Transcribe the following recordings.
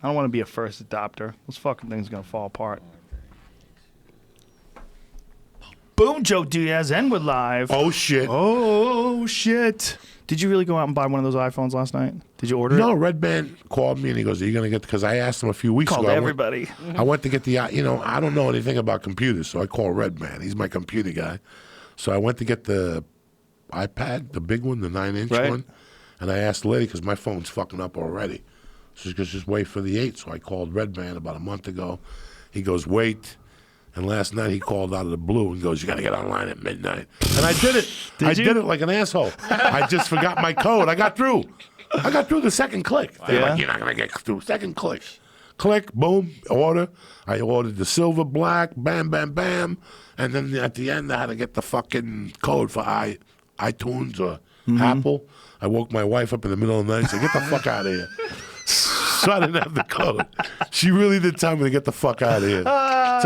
I don't want to be a first adopter. Those fucking things are going to fall apart. Boom, Joe Diaz, and we're live. Oh, shit. Oh, shit. Did you really go out and buy one of those iPhones last night? Did you order it? No, Red Man called me and he goes, are you going to get, because I asked him a few weeks Called ago. everybody. I went to get the, I don't know anything about computers, so I called Red Man. He's my computer guy. So I went to get the iPad, the big one, the 9-inch one. And I asked the lady, because my phone's fucking up already. So she goes, just wait for the 8. So I called Red Man about a month ago. He goes, wait. And last night he called out of the blue and goes, you got to get online at midnight. And I did it. I did it like an asshole. I just forgot my code. I got through. The second click. They're like, you're not going to get through. Second click. Click, boom, order. I ordered the silver, black, bam, bam, bam. And then at the end, I had to get the fucking code for iTunes or Apple. I woke my wife up in the middle of the night and said, get the fuck out of here. So I didn't have the code. She really did tell me to get the fuck out of here. It's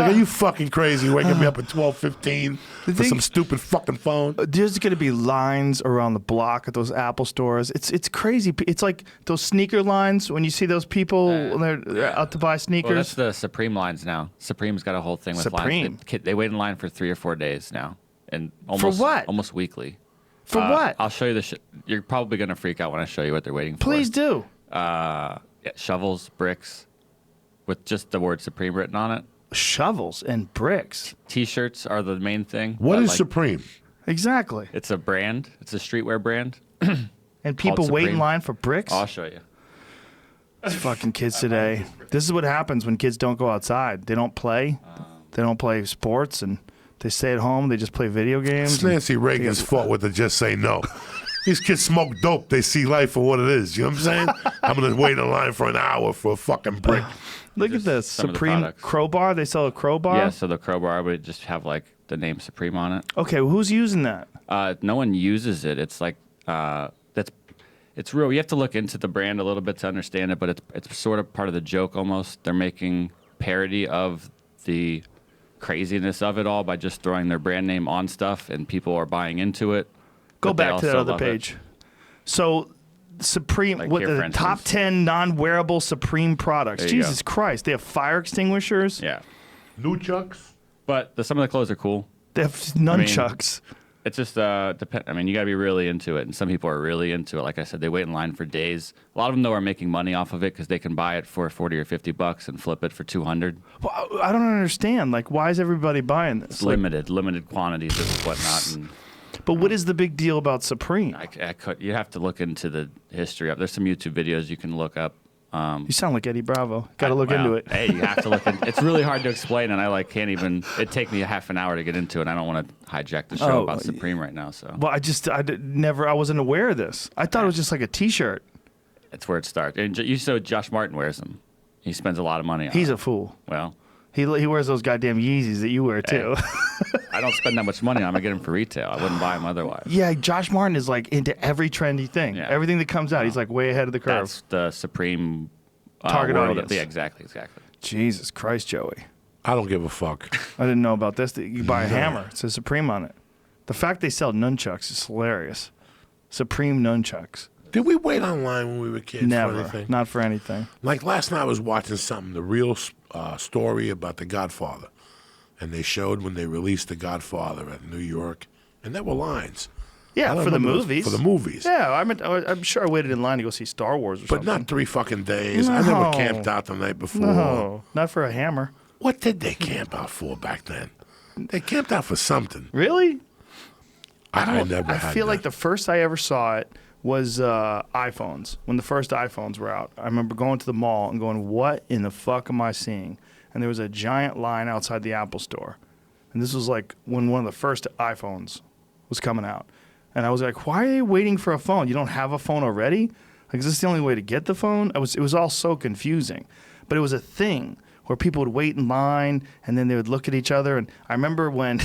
like, are you fucking crazy waking me up at 12:15 for some stupid fucking phone? There's going to be lines around the block at those Apple stores. It's crazy. It's like those sneaker lines when you see those people when they're out to buy sneakers. Well, that's the Supreme lines now. Supreme's got a whole thing with Supreme. lines. They wait in line for 3 or 4 days now, and almost for what? Almost weekly. For what? I'll show you the. You're probably gonna freak out when I show you what they're waiting for. Please do. Shovels, bricks, with just the word Supreme written on it. Shovels and bricks. T-shirts are the main thing. What is Supreme? Exactly. It's a brand. It's a streetwear brand. And people wait in line for bricks? I'll show you. These fucking kids today. This is what happens when kids don't go outside. They don't play. They don't play sports, and they stay at home. They just play video games. It's Nancy Reagan's fault with the just say no. These kids smoke dope. They see life for what it is. You know what I'm saying? I'm going to wait in line for an hour for a fucking brick. Look at this. Supreme crowbar. They sell a crowbar? Yeah, so the crowbar would just have, like, the name Supreme on it. Okay, well, who's using that? No one uses it. It's like, it's real. You have to look into the brand a little bit to understand it, but it's sort of part of the joke almost. They're making parody of the craziness of it all by just throwing their brand name on stuff, and people are buying into it. Go back to that other page. So, Supreme, like what here, the top 10 non-wearable Supreme products? Jesus Christ, they have fire extinguishers. Yeah, Nunchucks. but some of the clothes are cool. They have nunchucks. It's just depend. I mean, you got to be really into it, and some people are really into it. Like I said, they wait in line for days. A lot of them though are making money off of it because they can buy it for $40 or $50 and flip it for $200. Well, I don't understand. Like, why is everybody buying this? It's limited quantities of whatnot. And but what is the big deal about Supreme? you have to look into the history of. There's some YouTube videos you can look up. You sound like Eddie Bravo. Got to look into it. Hey, you have to look into it. It's really hard to explain, and I can't even. It'd take me a half an hour to get into it. I don't want to hijack the show about Supreme right now. So. Well, I wasn't aware of this. I thought it was just like a T-shirt. That's where it starts. And you saw Josh Martin wears them. He spends a lot of money on He's them. a fool. Well. He wears those goddamn Yeezys that you wear, too. Hey, I don't spend that much money on them. I get them for retail. I wouldn't buy them otherwise. Yeah, Josh Martin is like into every trendy thing. Yeah. Everything that comes out, he's like way ahead of the curve. That's the Supreme target audience. Yeah, exactly. Jesus Christ, Joey. I don't give a fuck. I didn't know about this. You buy a hammer. It says Supreme on it. The fact they sell nunchucks is hilarious. Supreme nunchucks. Did we wait online when we were kids? Never. For anything? Not for anything. Like last night I was watching something, the real story about The Godfather. And they showed when they released The Godfather at New York. And there were lines. Yeah, for the movies. For the movies. Yeah, I'm sure I waited in line to go see Star Wars or something. But not 3 fucking days. No. I never camped out the night before. No, not for a hammer. What did they camp out for back then? They camped out for something. Really? I never had I feel that. like the first I ever saw it was iPhones. When the first iPhones were out. I remember going to the mall and going, what in the fuck am I seeing? And there was a giant line outside the Apple store. And this was like when one of the first iPhones was coming out. And I was like, why are you waiting for a phone? You don't have a phone already? Like, is this the only way to get the phone? It was all so confusing. But it was a thing where people would wait in line and then they would look at each other. And I remember when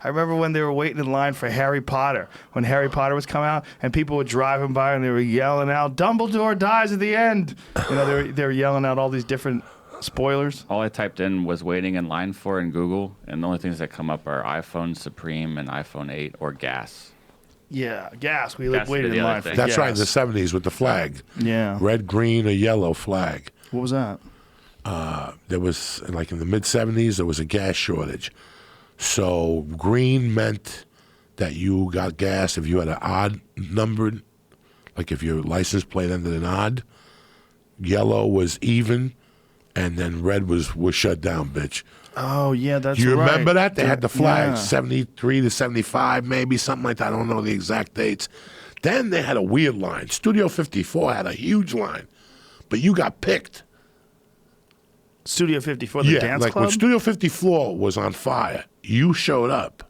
they were waiting in line for Harry Potter, when Harry Potter was coming out, and people were driving by and they were yelling out, Dumbledore dies at the end. You know, they were yelling out all these different spoilers. All I typed in was waiting in line for in Google, and the only things that come up are iPhone Supreme and iPhone 8 or gas. Yeah, gas. We Gas waited would be in the line other for thing. That's gas. right, in the 70s with the flag. Yeah. Red, green, or yellow flag. What was that? There was, like in the mid-'70s, there was a gas shortage. So green meant that you got gas if you had an odd numbered, like if your license plate ended in odd. Yellow was even, and then red was shut down, bitch. Oh, yeah, that's Do you right. remember that? They had the flags, Yeah. 73 to 75, maybe, something like that. I don't know the exact dates. Then they had a weird line. Studio 54 had a huge line, but you got picked. Studio 54, the dance like club? when Studio 54 was on fire, you showed up,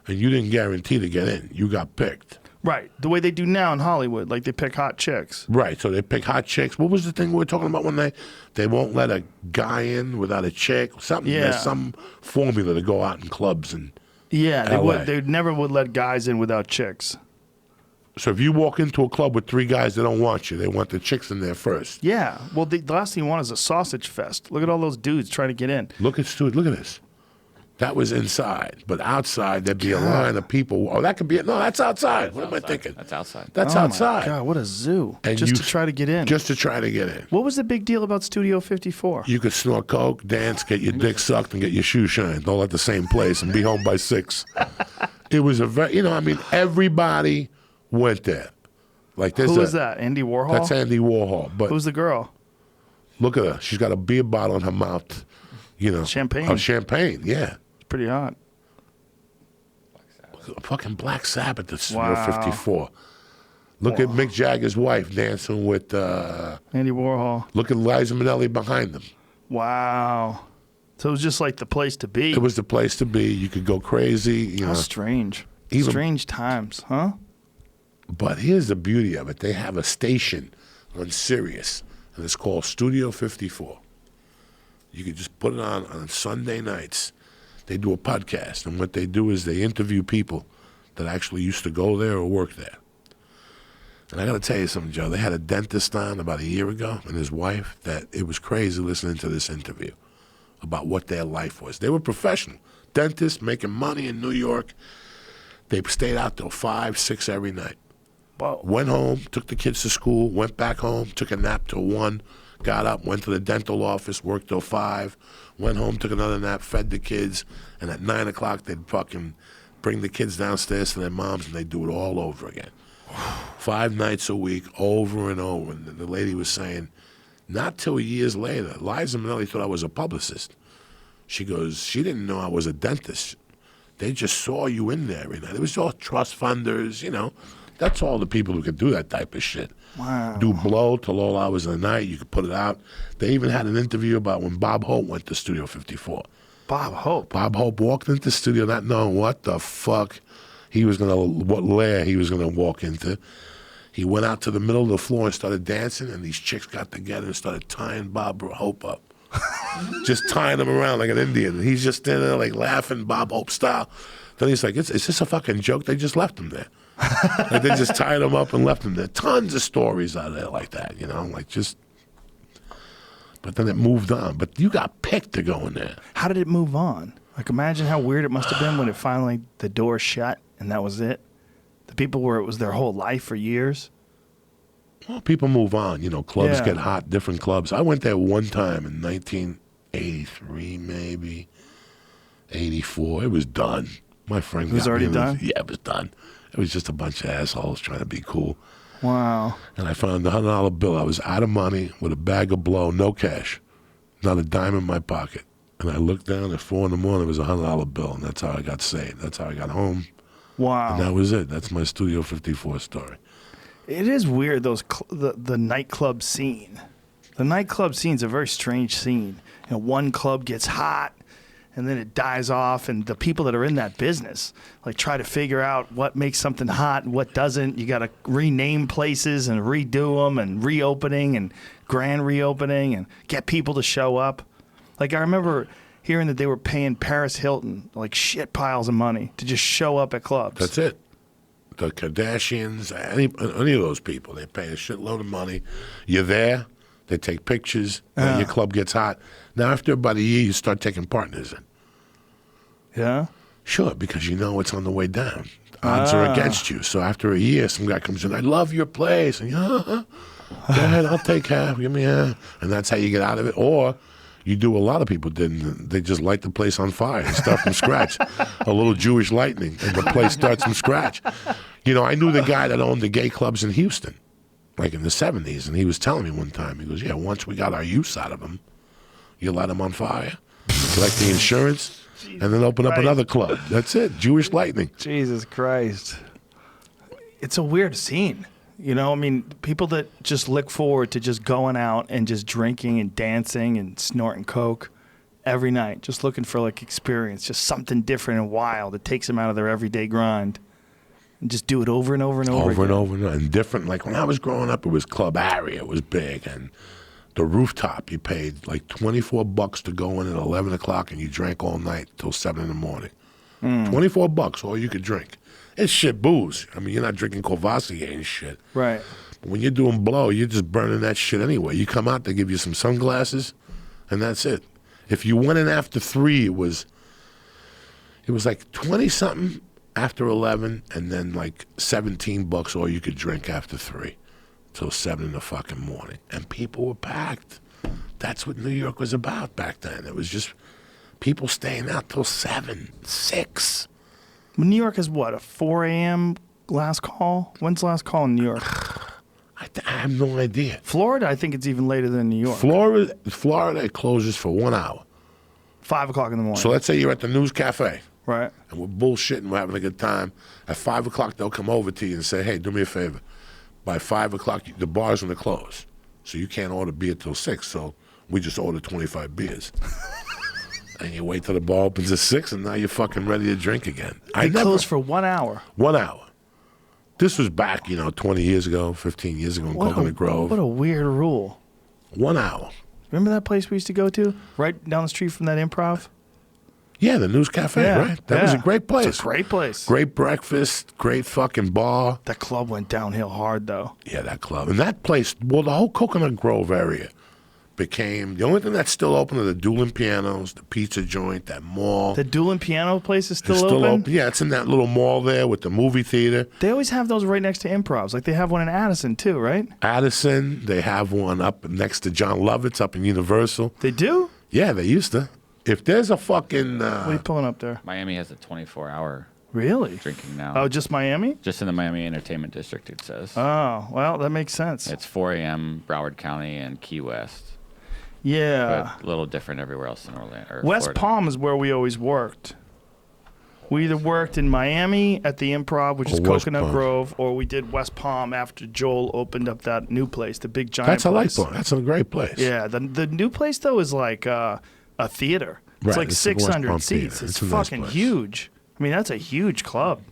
and you didn't guarantee to get in. You got picked. Right. The way they do now in Hollywood, like they pick hot chicks. Right, so they pick hot chicks. What was the thing we were talking about when they won't let a guy in without a chick? Something. Yeah. There's some formula to go out in clubs and. Yeah, LA. they never would let guys in without chicks. So if you walk into a club with 3 guys, they don't want you. They want the chicks in there first. Yeah. Well, the last thing you want is a sausage fest. Look at all those dudes trying to get in. Look at Stuart. Look at this. That was inside, but outside there'd be a line of people. Oh, that could be it. No, that's outside. What am I thinking? That's outside. That's Oh outside. my God, what a zoo. And Just you- to try to get in. Just to try to get in. What was the big deal about Studio 54? You could snort coke, dance, get your dick sucked, and get your shoe shined all at the same place and be home by 6. It was a very, everybody went there. Like there's Who was that? Andy Warhol? That's Andy Warhol. But Who's the girl? look at her. She's got a beer bottle in her mouth. Champagne. Oh, champagne, yeah. It's pretty hot. Fucking Black Sabbath at Studio Wow. 54. Look at Mick Jagger's wife dancing with, Andy Warhol. look at Liza Minnelli behind them. Wow. So it was just like the place to be. It was the place to be. You could go crazy. How strange. Even- Strange times, huh? But here's the beauty of it. They have a station on Sirius, and it's called Studio 54. You could just put it on Sunday nights. They do a podcast, and what they do is they interview people that actually used to go there or work there. And I got to tell you something, Joe. They had a dentist on about a year ago and his wife that it was crazy listening to this interview about what their life was. They were professional dentists making money in New York. They stayed out till 5, 6 every night. Whoa. Went home, took the kids to school, went back home, took a nap till 1, got up, went to the dental office, worked till 5, went home, took another nap, fed the kids, and at 9 o'clock they'd fucking bring the kids downstairs to their moms and they'd do it all over again. 5 nights a week, over and over. And the lady was saying, not till years later, Liza Minnelli thought I was a publicist. She goes, she didn't know I was a dentist. They just saw you in there every night. It was all trust funders, That's all the people who could do that type of shit. Wow. Do blow till all hours of the night. You could put it out. They even had an interview about when Bob Hope went to Studio 54. Bob Hope. Bob Hope walked into the studio not knowing what the fuck what lair he was gonna walk into. He went out to the middle of the floor and started dancing, and these chicks got together and started tying Bob Hope up. Just tying him around like an Indian. He's just standing there like laughing Bob Hope style. Then he's like, is this a fucking joke? They just left him there. Like they just tied him up and left him there. Tons of stories out there like that, But then it moved on. But you got picked to go in there. How did it move on? Like, imagine how weird it must have been when it finally, the door shut and that was it. The people where it was their whole life for years. Well, people move on. Clubs Yeah. get hot, different clubs. I went there one time in 1983, maybe, 84. It was done. My friend It was got me already in the- done? Yeah, it was done. It was just a bunch of assholes trying to be cool. Wow. And I found the $100 bill. I was out of money with a bag of blow, no cash, not a dime in my pocket. And I looked down at 4 in the morning. It was a $100 bill, and that's how I got saved. That's how I got home. Wow. And that was it. That's my Studio 54 story. It is weird, the nightclub scene. The nightclub scene's a very strange scene. One club gets hot, and then it dies off, and the people that are in that business try to figure out what makes something hot and what doesn't. You got to rename places and redo them and reopening and grand reopening and get people to show up. I remember hearing that they were paying Paris Hilton shit piles of money to just show up at clubs. That's it. The Kardashians, any of those people, they pay a shitload of money. You're there. They take pictures. And your club gets hot. Now, after about a year, you start taking partners in. Yeah? Sure, because you know it's on the way down. Odds are against you. So after a year, some guy comes in, I love your place. And Go ahead, I'll take half. Give me half. And that's how you get out of it. Or you do what a lot of people did. And they just light the place on fire and start from scratch. A little Jewish lightning, and the place starts from scratch. You know, I knew the guy that owned the gay clubs in Houston, like in the 70s, and he was telling me one time, he goes, yeah, once we got our use out of them, you light them on fire, collect the insurance, and then open up another club. That's it, Jewish lightning. Jesus Christ. It's a weird scene. You know, I mean, people that just look forward to just going out and just drinking and dancing and snorting coke every night, just looking for like experience, just something different and wild that takes them out of their everyday grind. And just do it over and over and over again. And over and over. And different. Like when I was growing up, it was Club Area. It was big. And the Rooftop, you paid like $24 to go in at 11 o'clock and you drank all night till 7 in the morning. $24, all you could drink. It's shit booze. I mean, you're not drinking Courvoisier and shit. Right. But when you're doing blow, you're just burning that shit anyway. You come out, they give you some sunglasses, and that's it. If you went in after 3, it was like 20-something after 11, and then like $17 all you could drink after 3 till 7 in the fucking morning. And people were packed. That's what New York was about back then. It was just people staying out till 7, 6. New York is what, a 4 a.m. last call? When's the last call in New York? I have no idea. Florida, I think it's even later than New York. Florida, it closes for 1 hour. 5 o'clock in the morning. So let's say you're at the News Cafe. Right. And we're bullshitting, we're having a good time. At 5 o'clock, they'll come over to you and say, hey, do me a favor. By 5 o'clock, the bar's going to close. So you can't order beer till 6. So we just ordered 25 beers. And you wait till the bar opens at 6, and now you're fucking ready to drink again. They closed for 1 hour. 1 hour. This was back, 20 years ago, 15 years ago in Coconut Grove. What a weird rule. 1 hour. Remember that place we used to go to? Right down the street from that Improv? Yeah, the News Cafe, right? That was a great place. It's a great place. Great breakfast, great fucking bar. That club went downhill hard, though. Yeah, that club. And that place, well, the whole Coconut Grove area became, the only thing that's still open are the Dueling Pianos, the pizza joint, that mall. The Dueling Piano place is still open? Yeah, it's in that little mall there with the movie theater. They always have those right next to Improvs. Like they have one in Addison, too, right? Addison, they have one up next to John Lovett's up in Universal. They do? Yeah, they used to. If there's a fucking... what are you pulling up there? Miami has a 24-hour really drinking now. Oh, just Miami? Just in the Miami Entertainment District, it says. Oh, well, that makes sense. It's 4 a.m. Broward County and Key West. Yeah. But a little different everywhere else in Orlando. West Florida. Palm is where we always worked. We either worked in Miami at the Improv, which is Coconut Grove, or we did West Palm after Joel opened up that new place, the big giant place. That's a That's a great place. Yeah, the new place, though, is like a theater. It's right, like it's 600 seats. It's fucking nice huge. I mean, that's a huge club.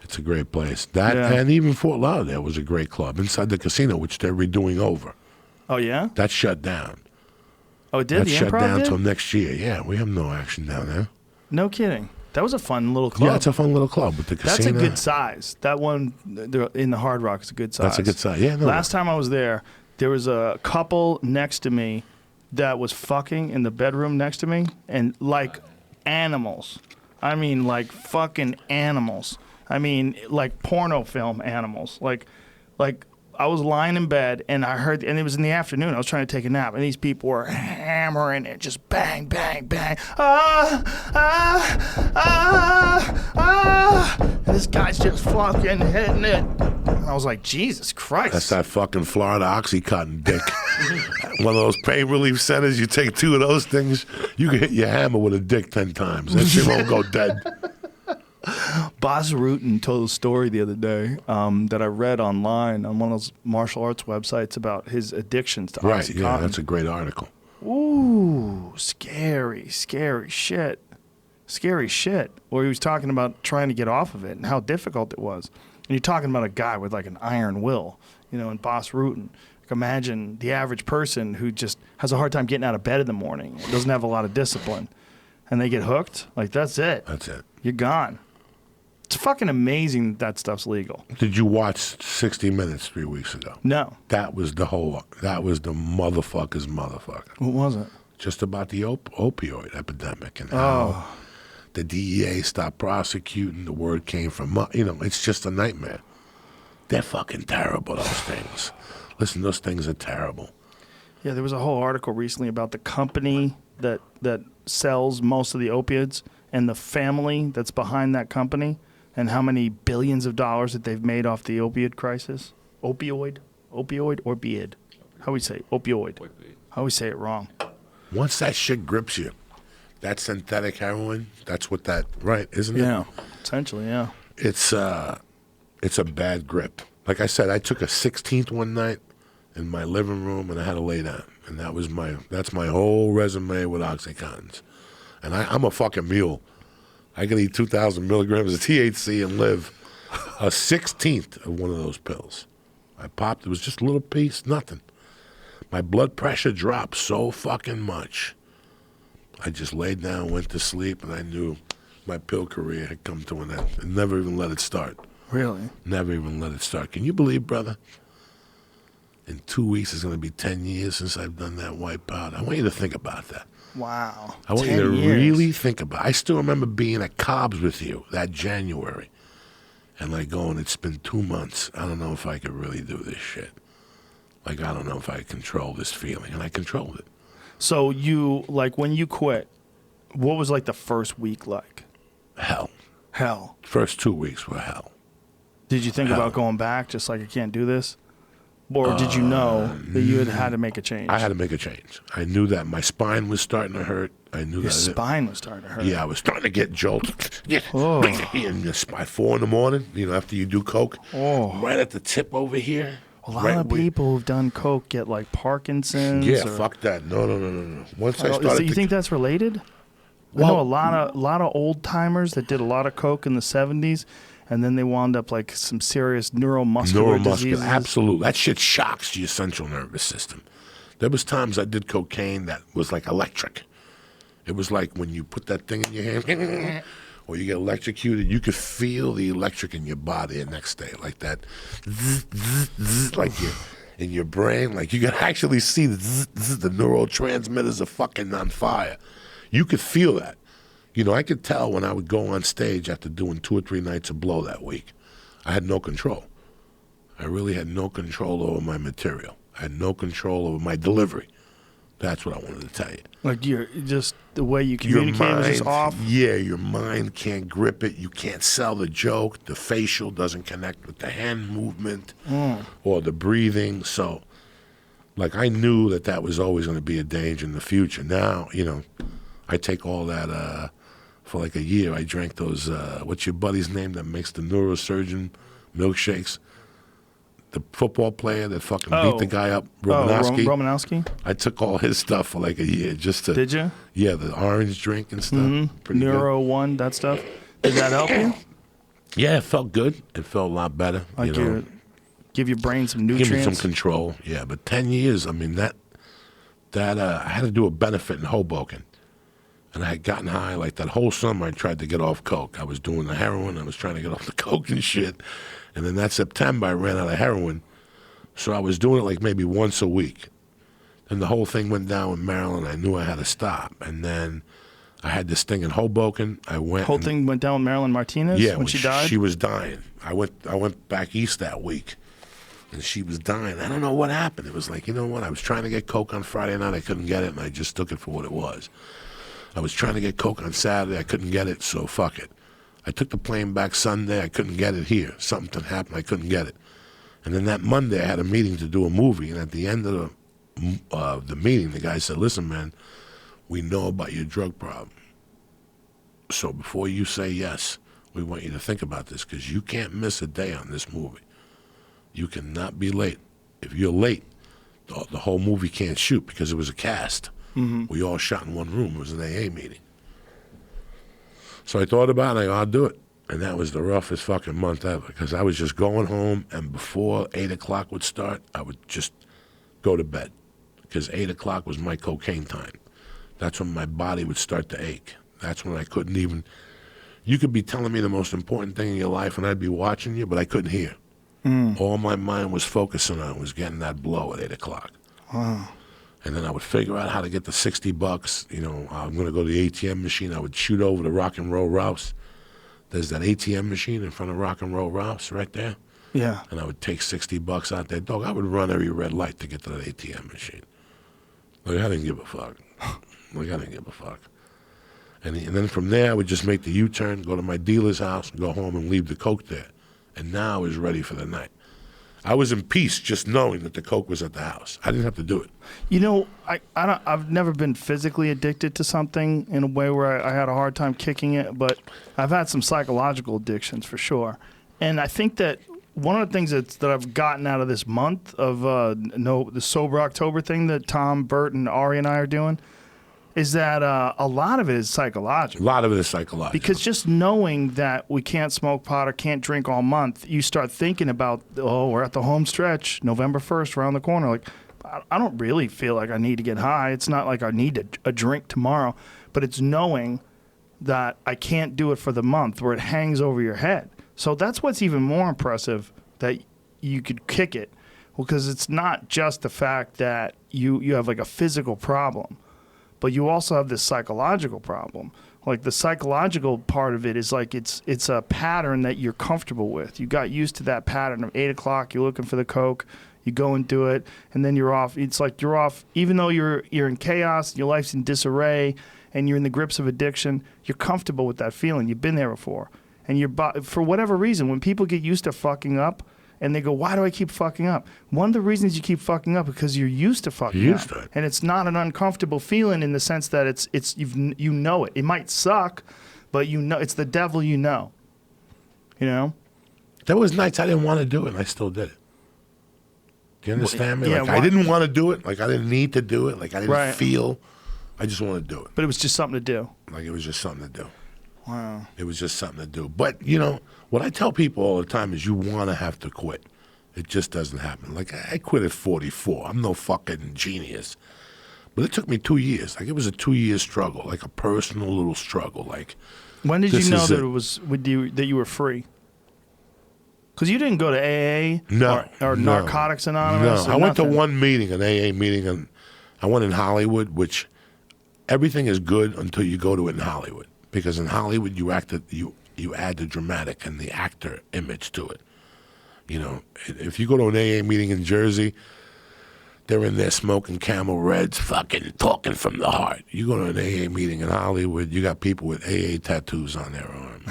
It's a great place. And even Fort Lauderdale was a great club inside the casino, which they're redoing over. Oh, yeah? That shut down. Oh, it did? That the shut Improv down did? until next year. Yeah, we have no action down there. No kidding. That was a fun little club. Yeah, it's a fun little club with the casino. That's a good size. That one in the Hard Rock is a good size. That's a good size. Yeah, no. Last time I was there was a couple next to me that was fucking in the bedroom next to me, and like animals. I mean, like fucking animals. I mean, like porno film animals. Like I was lying in bed, and I heard, and it was in the afternoon. I was trying to take a nap, and these people were hammering it, just bang, bang, bang. And this guy's just fucking hitting it. And I was like, Jesus Christ. That's that fucking Florida Oxycontin dick. One of those pain relief centers, you take 2 of those things, you can hit your hammer with a dick 10 times. That shit won't go dead. Boss Rutan told a story the other day that I read online on one of those martial arts websites about his addictions to Right, Oxycontin. yeah, that's a great article. Ooh, scary shit. Scary shit. Where he was talking about trying to get off of it and how difficult it was. And you're talking about a guy with like an iron will, and Boss Rutan. Like imagine the average person who just has a hard time getting out of bed in the morning, doesn't have a lot of discipline, and they get hooked. Like that's it. That's it. You're gone. It's fucking amazing that stuff's legal. Did you watch 60 Minutes 3 weeks ago? No. That was the motherfucker's motherfucker. What was it? Just about the opioid epidemic and how the DEA stopped prosecuting. The word came from, it's just a nightmare. They're fucking terrible, those things. Listen, those things are terrible. Yeah, there was a whole article recently about the company that sells most of the opiates and the family that's behind that company and how many billions of dollars that they've made off the opioid crisis. Opioid or beard? How we say opioid? How we say it wrong? Once that shit grips you, that synthetic heroin, that's what that, right, isn't it? Yeah, essentially, yeah. It's a bad grip. Like I said, I took a 16th one night in my living room and I had to lay down. And that's my whole resume with Oxycontins. And I'm a fucking mule. I can eat 2,000 milligrams of THC and live a 16th of one of those pills. I popped, it was just a little piece, nothing. My blood pressure dropped so fucking much. I just laid down, went to sleep, and I knew my pill career had come to an end. And never even let it start. Really? Never even let it start. Can you believe, brother? In 2 weeks, it's going to be 10 years since I've done that wipeout. I want you to think about that. Wow. I want you 10 to years. really think about it. I still remember being at Cobb's with you that January and like going, it's been 2 months. I don't know if I could really do this shit. Like, I don't know if I could control this feeling. And I controlled it. So you, like, when you quit, what was like the first week like? Hell. Hell. First 2 weeks were hell. Did you think about going back, just like I can't do this? Or did you know that you had to make a change? I had to make a change. I knew that my spine was starting to hurt. I knew Your that spine was starting to hurt. Yeah, I was starting to get jolted. Oh. And by 4 in the morning, after you do coke, right at the tip over here. A lot of people who've done coke get like Parkinson's. Yeah, fuck that. No. Once I started, you think that's related? Well, I know a lot of old timers that did a lot of coke in the 70s, and then they wound up like some serious neuromuscular diseases. Absolutely. That shit shocks your central nervous system. There was times I did cocaine that was like electric. It was like when you put that thing in your hand, or you get electrocuted, you could feel the electric in your body the next day, like that, like in your brain, like you could actually see the neurotransmitters are fucking on fire. You could feel that. I could tell when I would go on stage after doing 2 or 3 nights of blow that week. I had no control. I really had no control over my material. I had no control over my delivery. That's what I wanted to tell you. Like just the way you communicate was just off? Yeah, your mind can't grip it. You can't sell the joke. The facial doesn't connect with the hand movement or the breathing. So, like, I knew that was always going to be a danger in the future. Now, I take all that for like a year. I drank those, what's your buddy's name that makes the neurosurgeon milkshakes? The football player that fucking beat the guy up, Romanowski. Romanowski? I took all his stuff for like a year just to... Did you? Yeah, the orange drink and stuff. Mm-hmm. Neuro good. 1, that stuff. Did that help you? Yeah, it felt good. It felt a lot better. Like give your brain some nutrients? Give me some control, yeah. But 10 years, I mean, that I had to do a benefit in Hoboken. And I had gotten high. Like that whole summer, I tried to get off coke. I was doing the heroin. I was trying to get off the coke and shit. And then that September, I ran out of heroin. So I was doing it like maybe once a week. And the whole thing went down in Maryland. I knew I had to stop. And then I had this thing in Hoboken. Whole thing went down with Marilyn Martinez when she died? She was dying. I went back east that week. And she was dying. I don't know what happened. It was like, you know what? I was trying to get coke on Friday night. I couldn't get it. And I just took it for what it was. I was trying to get coke on Saturday. I couldn't get it. So fuck it. I took the plane back Sunday. I couldn't get it here. Something happened. I couldn't get it. And then that Monday, I had a meeting to do a movie. And at the end of the meeting, the guy said, listen, man, we know about your drug problem. So before you say yes, we want you to think about this because you can't miss a day on this movie. You cannot be late. If you're late, the whole movie can't shoot because it was a cast. Mm-hmm. We all shot in one room. It was an AA meeting. So I thought about it. I'll do it. And that was the roughest fucking month ever because I was just going home, and before 8 o'clock would start, I would just go to bed because 8 o'clock was my cocaine time. That's when my body would start to ache. That's when I couldn't even... You could be telling me the most important thing in your life, and I'd be watching you, but I couldn't hear. All my mind was focusing on was getting that blow at 8 o'clock. Wow. And then I would figure out how to get the $60. I'm going to go to the ATM machine. I would shoot over to Rock and Roll Rouse. There's that ATM machine in front of Rock and Roll Rouse right there. Yeah. And I would take $60 out there. Dog, I would run every red light to get to that ATM machine. Like, I didn't give a fuck. And then from there, I would just make the U-turn, go to my dealer's house, and go home and leave the Coke there. And now I was ready for the night. I was in peace just knowing that the Coke was at the house. I didn't have to do it. You know, I've never been physically addicted to something in a way where I had a hard time kicking it, but I've had some psychological addictions for sure. And I think that one of the things that I've gotten out of this month of the Sober October thing that Tom, Bert, and Ari and I are doing is that a lot of it is psychological. Because just knowing that we can't smoke pot or can't drink all month, you start thinking about, we're at the home stretch, November 1st, around the corner. Like, I don't really feel like I need to get high. It's not like I need a drink tomorrow, but it's knowing that I can't do it for the month where it hangs over your head. So that's what's even more impressive, that you could kick it, because it's not just the fact that you have like a physical problem, but you also have this psychological problem. Like the psychological part of it is like it's a pattern that you're comfortable with. You got used to that pattern of 8 o'clock, you're looking for the Coke, you go and do it, and then you're off. It's like you're off, even though you're in chaos, your life's in disarray, and you're in the grips of addiction, you're comfortable with that feeling. You've been there before. And for whatever reason, when people get used to fucking up, and they go, why do I keep fucking up? One of the reasons you keep fucking up is because you're used to fucking up. And it's not an uncomfortable feeling in the sense that you know it. It might suck, but you know it's the devil you know. You know? There was nights I didn't want to do it, and I still did it. Do you understand me? Yeah, like I didn't want to do it. Like I didn't need to do it. Like I didn't feel. I just wanted to do it. But it was just something to do. Like it was just something to do. Wow. It was just something to do. But, you know, what I tell people all the time is you want to have to quit. It just doesn't happen. Like, I quit at 44. I'm no fucking genius. But it took me 2 years. Like, it was a 2-year struggle, like a personal little struggle. Like, when did you know that it was that you were free? Because you didn't go to AA or Narcotics Anonymous? No, I went to one meeting, an AA meeting, and I went in Hollywood, which everything is good until you go to it in Hollywood. Because in Hollywood, you add the dramatic and the actor image to it. You know, if you go to an AA meeting in Jersey, they're in there smoking Camel Reds, fucking talking from the heart. You go to an AA meeting in Hollywood, you got people with AA tattoos on their arm,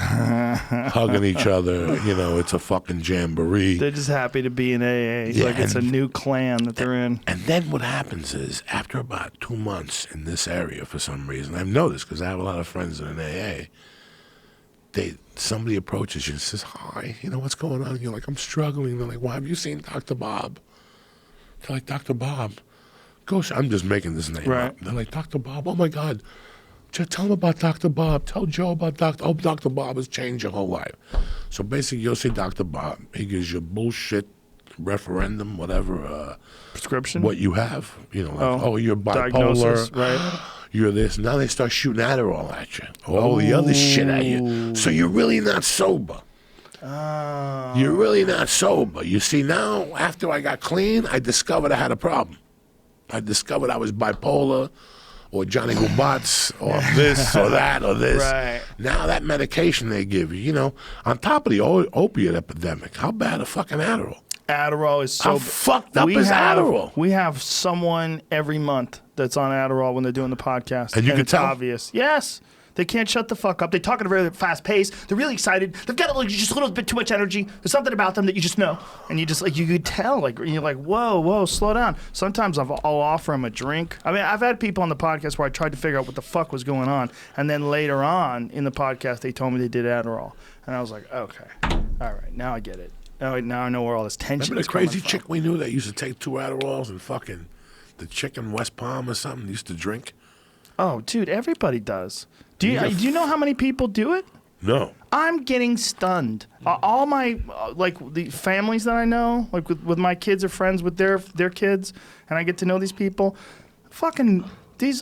hugging each other. You know, it's a fucking jamboree. They're just happy to be in AA. Yeah, like it's a new clan that they're in. And then what happens is, after about 2 months in this area, for some reason, I've noticed because I have a lot of friends in an AA, somebody approaches you and says, hi, you know, what's going on? And you're like, I'm struggling. They're like, well, have you seen Dr. Bob? They're like, Dr. Bob. Gosh, I'm just making this name up. They're like, Dr. Bob, oh my God. Just tell them about Dr. Bob. Tell Joe about Dr. Bob has changed your whole life. So basically, you'll see Dr. Bob. He gives you bullshit referendum, whatever. Prescription? What you have. You know, like, you're bipolar. Diagnosis, right. You're this. Now they start shooting Adderall at you. All the other shit at you. So you're really not sober. Oh. You're really not sober. You see, now, after I got clean, I discovered I had a problem. I discovered I was bipolar or Johnny Gubats or this or that or this. Right. Now that medication they give you, you know, on top of the opiate epidemic, how bad a fucking Adderall? Adderall is so... How fucked up is Adderall? We have someone every month that's on Adderall when they're doing the podcast. And you can tell? It's obvious. Yes. They can't shut the fuck up. They talk at a very fast pace. They're really excited. They've got just a little bit too much energy. There's something about them that you just know. And you just, like, you could tell. Like, you're like, whoa, slow down. Sometimes I'll offer them a drink. I mean, I've had people on the podcast where I tried to figure out what the fuck was going on. And then later on in the podcast, they told me they did Adderall. And I was like, okay. All right, now I get it. Now I know where all this tension Remember is the crazy coming from. chick we knew that used to take 2 Adderalls and fucking the chick in West Palm or something used to drink? Oh, dude, everybody does. Do you know how many people do it? No. I'm getting stunned. All my like the families that I know, like with my kids or friends with their kids, and I get to know these people. Fucking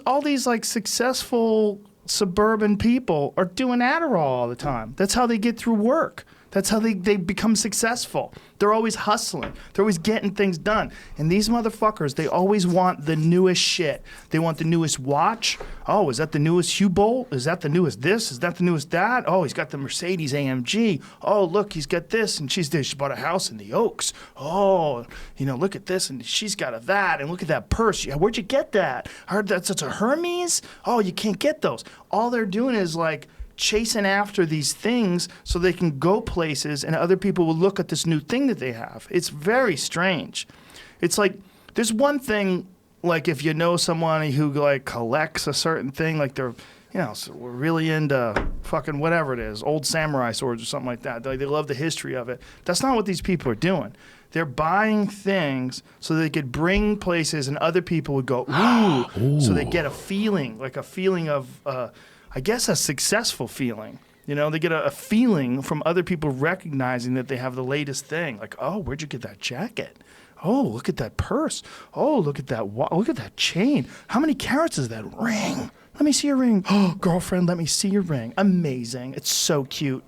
all these like successful suburban people are doing Adderall all the time. That's how they get through work. That's how they become successful. They're always hustling. They're always getting things done. And these motherfuckers, they always want the newest shit. They want the newest watch. Oh, is that the newest U-Bolt? Is that the newest this? Is that the newest that? Oh, he's got the Mercedes AMG. Oh, look, he's got this. And she bought a house in the Oaks. Oh, look at this. And she's got that. And look at that purse. Yeah, where'd you get that? I heard that's a Hermes. Oh, you can't get those. All they're doing is like chasing after these things so they can go places and other people will look at this new thing that they have. It's very strange. It's like there's one thing, like if you know someone who like collects a certain thing, like they're so we're really into fucking whatever it is, old samurai swords or something like that. Like they love the history of it. That's not what these people are doing. They're buying things so they could bring places and other people would go, ooh. So they get a feeling, like a feeling of I guess a successful feeling. They get a feeling from other people recognizing that they have the latest thing. Like, oh, where'd you get that jacket? Oh, look at that purse. Oh, look at that look at that chain. How many carats is that ring? Let me see your ring. Oh, girlfriend, let me see your ring. Amazing. It's so cute.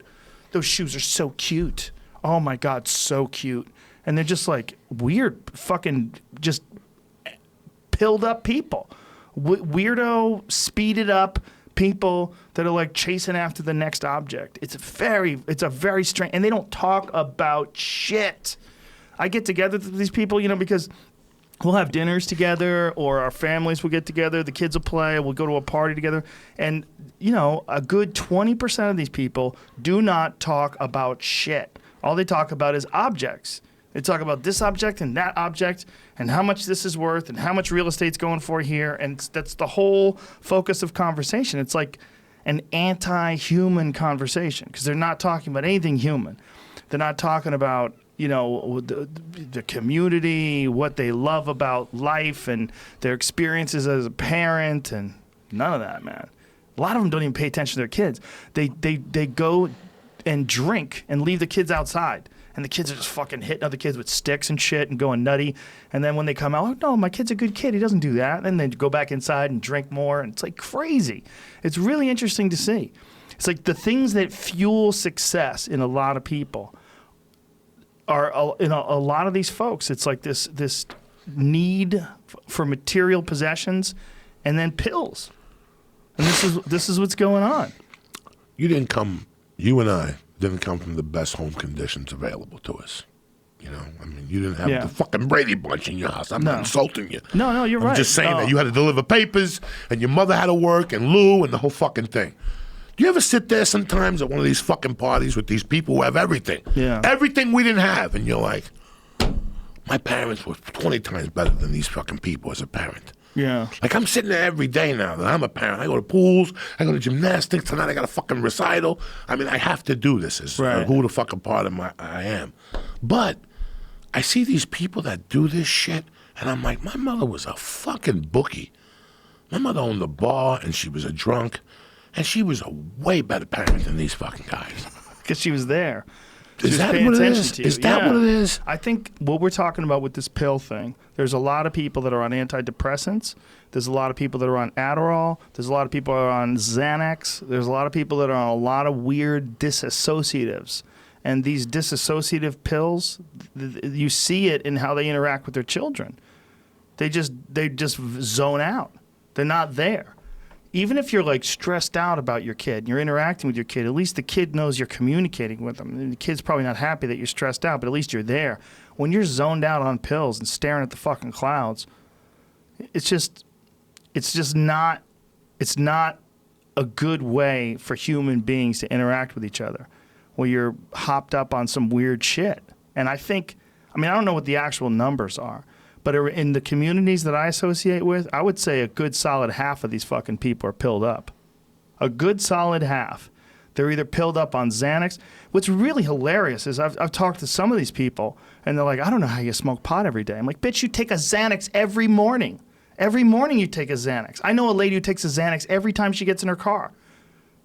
Those shoes are so cute. Oh my God, so cute. And they're just like weird, fucking just pilled up people. Weirdo, speeded up people that are like chasing after the next object. It's a very strange, and they don't talk about shit. I get together with these people, because we'll have dinners together or our families will get together. The kids will play. We'll go to a party together. And, a good 20% of these people do not talk about shit. All they talk about is objects. They talk about this object and that object and how much this is worth and how much real estate's going for here. And that's the whole focus of conversation. It's like an anti-human conversation because they're not talking about anything human. They're not talking about, the community, what they love about life and their experiences as a parent and none of that, man. A lot of them don't even pay attention to their kids. They go and drink and leave the kids outside. And the kids are just fucking hitting other kids with sticks and shit and going nutty. And then when they come out, oh, no, my kid's a good kid. He doesn't do that. And then they go back inside and drink more. And it's like crazy. It's really interesting to see. It's like the things that fuel success in a lot of people are, in a lot of these folks, it's like this need for material possessions and then pills. And this is what's going on. You and I didn't come from the best home conditions available to us. You didn't have the fucking Brady Bunch in your house. I'm not insulting you. No, you're right. I'm just saying that you had to deliver papers, and your mother had to work, and Lou, and the whole fucking thing. Do you ever sit there sometimes at one of these fucking parties with these people who have everything? Yeah. Everything we didn't have, and you're like, my parents were 20 times better than these fucking people as a parent. Yeah. Like, I'm sitting there every day now that I'm a parent. I go to pools. I go to gymnastics. Tonight I got a fucking recital. I mean, I have to do this as who the fucking part of I am. But I see these people that do this shit, and I'm like, my mother was a fucking bookie. My mother owned a bar, and she was a drunk, and she was a way better parent than these fucking guys. Because she was there. Is that what it is? Is that what it is? I think what we're talking about with this pill thing, there's a lot of people that are on antidepressants. There's a lot of people that are on Adderall. There's a lot of people that are on Xanax. There's a lot of people that are on a lot of weird disassociatives. And these disassociative pills, you see it in how they interact with their children. They just zone out. They're not there. Even if you're like stressed out about your kid and you're interacting with your kid, at least the kid knows you're communicating with them. And the kid's probably not happy that you're stressed out, but at least you're there. When you're zoned out on pills and staring at the fucking clouds, it's not a good way for human beings to interact with each other where you're hopped up on some weird shit. And I don't know what the actual numbers are, but in the communities that I associate with, I would say a good solid half of these fucking people are pilled up. A good solid half. They're either pilled up on Xanax. What's really hilarious is I've talked to some of these people, and they're like, I don't know how you smoke pot every day. I'm like, bitch, you take a Xanax every morning. Every morning you take a Xanax. I know a lady who takes a Xanax every time she gets in her car.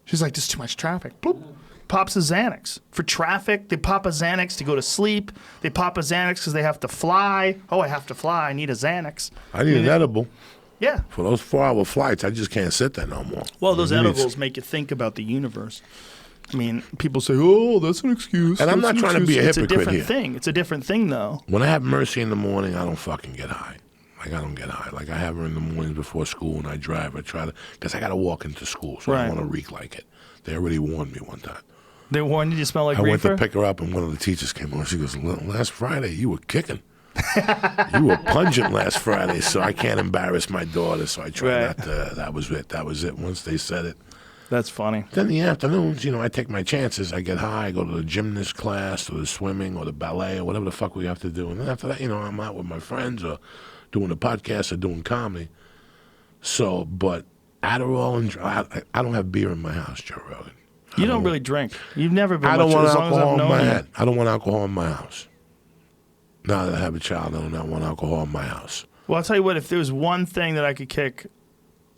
She's like, there's too much traffic. Boop. Pops a Xanax. For traffic, they pop a Xanax to go to sleep. They pop a Xanax because they have to fly. Oh, I have to fly. I need a Xanax. I need an edible. Yeah. For those 4-hour flights, I just can't sit there no more. Well, those edibles make you think about the universe. I mean, people say, "Oh, that's an excuse." And I'm not trying to be a hypocrite here. It's a different here. thing. It's a different thing, though. When I have Mercy in the morning, I don't fucking get high. Like, I don't get high. Like, I have her in the mornings before school, and I drive. I try to, because I got to walk into school, so I don't want to reek like it. They already warned me one time. They warned you smell like reefer? I went to pick her up, and one of the teachers came over. She goes, "Last Friday, you were kicking. You were pungent last Friday, so I can't embarrass my daughter, so I try not to." That was it. That was it. Once they said it. That's funny. Then in the afternoons, I take my chances. I get high, I go to the gymnast class or the swimming or the ballet or whatever the fuck we have to do. And then after that, I'm out with my friends or doing a podcast or doing comedy. So, but Adderall and I don't have beer in my house, Joe Rogan. You don't really drink. You've never been. I don't want as long alcohol as I've known in my you. head. I don't want alcohol in my house. Now that I have a child, I do not want alcohol in my house. Well, I'll tell you what. If there was one thing that I could kick,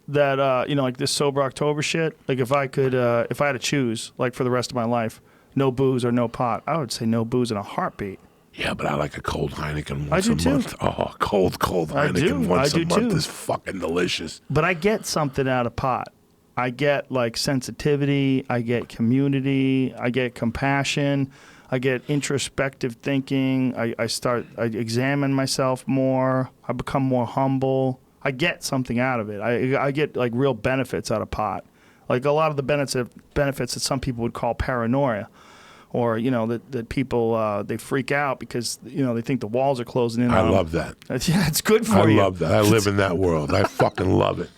that like this sober October shit. Like if I could, if I had to choose, like for the rest of my life, no booze or no pot, I would say no booze in a heartbeat. Yeah, but I like a cold Heineken once I a do month. Too. Oh, cold Heineken once a month too. is fucking delicious. But I get something out of pot. I get like sensitivity, I get community, I get compassion, I get introspective thinking, I examine myself more, I become more humble. I get something out of it. I get like real benefits out of pot. Like a lot of the benefits that some people would call paranoia, or that people they freak out because they think the walls are closing in. I love that. Yeah, it's good for you. I love that. I live in that world. I fucking love it.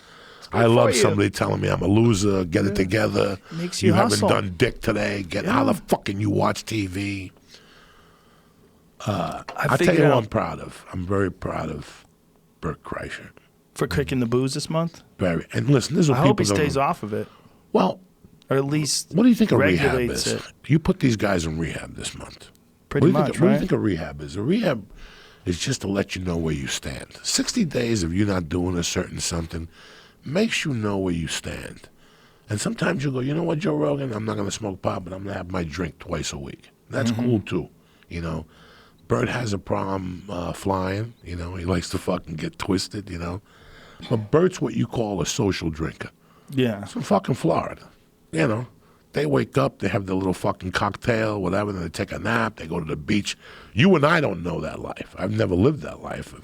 I love somebody telling me I'm a loser. Get it together. Makes you hustle. Haven't done dick today. How the fuck can you watch TV? I'll tell you who I'm proud of. I'm very proud of Bert Kreischer. For kicking the booze this month? Very. And listen, this is what I people hope he stays off of it. Well, or at least what do you think a rehab regulates is? it. You put these guys in rehab this month. Pretty much, What do you think a rehab is? A rehab is just to let you know where you stand. 60 days of you not doing a certain something makes you know where you stand. And sometimes you go, you know what, Joe Rogan, I'm not going to smoke pot, but I'm going to have my drink twice a week. That's cool, too. Bert has a problem flying. He likes to fucking get twisted, But Bert's what you call a social drinker. Yeah. It's in fucking Florida. They wake up, they have their little fucking cocktail, whatever, then they take a nap, they go to the beach. You and I don't know that life. I've never lived that life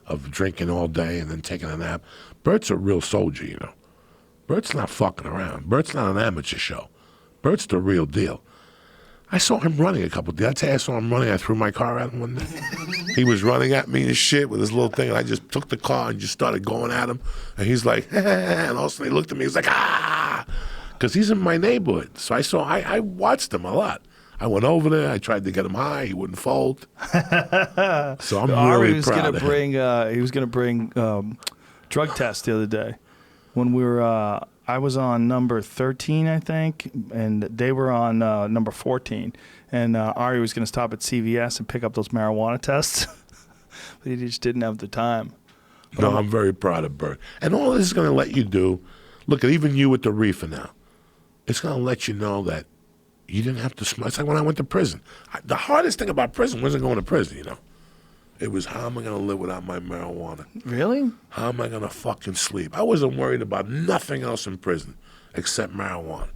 of drinking all day and then taking a nap. Bert's a real soldier, Bert's not fucking around. Bert's not an amateur show. Bert's the real deal. I saw him running a couple of days. I tell you, I saw him running. I threw my car at him one day. He was running at me and shit with his little thing, and I just took the car and just started going at him. And he's like, and all of a sudden he looked at me. He's like, ah, because he's in my neighborhood. So I watched him a lot. I went over there. I tried to get him high. He wouldn't fold. So I'm really proud of him. He was going to bring drug tests the other day when we were. I was on number 13, I think, and they were on number 14. And Ari was going to stop at CVS and pick up those marijuana tests, but he just didn't have the time. But No, I'm very proud of Bert. And all this is going to let you do, look at even you with the reefer now, it's going to let you know that you didn't have to smoke. It's like when I went to prison. The hardest thing about prison wasn't going to prison, It was, how am I going to live without my marijuana? Really? How am I going to fucking sleep? I wasn't worried about nothing else in prison except marijuana.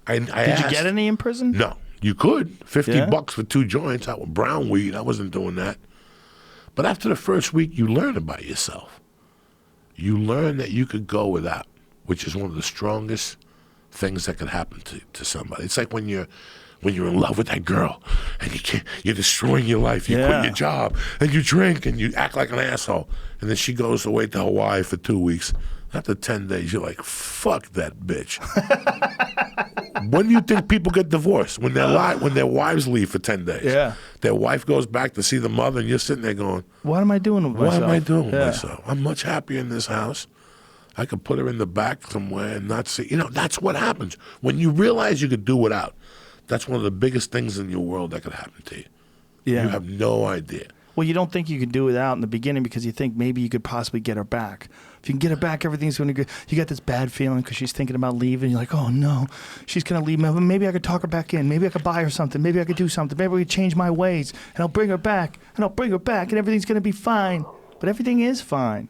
Did you get any in prison? No. You could. $50 for 2 joints out with brown weed. I wasn't doing that. But after the first week, you learn about yourself. You learn that you could go without, which is one of the strongest things that could happen to somebody. It's like when you're in love with that girl and you're destroying your life. You quit your job and you drink and you act like an asshole. And then she goes away to Hawaii for 2 weeks. After 10 days, you're like, fuck that bitch. When do you think people get divorced? When their wives leave for 10 days. Yeah. Their wife goes back to see the mother and you're sitting there going, what am I doing with myself? What am I doing with myself? I'm much happier in this house. I could put her in the back somewhere and not see. That's what happens. When you realize you could do without, that's one of the biggest things in your world that could happen to you. Yeah. You have no idea. Well, you don't think you could do without in the beginning because you think maybe you could possibly get her back. If you can get her back, everything's going to go. You got this bad feeling because she's thinking about leaving. You're like, oh, no, she's going to leave me. Maybe I could talk her back in. Maybe I could buy her something. Maybe I could do something. Maybe we could change my ways, and I'll bring her back, and everything's going to be fine. But everything is fine.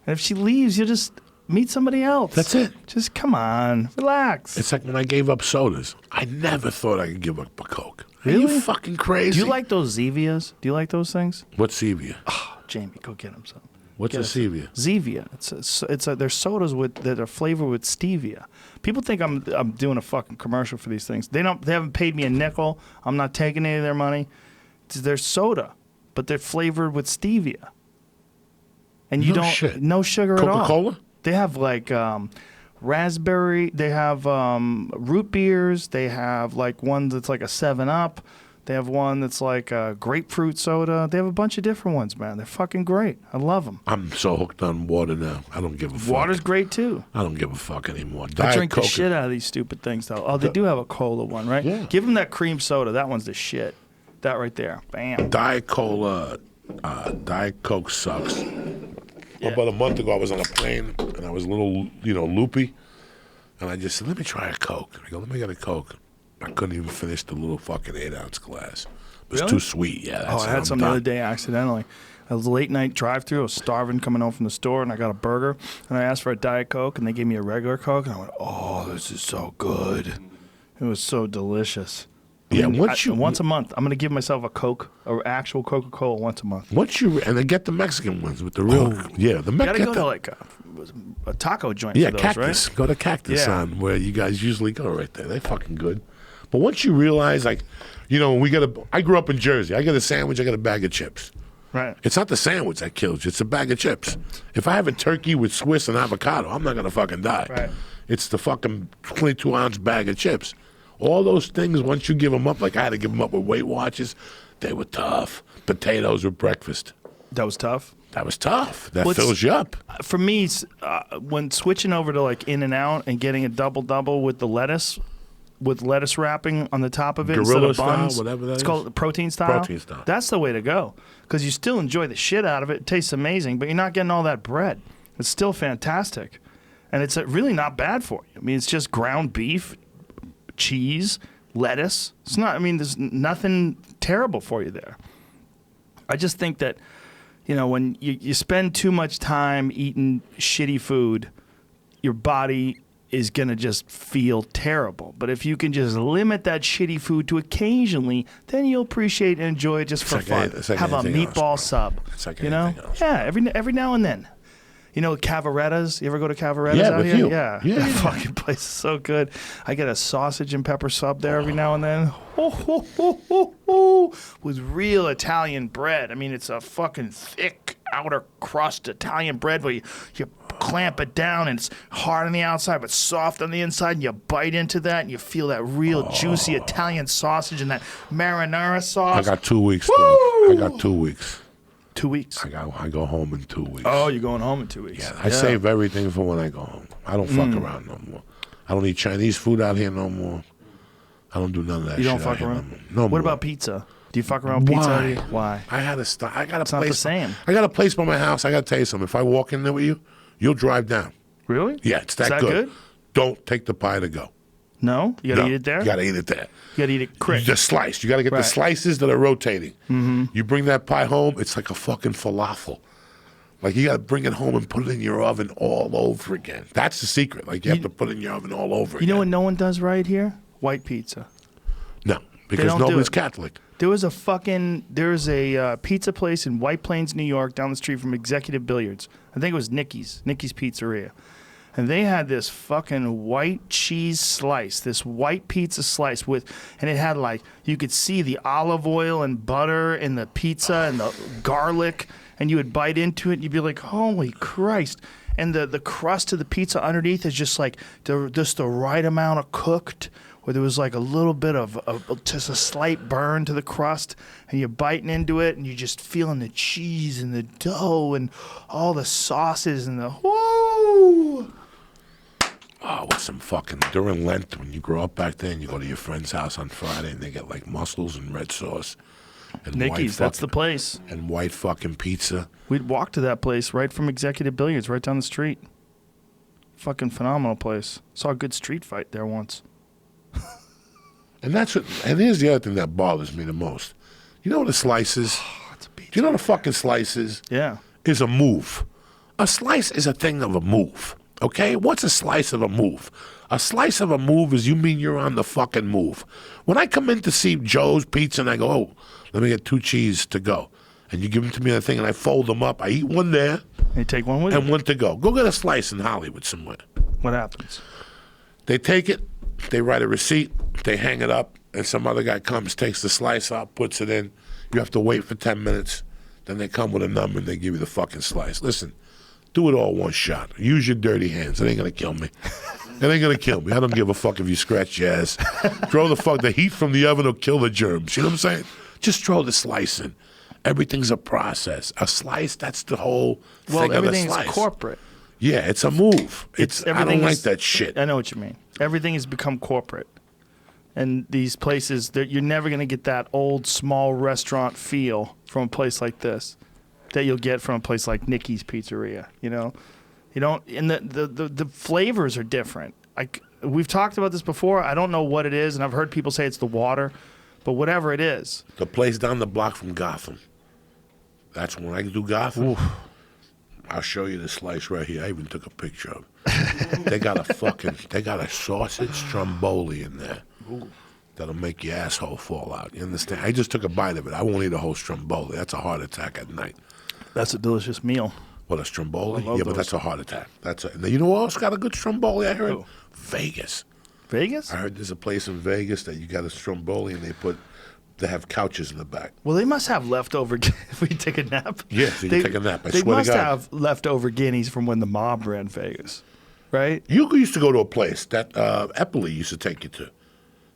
And if she leaves, you're just meet somebody else. That's it. Just come on, relax. It's like when I gave up sodas. I never thought I could give up a Coke. Are Really? you fucking crazy? Do you like those Zevias? Do you like those things? What's Zevia? Oh, Jamie, go get them some. What's a Zevia? Zevia. They're sodas that are flavored with stevia. People think I'm doing a fucking commercial for these things. They haven't paid me a nickel. I'm not taking any of their money. They're soda, but they're flavored with stevia. And you no sugar at all. Coca-Cola? They have like raspberry. They have root beers. They have like one that's like a 7-Up. They have one that's like a grapefruit soda. They have a bunch of different ones, man. They're fucking great. I love them. I'm so hooked on water now. I don't give a fuck. Water's great too. I don't give a fuck anymore. I drink the shit out of these stupid things though. Oh, they do have a cola one, right? Yeah. Give them that cream soda. That one's the shit. That right there. Bam. Diet Cola, Diet Coke sucks. Yeah. About a month ago, I was on a plane, and I was a little, loopy. And I just said, let me try a Coke. I go, let me get a Coke. I couldn't even finish the little fucking 8-ounce glass. It was too sweet. Yeah, that's I had some the other day accidentally. It was a late night drive through. I was starving coming home from the store, and I got a burger. And I asked for a Diet Coke, and they gave me a regular Coke. And I went, oh, this is so good. It was so delicious. Yeah, once a month, I'm going to give myself a Coke, an actual Coca-Cola once a month. And then get the Mexican ones with the real, the Mexican. Got to go to like a taco joint for those, Cactus. right? Go to Cactus on where you guys usually go right there. They're fucking good. But once you realize, like, I grew up in Jersey. I get a sandwich, I get a bag of chips. Right. It's not the sandwich that kills you. It's a bag of chips. If I have a turkey with Swiss and avocado, I'm not going to fucking die. Right. It's the fucking 22-ounce bag of chips. All those things, once you give them up, like I had to give them up with Weight Watchers, they were tough. Potatoes with breakfast. That was tough? That was tough. That fills you up. For me, when switching over to like In-N-Out and getting a double-double with the lettuce, with lettuce wrapping on the top of it instead of buns. Style, whatever that it's is. called protein style. Protein style. That's the way to go because you still enjoy the shit out of it. It tastes amazing, but you're not getting all that bread. It's still fantastic, and it's really not bad for you. I mean, it's just ground beef, cheese, lettuce. It's not. I mean, there's nothing terrible for you there. I just think that, when you spend too much time eating shitty food, your body is going to just feel terrible. But if you can just limit that shitty food to occasionally, then you'll appreciate and enjoy it just for fun. Have a meatball sub. It's like anything else. Yeah, every now and then. Cavarettas. You ever go to Cavarettas out with here? you. Yeah. Yeah. That fucking place is so good. I get a sausage and pepper sub there every now and then. Ho, ho, ho, ho, ho. With real Italian bread. I mean, it's a fucking thick outer crust Italian bread where you clamp it down and it's hard on the outside but soft on the inside, and you bite into that and you feel that real juicy Italian sausage and that marinara sauce. I got 2 weeks. I got 2 weeks. 2 weeks. I go home in 2 weeks. Oh, you're going home in 2 weeks. Yeah, I save everything for when I go home. I don't fuck around no more. I don't eat Chinese food out here no more. I don't do none of that shit. You don't fuck around? No more. What about pizza? Do you fuck around with pizza? Why? Why? I had a stop. I got a It's place. not the same. I got a place by my house. I got to tell you something. If I walk in there with you, you'll drive down. Really? Yeah, it's that, Is that good? Don't take the pie to go. No? You got to eat it there? You got to eat it there. You got to eat it quick. Just sliced. You got to get the slices that are rotating. Mm-hmm. You bring that pie home, it's like a fucking falafel. Like, you got to bring it home and put it in your oven all over again. That's the secret. Like, you have to put it in your oven all over again. You know what no one does right here? White pizza. No, because nobody's Catholic. There's a pizza place in White Plains, New York, down the street from Executive Billiards. I think it was Nicky's Pizzeria. And they had this fucking white cheese slice, this white pizza slice and it had like, you could see the olive oil and butter and the pizza and the garlic, and you would bite into it and you'd be like, holy Christ. And the crust of the pizza underneath is just like just the right amount of cooked, where there was like a little bit of just a slight burn to the crust, and you're biting into it and you're just feeling the cheese and the dough and all the sauces and the whoo. Oh, with some fucking, during Lent, when you grow up back there and you go to your friend's house on Friday and they get like mussels and red sauce. And Nicky's, that's the place. And white fucking pizza. We'd walk to that place right from Executive Billiards, right down the street. Fucking phenomenal place. Saw a good street fight there once. And here's the other thing that bothers me the most. You know what a slice is? Do you know what a fucking slice is? Yeah. Is a move. A slice is a thing of a move. Okay? What's a slice of a move? A slice of a move is you mean you're on the fucking move. When I come in to see Joe's Pizza and I go, oh, let me get 2 cheese to go. And you give them to me on the thing and I fold them up. I eat one there. You take one with you? And one to go. Go get a slice in Hollywood somewhere. What happens? They take it, they write a receipt, they hang it up, and some other guy comes, takes the slice out, puts it in. You have to wait for 10 minutes. Then they come with a number and they give you the fucking slice. Listen, do it all one shot. Use your dirty hands. It ain't going to kill me. It ain't going to kill me. I don't give a fuck if you scratch your ass. Throw the heat from the oven will kill the germs. You know what I'm saying? Just throw the slice in. Everything's a process. A slice, that's the whole thing of a slice. Everything's corporate. Yeah, it's a move. I don't like that shit. I know what you mean. Everything has become corporate. And these places, you're never going to get that old, small restaurant feel from a place like this that you'll get from a place like Nikki's Pizzeria, you know? You don't, and the flavors are different. We've talked about this before. I don't know what it is, and I've heard people say it's the water, but whatever it is. The place down the block from Gotham. That's when I do Gotham. Oof. I'll show you the slice right here. I even took a picture of it. They got a sausage Stromboli in there. Ooh. That'll make your asshole fall out. You understand? I just took a bite of it. I won't eat a whole Stromboli. That's a heart attack at night. That's a delicious meal. What, a Stromboli? Yeah, but that's a heart attack. Now, you know who else got a good Stromboli, I heard? Who? Vegas. Vegas? I heard there's a place in Vegas that you got a Stromboli and they have couches in the back. Well, they must have leftover if we take a nap. Yeah, so you take a nap. I swear to God. They must have leftover guineas from when the mob ran Vegas, right? You used to go to a place that Eppley used to take you to.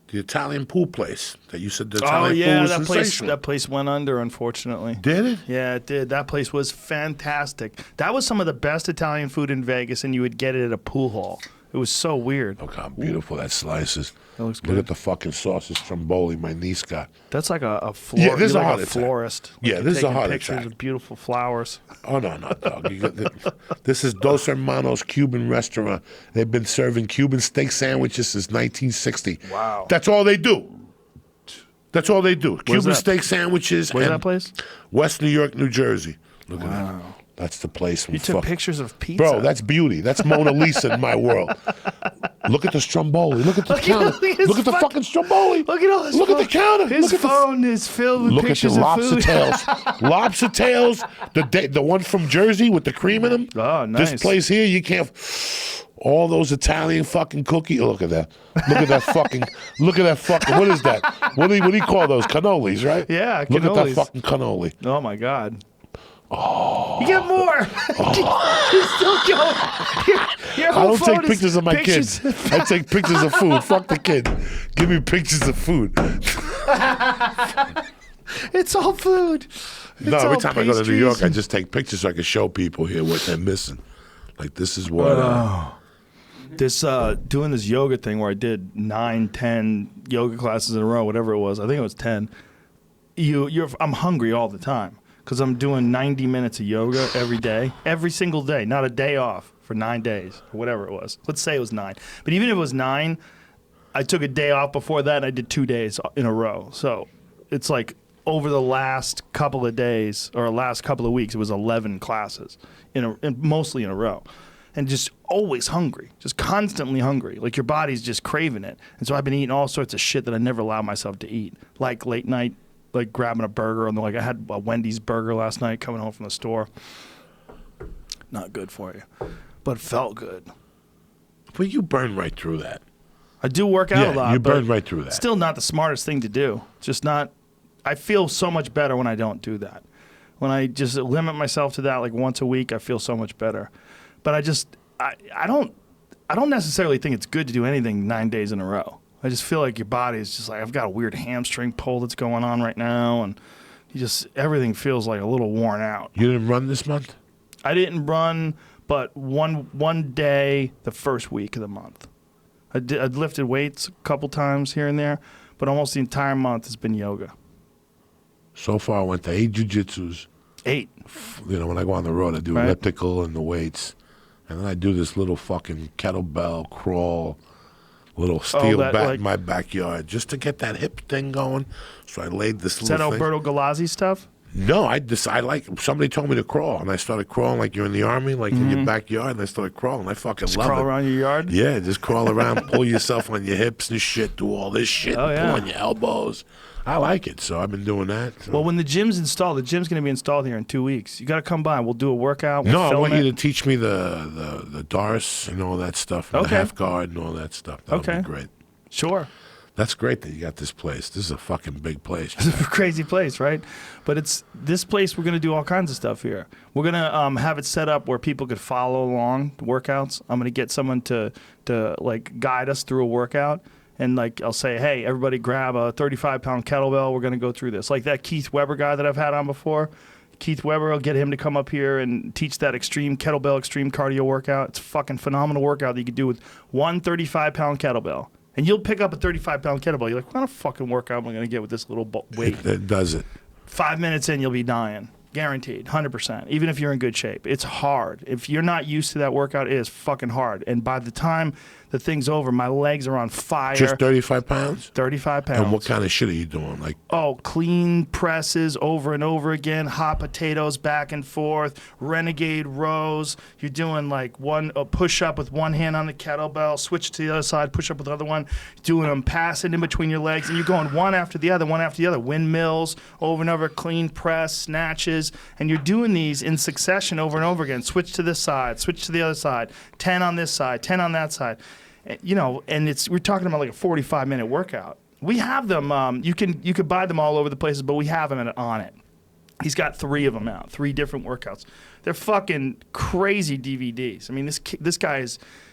The Italian pool place that you said the Italian pool was sensational. That place went under, unfortunately. Did it? Yeah, it did. That place was fantastic. That was some of the best Italian food in Vegas, and you would get it at a pool hall. It was so weird. Look how beautiful that slice is. That looks good. Look at the fucking sausage Stromboli my niece got. That's like a Yeah, this is like a heart a attack. Florist. Yeah, this is a heart pictures attack. Of beautiful flowers. Oh, no, dog. This is Dos Hermanos Cuban restaurant. They've been serving Cuban steak sandwiches since 1960. Wow. That's all they do. That's all they do. Where's Cuban that? steak sandwiches. Where's and that place? West New York, New Jersey. Look at that. That's the place. You took pictures of pizza. Bro, that's beauty. That's Mona Lisa in my world. Look at the Stromboli. Look at the counter. Look at the fucking Stromboli. Look at all this. Look at the counter. His look at phone is filled with pictures Look at the of lobster food. tails. Lobster tails. The one from Jersey with the cream in them. Oh, nice. This place here, you can't. All those Italian fucking cookies. Oh, look at that. Look at that fucking. Look at that fucking. What is that? What do you call those? Cannolis, right? Yeah, Look at that cannolis. fucking cannoli. Oh my God. Oh. You get more. You're still going. Your I whole don't take phone is pictures of my pictures. kids. I take pictures of food. Fuck the kid. Give me pictures of food. It's all food. No, It's every all time I go to New York, I pastries. just take pictures so I can show people here what they're missing. Like, this is what... This doing this yoga thing where I did 9, 10 yoga classes in a row, whatever it was. I think it was 10. I'm hungry all the time because I'm doing 90 minutes of yoga every day, every single day, not a day off for 9 days or whatever it was. Let's say it was 9. But even if it was 9, I took a day off before that and I did 2 days in a row. So it's like over the last couple of days or last couple of weeks, it was 11 classes mostly in a row. And just always hungry, just constantly hungry. Like your body's just craving it. And so I've been eating all sorts of shit that I never allow myself to eat. Like late night, like grabbing a burger. And like I had a Wendy's burger last night coming home from the store. Not good for you, but felt good. But you burn right through that. I do work out a lot. You but burn right through that. Still not the smartest thing to do. Just not. I feel so much better when I don't do that. When I just limit myself to that like once a week, I feel so much better. But I don't necessarily think it's good to do anything 9 days in a row. I just feel like your body is just like, I've got a weird hamstring pull that's going on right now, and everything feels like a little worn out. You didn't run this month? I didn't run, but one day the first week of the month. I'd lifted weights a couple times here and there, but almost the entire month has been yoga. So far, I went to 8 jiu-jitsus. 8. You know, when I go on the road, I do elliptical and the weights. And then I do this little fucking kettlebell crawl, little steel bat in my backyard, just to get that hip thing going. So I laid this Is little that thing. Alberto Galazzi stuff? No, I like, somebody told me to crawl, and I started crawling like you're in the Army, like in your backyard, and I started crawling. I fucking Just love crawl it. around your yard? Yeah, just crawl around, pull yourself on your hips and shit, do all this shit, Oh, yeah. pull on your elbows. I like it, so I've been doing that. So. Well, when the gym's installed, the gym's going to be installed here in 2 weeks. You got to come by. We'll do a workout. No, We'll I film want it. you to teach me the Doris and all that stuff, and Okay. the half guard and all that stuff. That'll Okay. be great. Sure. That's great that you got this place. This is a fucking big place. It's a crazy place, right? But it's this place. We're going to do all kinds of stuff here. We're going to have it set up where people could follow along the workouts. I'm going to get someone to like guide us through a workout. And like I'll say, hey, everybody grab a 35-pound kettlebell. We're going to go through this. Like that Keith Weber guy that I've had on before. Keith Weber, I'll get him to come up here and teach that extreme kettlebell, extreme cardio workout. It's a fucking phenomenal workout that you could do with one 35-pound kettlebell. And you'll pick up a 35-pound kettlebell. You're like, what kind of fucking workout am I going to get with this little weight? It does it. 5 minutes in, you'll be dying. Guaranteed, 100%. Even if you're in good shape. It's hard. If you're not used to that workout, it is fucking hard. And by the time the thing's over, my legs are on fire. Just 35 pounds? 35 pounds. And what kind of shit are you doing? Like, Oh, clean presses over and over again, hot potatoes back and forth, renegade rows. You're doing like a push up with one hand on the kettlebell, switch to the other side, push up with the other one, doing them passing in between your legs, and you're going one after the other, windmills, over and over, clean press, snatches, and you're doing these in succession over and over again. Switch to this side, switch to the other side, 10 on this side, 10 on that side. You know, and we're talking about like a 45-minute workout. We have them. You could buy them all over the places, but we have them on it. He's got 3 of them out, 3 different workouts. They're fucking crazy DVDs. I mean, this guy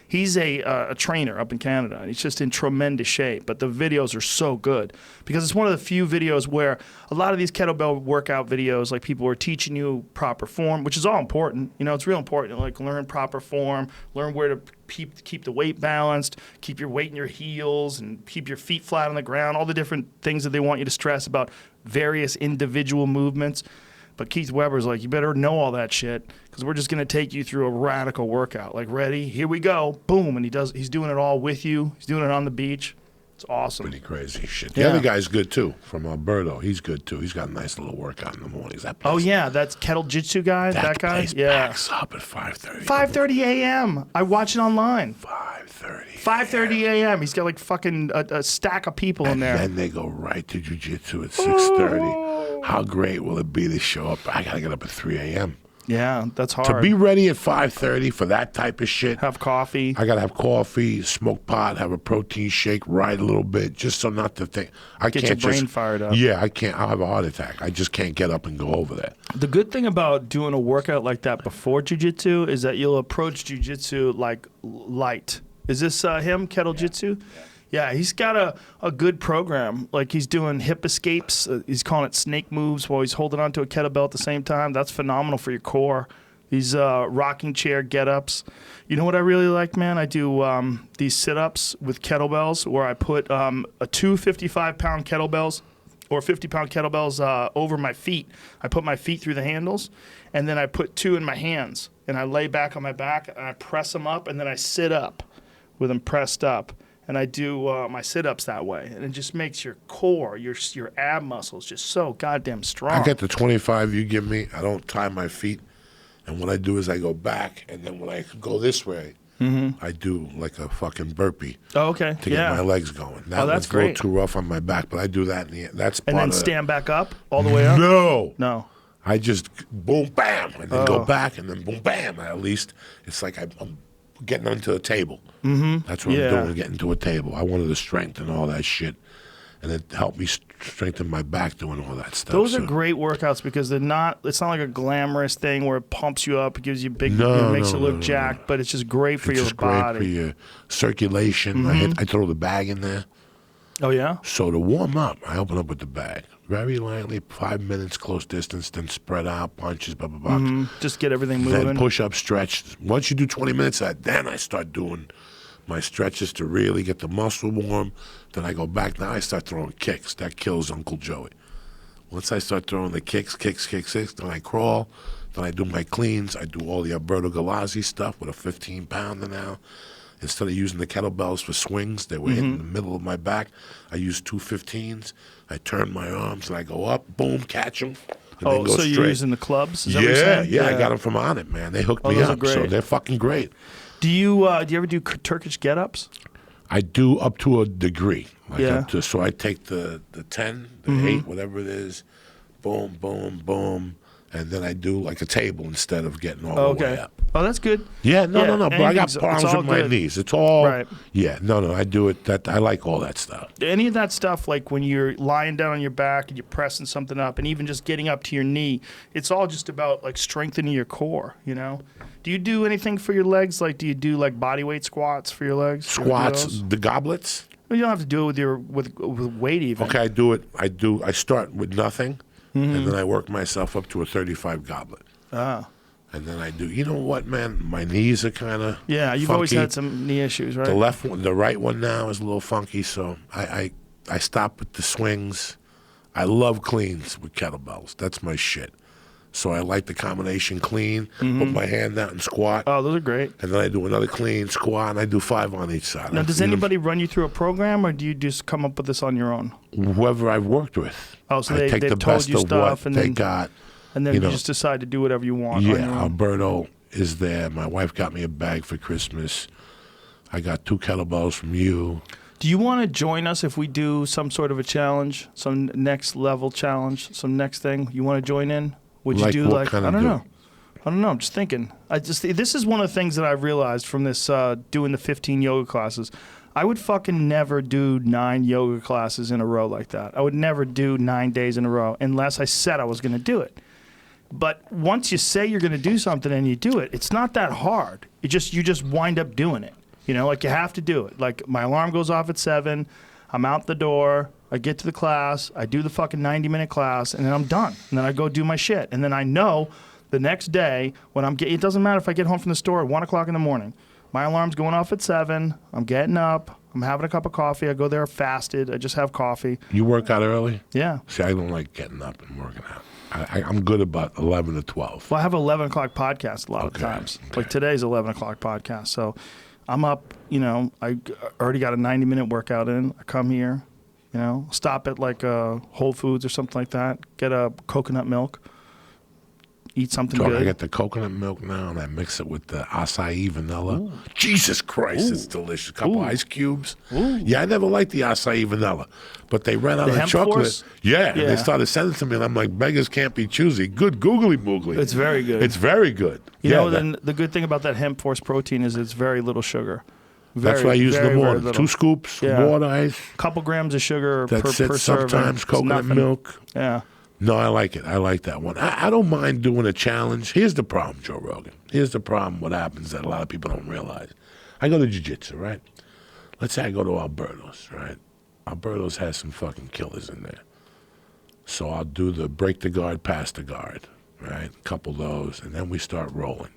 he's a trainer up in Canada, and he's just in tremendous shape. But the videos are so good because it's one of the few videos where a lot of these kettlebell workout videos, like people are teaching you proper form, which is all important. You know, it's real important. Like learn proper form, learn where to keep the weight balanced, keep your weight in your heels, and keep your feet flat on the ground. All the different things that they want you to stress about various individual movements. But Keith Weber's like, you better know all that shit because we're just going to take you through a radical workout. Like, ready? Here we go. Boom. And he's doing it all with you. He's doing it on the beach. It's awesome. pretty crazy shit. Yeah. The other guy's good too, from Alberto. He's good too. He's got a nice little workout in the mornings. That place, Oh, yeah. That's Kettle Jitsu guy? That guy? place Yeah. packs up at 5:30. 5:30 a.m. I watch it online. 5:30. 5:30 a.m. He's got like fucking a stack of people in there. Then they go right to jiu-jitsu at 6:30. How great will it be to show up? I gotta get up at 3 a.m. Yeah, that's hard. To be ready at 5:30 for that type of shit. Have coffee. I gotta have coffee, smoke pot, have a protein shake, ride a little bit, just so not to think. I Get can't your brain just, fired up. Yeah, I can't. I'll have a heart attack. I just can't get up and go over that. The good thing about doing a workout like that before jiu-jitsu is that you'll approach jiu-jitsu like light. Is this him, Kettle Jitsu? Yeah, he's got a good program. Like he's doing hip escapes. He's calling it snake moves while he's holding onto a kettlebell at the same time. That's phenomenal for your core. These rocking chair get-ups. You know what I really like, man? I do these sit-ups with kettlebells where I put two 55-pound kettlebells or 50-pound kettlebells over my feet. I put my feet through the handles, and then I put 2 in my hands. And I lay back on my back, and I press them up, and then I sit up with them pressed up. And I do my sit-ups that way. And it just makes your core, your ab muscles just so goddamn strong. I get the 25 you give me. I don't tie my feet. And what I do is I go back, and then when I go this way, I do like a fucking burpee Oh, okay. to get my legs going. That that's one's a little great. too rough on my back, but I do that. That's part And then of stand back up all the way up? No. No. I just boom, bam, and then go back, and then boom, bam. At least it's like I'm getting onto a table. That's what I'm doing, getting to a table. I wanted to strengthen all that shit, and it helped me strengthen my back doing all that stuff. Those are great workouts because it's not like a glamorous thing where it pumps you up, it gives you big, it makes you look jacked, but it's just great for It's your just body. great for your circulation. I throw the bag in there. Oh, yeah? So to warm up, I open up with the bag. Very lightly, 5 minutes, close distance, then spread out, punches, blah, blah, blah. Just get everything moving. Then push up, stretch. Once you do 20 minutes of that, then I start doing my stretches to really get the muscle warm. Then I go back. Now I start throwing kicks. That kills Uncle Joey. Once I start throwing the kicks, then I crawl. Then I do my cleans. I do all the Alberto Galazzi stuff with a 15-pounder now. Instead of using the kettlebells for swings, they were in the middle of my back. I use 2 15s. I turn my arms and I go up, boom, catch them. and then go so straight. you're using the clubs? Is that what you're saying? I got them from On It, man. They hooked me those are up, so great. they're fucking great. Do you ever do Turkish get-ups? I do up to a degree. Like Yeah. up to, so I take the 10, the 8, whatever it is, boom, boom, boom, and then I do like a table instead of getting all the way up. Oh, that's good. Yeah, no. But I got anything's- problems it's all with my good. knees. It's all Right. Yeah, no. I do it. That I like all that stuff. Any of that stuff, like when you're lying down on your back and you're pressing something up, and even just getting up to your knee, it's all just about like strengthening your core. You know. Do you do anything for your legs? Like, do you do like body weight squats for your legs? Do you ever do Squats, those? the goblets. Well, you don't have to do it with weight even. Okay, I do it. I start with nothing, and then I work myself up to a 35 goblet. Ah. And then I do. You know what, man? My knees are kind of Yeah, you've always had some knee issues, right? The left one, the right one now is a little funky, so I stop with the swings. I love cleans with kettlebells. That's my shit. So I like the combination clean, put my hand out and squat, Oh, those are great. and then I do another clean squat, and I do 5 on each side. Now, does anybody run you through a program, or do you just come up with this on your own? Whoever I've worked with. Oh, so I take they've the told best you of stuff, what and they then got. and then you you know. just decide to do whatever you want. On your Yeah, own. Alberto is there. My wife got me a bag for Christmas. I got 2 kettlebells from you. Do you want to join us if we do some sort of a challenge, some next level challenge, some next thing? You want to join in? Would you Like do what like kind I of don't do? know. I don't know. I'm just thinking. This is one of the things that I've realized from this doing the 15 yoga classes. I would fucking never do 9 yoga classes in a row like that. I would never do 9 days in a row unless I said I was going to do it. But once you say you're going to do something and you do it, it's not that hard. You just wind up doing it. You know, like you have to do it. Like my alarm goes off at 7. I'm out the door. I get to the class. I do the fucking 90-minute class, and then I'm done. And then I go do my shit. And then I know the next day when it doesn't matter if I get home from the store at 1 o'clock in the morning. My alarm's going off at 7. I'm getting up. I'm having a cup of coffee. I go there fasted. I just have coffee. You work out early? Yeah. See, I don't like getting up and working out. I'm good about 11 to 12. Well, I have an 11 o'clock podcast a lot of times. Okay. Like today's 11 o'clock podcast. So I'm up, I already got a 90-minute workout in. I come here, stop at like Whole Foods or something like that, get a coconut milk, eat something So I good. get the coconut milk now, and I mix it with the acai vanilla. Ooh. Jesus Christ, it's delicious. A couple ice cubes. Ooh. Yeah, I never liked the acai vanilla, but they ran out The of hemp chocolate. force? Yeah, and Yeah. they started sending it to me, and I'm like, beggars can't be choosy. Good googly moogly. It's very good. It's very good. Then the good thing about that hemp force protein is it's very little sugar. That's what I use in the morning. 2 scoops, water, ice. Couple grams of sugar That's per it. serving. Sometimes It's coconut nothing. milk. Yeah. No, I like it. I like that one. I don't mind doing a challenge. Here's the problem, Joe Rogan. Here's the problem. What happens that a lot of people don't realize. I go to jiu-jitsu, right? Let's say I go to Alberto's, right? Alberto's has some fucking killers in there. So I'll do the break the guard, pass the guard, right? A couple of those, and then we start rolling.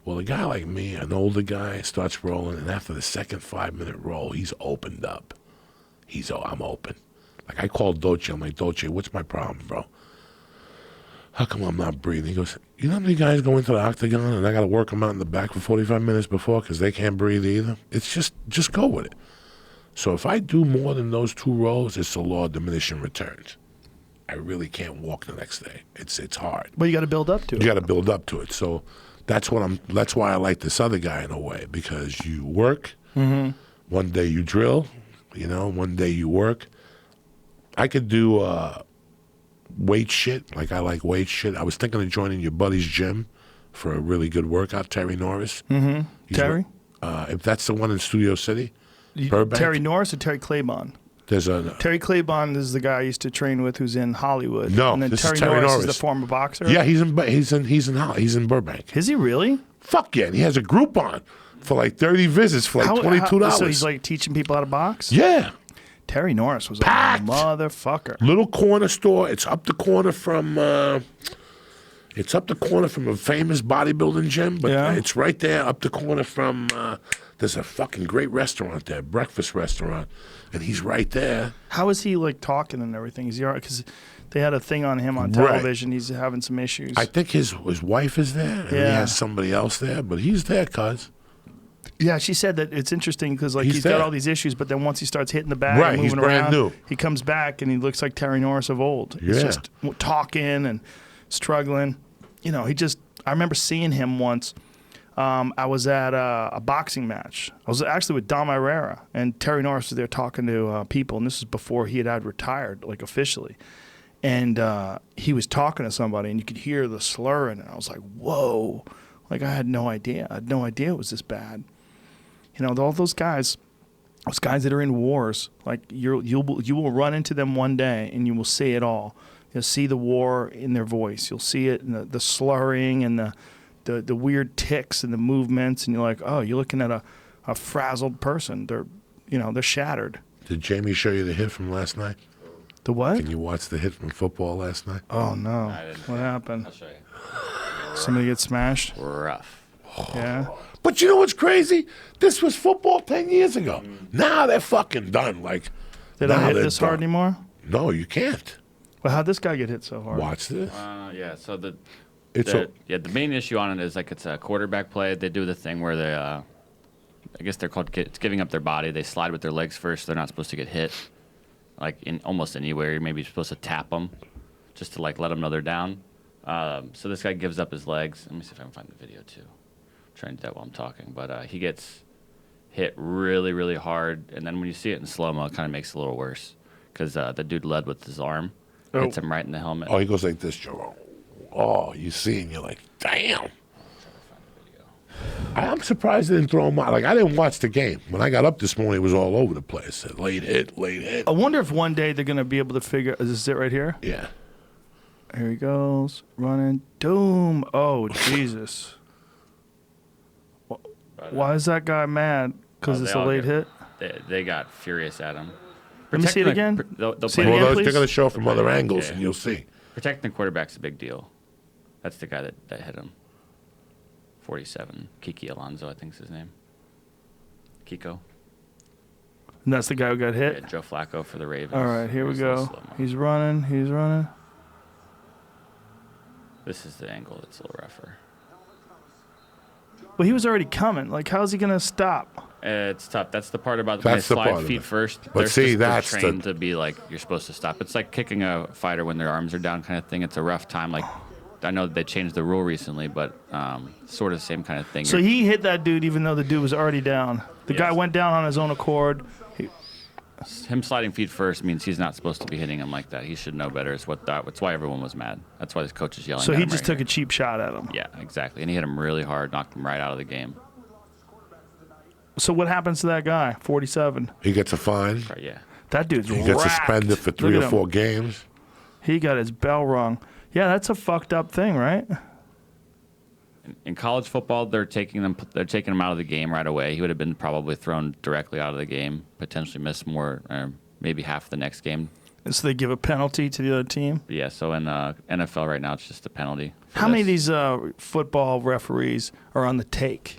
Well, a guy like me, an older guy, starts rolling, and after the second 5-minute roll, he's opened up. I'm open. Like I called Dolce. I'm like, Dolce, what's my problem, bro? How come I'm not breathing? He goes, you know how many guys go into the octagon and I got to work them out in the back for 45 minutes before because they can't breathe either? It's just go with it. So if I do more than those 2 rolls, it's the law of diminishing returns. I really can't walk the next day. It's hard. But you got to build up to it. You got to build up to it. So that's why I like this other guy in a way, because you work. Mm-hmm. One day you drill, one day you work. I could do weight shit. Like I like weight shit. I was thinking of joining your buddy's gym for a really good workout, Terry Norris. Mm-hmm. Terry? If that's the one in Studio City, Burbank. Terry Norris or Terry Claiborne? Terry Claiborne is the guy I used to train with, who's in Hollywood. No, and then this Terry, is Terry Norris Norris is the former boxer. Yeah, he's in Burbank. Is he really? Fuck yeah! And he has a Groupon for like 30 visits for like $22. So he's like teaching people how to box. Yeah. Terry Norris was Packed. a motherfucker. Little corner store. It's up the corner from. It's up the corner from a famous bodybuilding gym, but it's right there up the corner from. There's a fucking great restaurant there, breakfast restaurant, and he's right there. How is he like talking and everything? Is he all right? Because they had a thing on him on television. Right. He's having some issues. I think his wife is there, and he has somebody else there, but he's there, cuz. Yeah, she said that it's interesting because like He's he's got there. all these issues, but then once he starts hitting the bag Right, and he's moving brand around, new. he comes back and he looks like Terry Norris of old. He's Yeah. just talking and struggling. You know, I remember seeing him once. I was at a boxing match. I was actually with Dom Irrera, and Terry Norris was there talking to people, and this is before he had retired, like officially. And he was talking to somebody, and you could hear the slurring, and I was like, whoa. Like, I had no idea. I had no idea it was this bad. You know, all those guys that are in wars, like you will run into them one day and you will see it all. You'll see the war in their voice. You'll see it in the slurring and the weird tics and the movements, and you're like, oh, you're looking at a frazzled person. They're shattered. Did Jamie show you the hit from last night? The what? Can you watch the hit from football last night? Oh no! I didn't. What happened? I'll show you. Somebody get smashed? Rough. Yeah. But you know what's crazy? This was football 10 years ago. Now they're fucking done. Like, They don't now hit they're this hard done. anymore. No, you can't. Well, how'd this guy get hit so hard? Watch this. Yeah. So the main issue on it is like it's a quarterback play. They do the thing where they, I guess they're called it's giving up their body. They slide with their legs first. They're not supposed to get hit, like in almost anywhere. You're maybe supposed to tap them, just to like let them know they're down. So this guy gives up his legs. Let me see if I can find the video too. I'm trying to do that while I'm talking, but he gets hit really, really hard, and then when you see it in slow mo, it kind of makes it a little worse because the dude led with his arm, hits him right in the helmet. Oh, he goes like this, Joe. Oh, you see, and you're like, damn. I'm surprised they didn't throw him out. Like, I didn't watch the game. When I got up this morning, it was all over the place. Said, late hit, late hit. I wonder if one day they're going to be able to figure. Is this it right here? Yeah. Here he goes, running. Doom. Oh, Jesus. Why is that guy mad? Because it's a late hit? They got furious at him. Let me see it again. They'll See it play- again, Well, please? they're going to show it from other Yeah. angles, Yeah. and you'll see. Protecting the quarterback's a big deal. That's the guy that hit him. 47. Kiki Alonso, I think is his name. Kiko. And that's the guy who got hit? Yeah, Joe Flacco for the Ravens. All right, here we Here's a little go. slow-mo. He's running. This is the angle that's a little rougher. Well, he was already coming. Like, how's he going to stop? It's tough. That's the part about when they That's the part slide of feet it. first. But see, that's they're trained to be like, you're supposed to stop. It's like kicking a fighter when their arms are down kind of thing. It's a rough time. Like, I know they changed the rule recently, but sort of the same kind of thing. So he hit that dude even though the dude was already down. The guy Yes. went down on his own accord. Him sliding feet first means he's not supposed to be hitting him like that. He should know better. It's why everyone was mad. That's why his coach is yelling So at he him just right took here. a cheap shot at him. Yeah, exactly. And he hit him really hard, knocked him right out of the game. So what happens to that guy, 47? He gets a fine. Right, yeah. That dude's He gets racked. suspended for Look 3 at or him. 4 games. He got his bell rung. Yeah, that's a fucked up thing, right? In college football, they're taking him out of the game right away. He would have been probably thrown directly out of the game, potentially miss more, maybe half the next game. And so they give a penalty to the other team. But yeah, so in NFL right now, it's just a penalty. for How many of this. these football referees are on the take?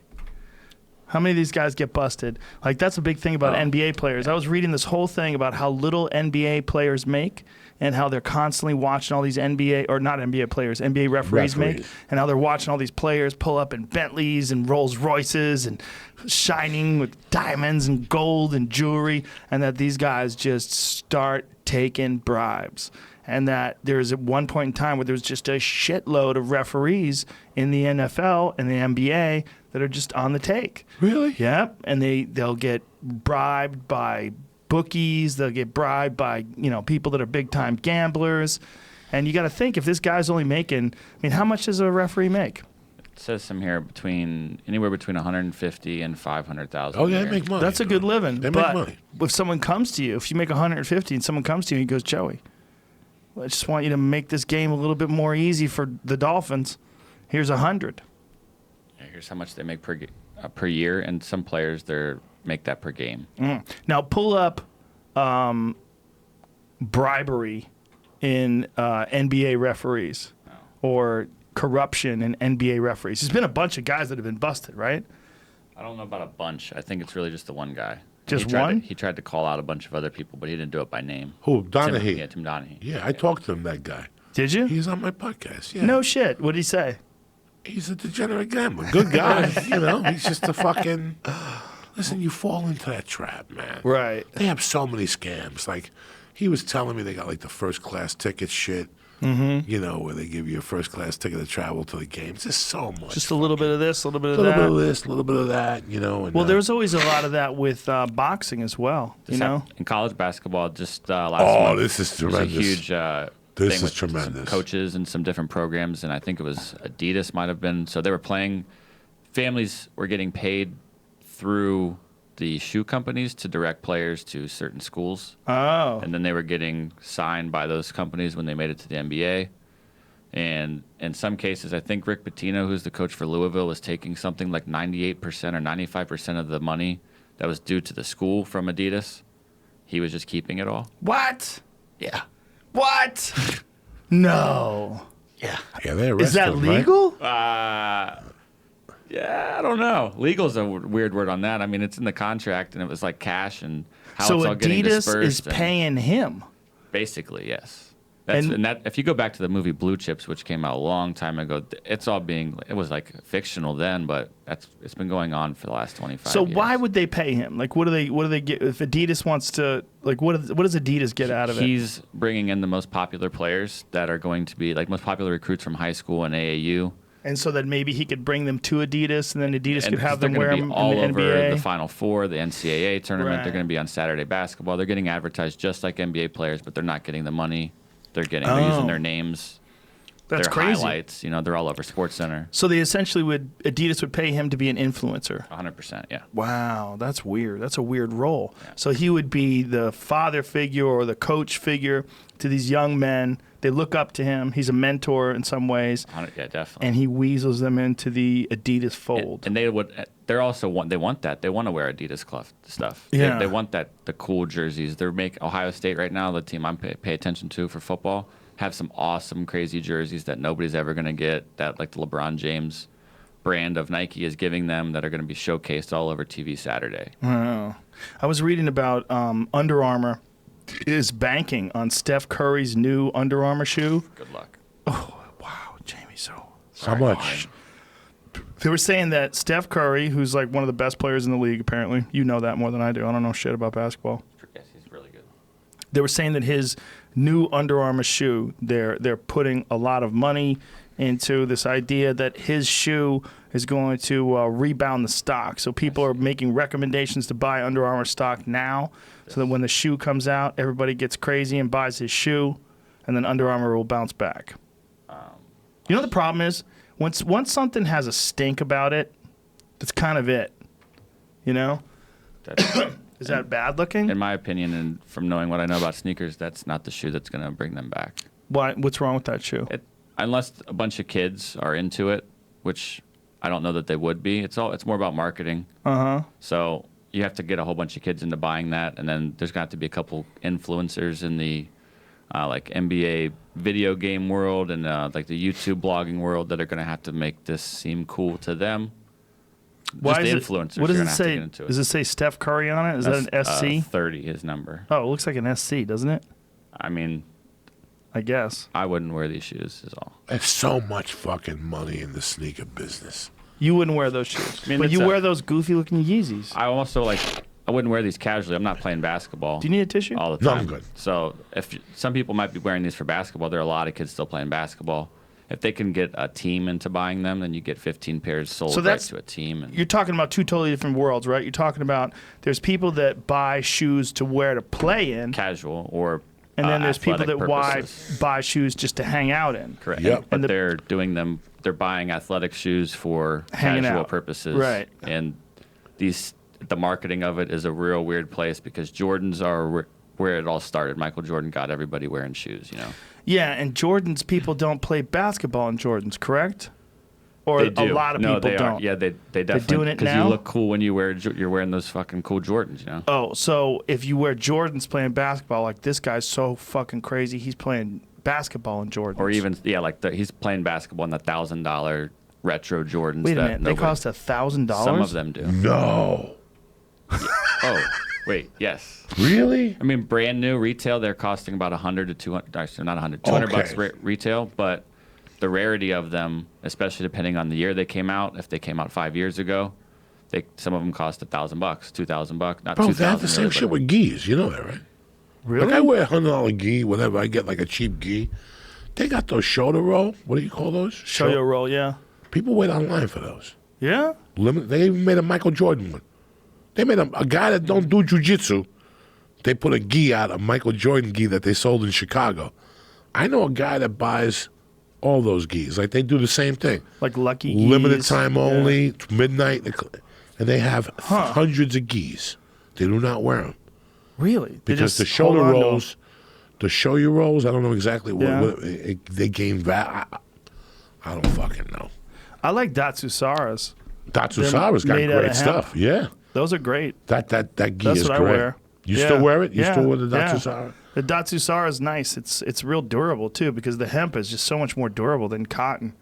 How many of these guys get busted? Like, that's a big thing about NBA players. I was reading this whole thing about how little NBA players make and how they're constantly watching all these NBA, or not NBA players, NBA referees make, and how they're watching all these players pull up in Bentleys and Rolls Royces and shining with diamonds and gold and jewelry, and that these guys just start taking bribes. And that there's at one point in time where there's just a shitload of referees in the NFL and the NBA that are just on the take. Really? Yep. And they'll get bribed by bookies. They'll get bribed by, people that are big time gamblers. And you got to think, if this guy's only making, how much does a referee make? It says some here anywhere between 150 and 500,000. Oh, yeah, they make money. That's a good living. They make but money. if someone comes to you, if you make 150 and someone comes to you and he goes, Joey, I just want you to make this game a little bit more easy for the Dolphins. Here's 100. Yeah, here's how much they make per year, and some players they make that per game. Now pull up bribery in NBA referees or corruption in NBA referees. There's been a bunch of guys that have been busted, right? I don't know about a bunch. I think it's really just the one guy. Just he tried one? He tried to call out a bunch of other people, but he didn't do it by name. Who? Donahue. Tim Donahue. Yeah, I talked to him, that guy. Did you? He's on my podcast, yeah. No shit. What did he say? He's a degenerate gambler. Good guy, you know. He's just a fucking. Listen, you fall into that trap, man. Right. They have so many scams. Like, he was telling me they got like the first class ticket shit. Mm-hmm. You know, where they give you a first class ticket to travel to the games. There's so much. Just a little bit of this, a little bit of that. A little bit of this, a little bit of that, you know. And, well, there's always a lot of that with boxing as well, you know? In college basketball, just last month. This is tremendous. There's a huge this thing is tremendous. Some coaches and some different programs, and I think it was Adidas might have been. So they were playing. Families were getting paid through the shoe companies to direct players to certain schools. Oh. And then they were getting signed by those companies when they made it to the NBA. And in some cases, I think Rick Pitino, who's the coach for Louisville, was taking something like 98% or 95% of the money that was due to the school from Adidas. He was just keeping it all. What? Yeah. What? No. Yeah, they arrested Is that him, legal? Yeah, I don't know. Legal's a weird word on that. I mean, it's in the contract, and it was like cash and how So it's all getting Adidas dispersed. is paying him. Basically, yes. And that if you go back to the movie Blue Chips, which came out a long time ago, it was like fictional then, but it's been going on for the last 25 So years. why would they pay him? Like, what do they get if Adidas wants to? Like, what does Adidas get out of it? He's bringing in the most popular players that are going to be like most popular recruits from high school and AAU. And so that maybe he could bring them to Adidas, and then Adidas could have them they're wear gonna them be all in the over NBA. the Final Four, the NCAA tournament. Right. They're going to be on Saturday basketball. They're getting advertised just like NBA players, but they're not getting the money. They're using their names, That's their crazy. highlights. You know, they're all over SportsCenter. So they essentially Adidas would pay him to be an influencer. 100%, yeah. Wow, that's weird. That's a weird role. Yeah. So he would be the father figure or the coach figure to these young men. They look up to him. He's a mentor in some ways. Yeah, definitely. And he weasels them into the Adidas fold. And they want that. They want to wear Adidas stuff. Yeah. They want the cool jerseys. They're making Ohio State right now, the team I pay attention to for football, have some awesome, crazy jerseys that nobody's ever going to get, that like the LeBron James brand of Nike is giving them, that are going to be showcased all over TV Saturday. Wow. I was reading about Under Armour is banking on Steph Curry's new Under Armour shoe. Good luck. Oh, wow, Jamie, How much? They were saying that Steph Curry, who's like one of the best players in the league, apparently. You know that more than I do. I don't know shit about basketball. Yes, he's really good. They were saying that his new Under Armour shoe, they're putting a lot of money into this idea that his shoe is going to rebound the stock. So people are making recommendations to buy Under Armour stock now, so that when the shoe comes out, everybody gets crazy and buys his shoe, and then Under Armour will bounce back. You know the problem is, once something has a stink about it, that's kind of it. You know? Is that bad looking? In my opinion, and from knowing what I know about sneakers, that's not the shoe that's going to bring them back. Why? What's wrong with that shoe? Unless a bunch of kids are into it, which I don't know that they would be. It's more about marketing. So you have to get a whole bunch of kids into buying that, and then there's got to be a couple influencers in the like NBA video game world and like the YouTube blogging world that are going to have to make this seem cool to them. Why Just is the influencers. What does are it gonna have to say? get into it. Does it say Steph Curry on it? Is that an SC? 30, his number. Oh, it looks like an SC, doesn't it? I mean, I guess. I wouldn't wear these shoes is all. There's so much fucking money in the sneaker business. You wouldn't wear those shoes. I mean, but you wear those goofy looking Yeezys. I also I wouldn't wear these casually. I'm not playing basketball. Do you need a tissue? All the No, time. I'm good. So some people might be wearing these for basketball, there are a lot of kids still playing basketball. If they can get a team into buying them, then you get 15 pairs sold right to a team. And you're talking about two totally different worlds, right? You're talking about there's people that buy shoes to wear to play in. Casual or and then there's people that purposes. buy shoes just to hang out in. Correct. Yep. But they're buying athletic shoes for Hanging casual out. purposes. Right. And the marketing of it is a real weird place because Jordans are where it all started. Michael Jordan got everybody wearing shoes, you know. Yeah, and Jordans, people don't play basketball in Jordans, correct? Or They do. a lot of no, people they don't. Are. Yeah, they definitely. doing it because now? you look cool when you're wearing those fucking cool Jordans, you know. Oh, so if you wear Jordans playing basketball, like this guy's so fucking crazy, he's playing basketball in Jordans. Or even he's playing basketball in the $1,000 retro Jordans. Wait a minute, they cost $1,000? Some of them do. No. Oh, wait, yes. Really? I mean, brand new retail, they're costing about 100 to 200. Actually, not 100, 200 bucks Okay. retail. But the rarity of them, especially depending on the year they came out. If they came out 5 years ago, some of them cost $1,000, $2,000, not Bro, $2,000. they have the same shit with gis. You know that, right? Really? Like I wear $100 gi, whatever. I get like a cheap gi. They got those shoulder roll. What do you call those? Shoulder roll, yeah. People wait online for those. Yeah? They even made a Michael Jordan one. They made a guy that don't do jujitsu. They put a gi out, a Michael Jordan gi that they sold in Chicago. I know a guy that buys all those gis. Like they do the same thing. Like lucky Limited gis. time only, it's midnight, and they have hundreds of gis. They do not wear them Really? They because just the shoulder hold on to 'em. rolls, the shoulder rolls. I don't know exactly what, Yeah. they gain value. I don't fucking know. I like Datsusaras. Datsusara's got made out of great hemp. stuff. Yeah, Those are great. that gi That's is what great. I wear. You still wear it? You Yeah. still wear the Yeah. Datsusara? The Datsusara is nice. It's real durable too because the hemp is just so much more durable than cotton.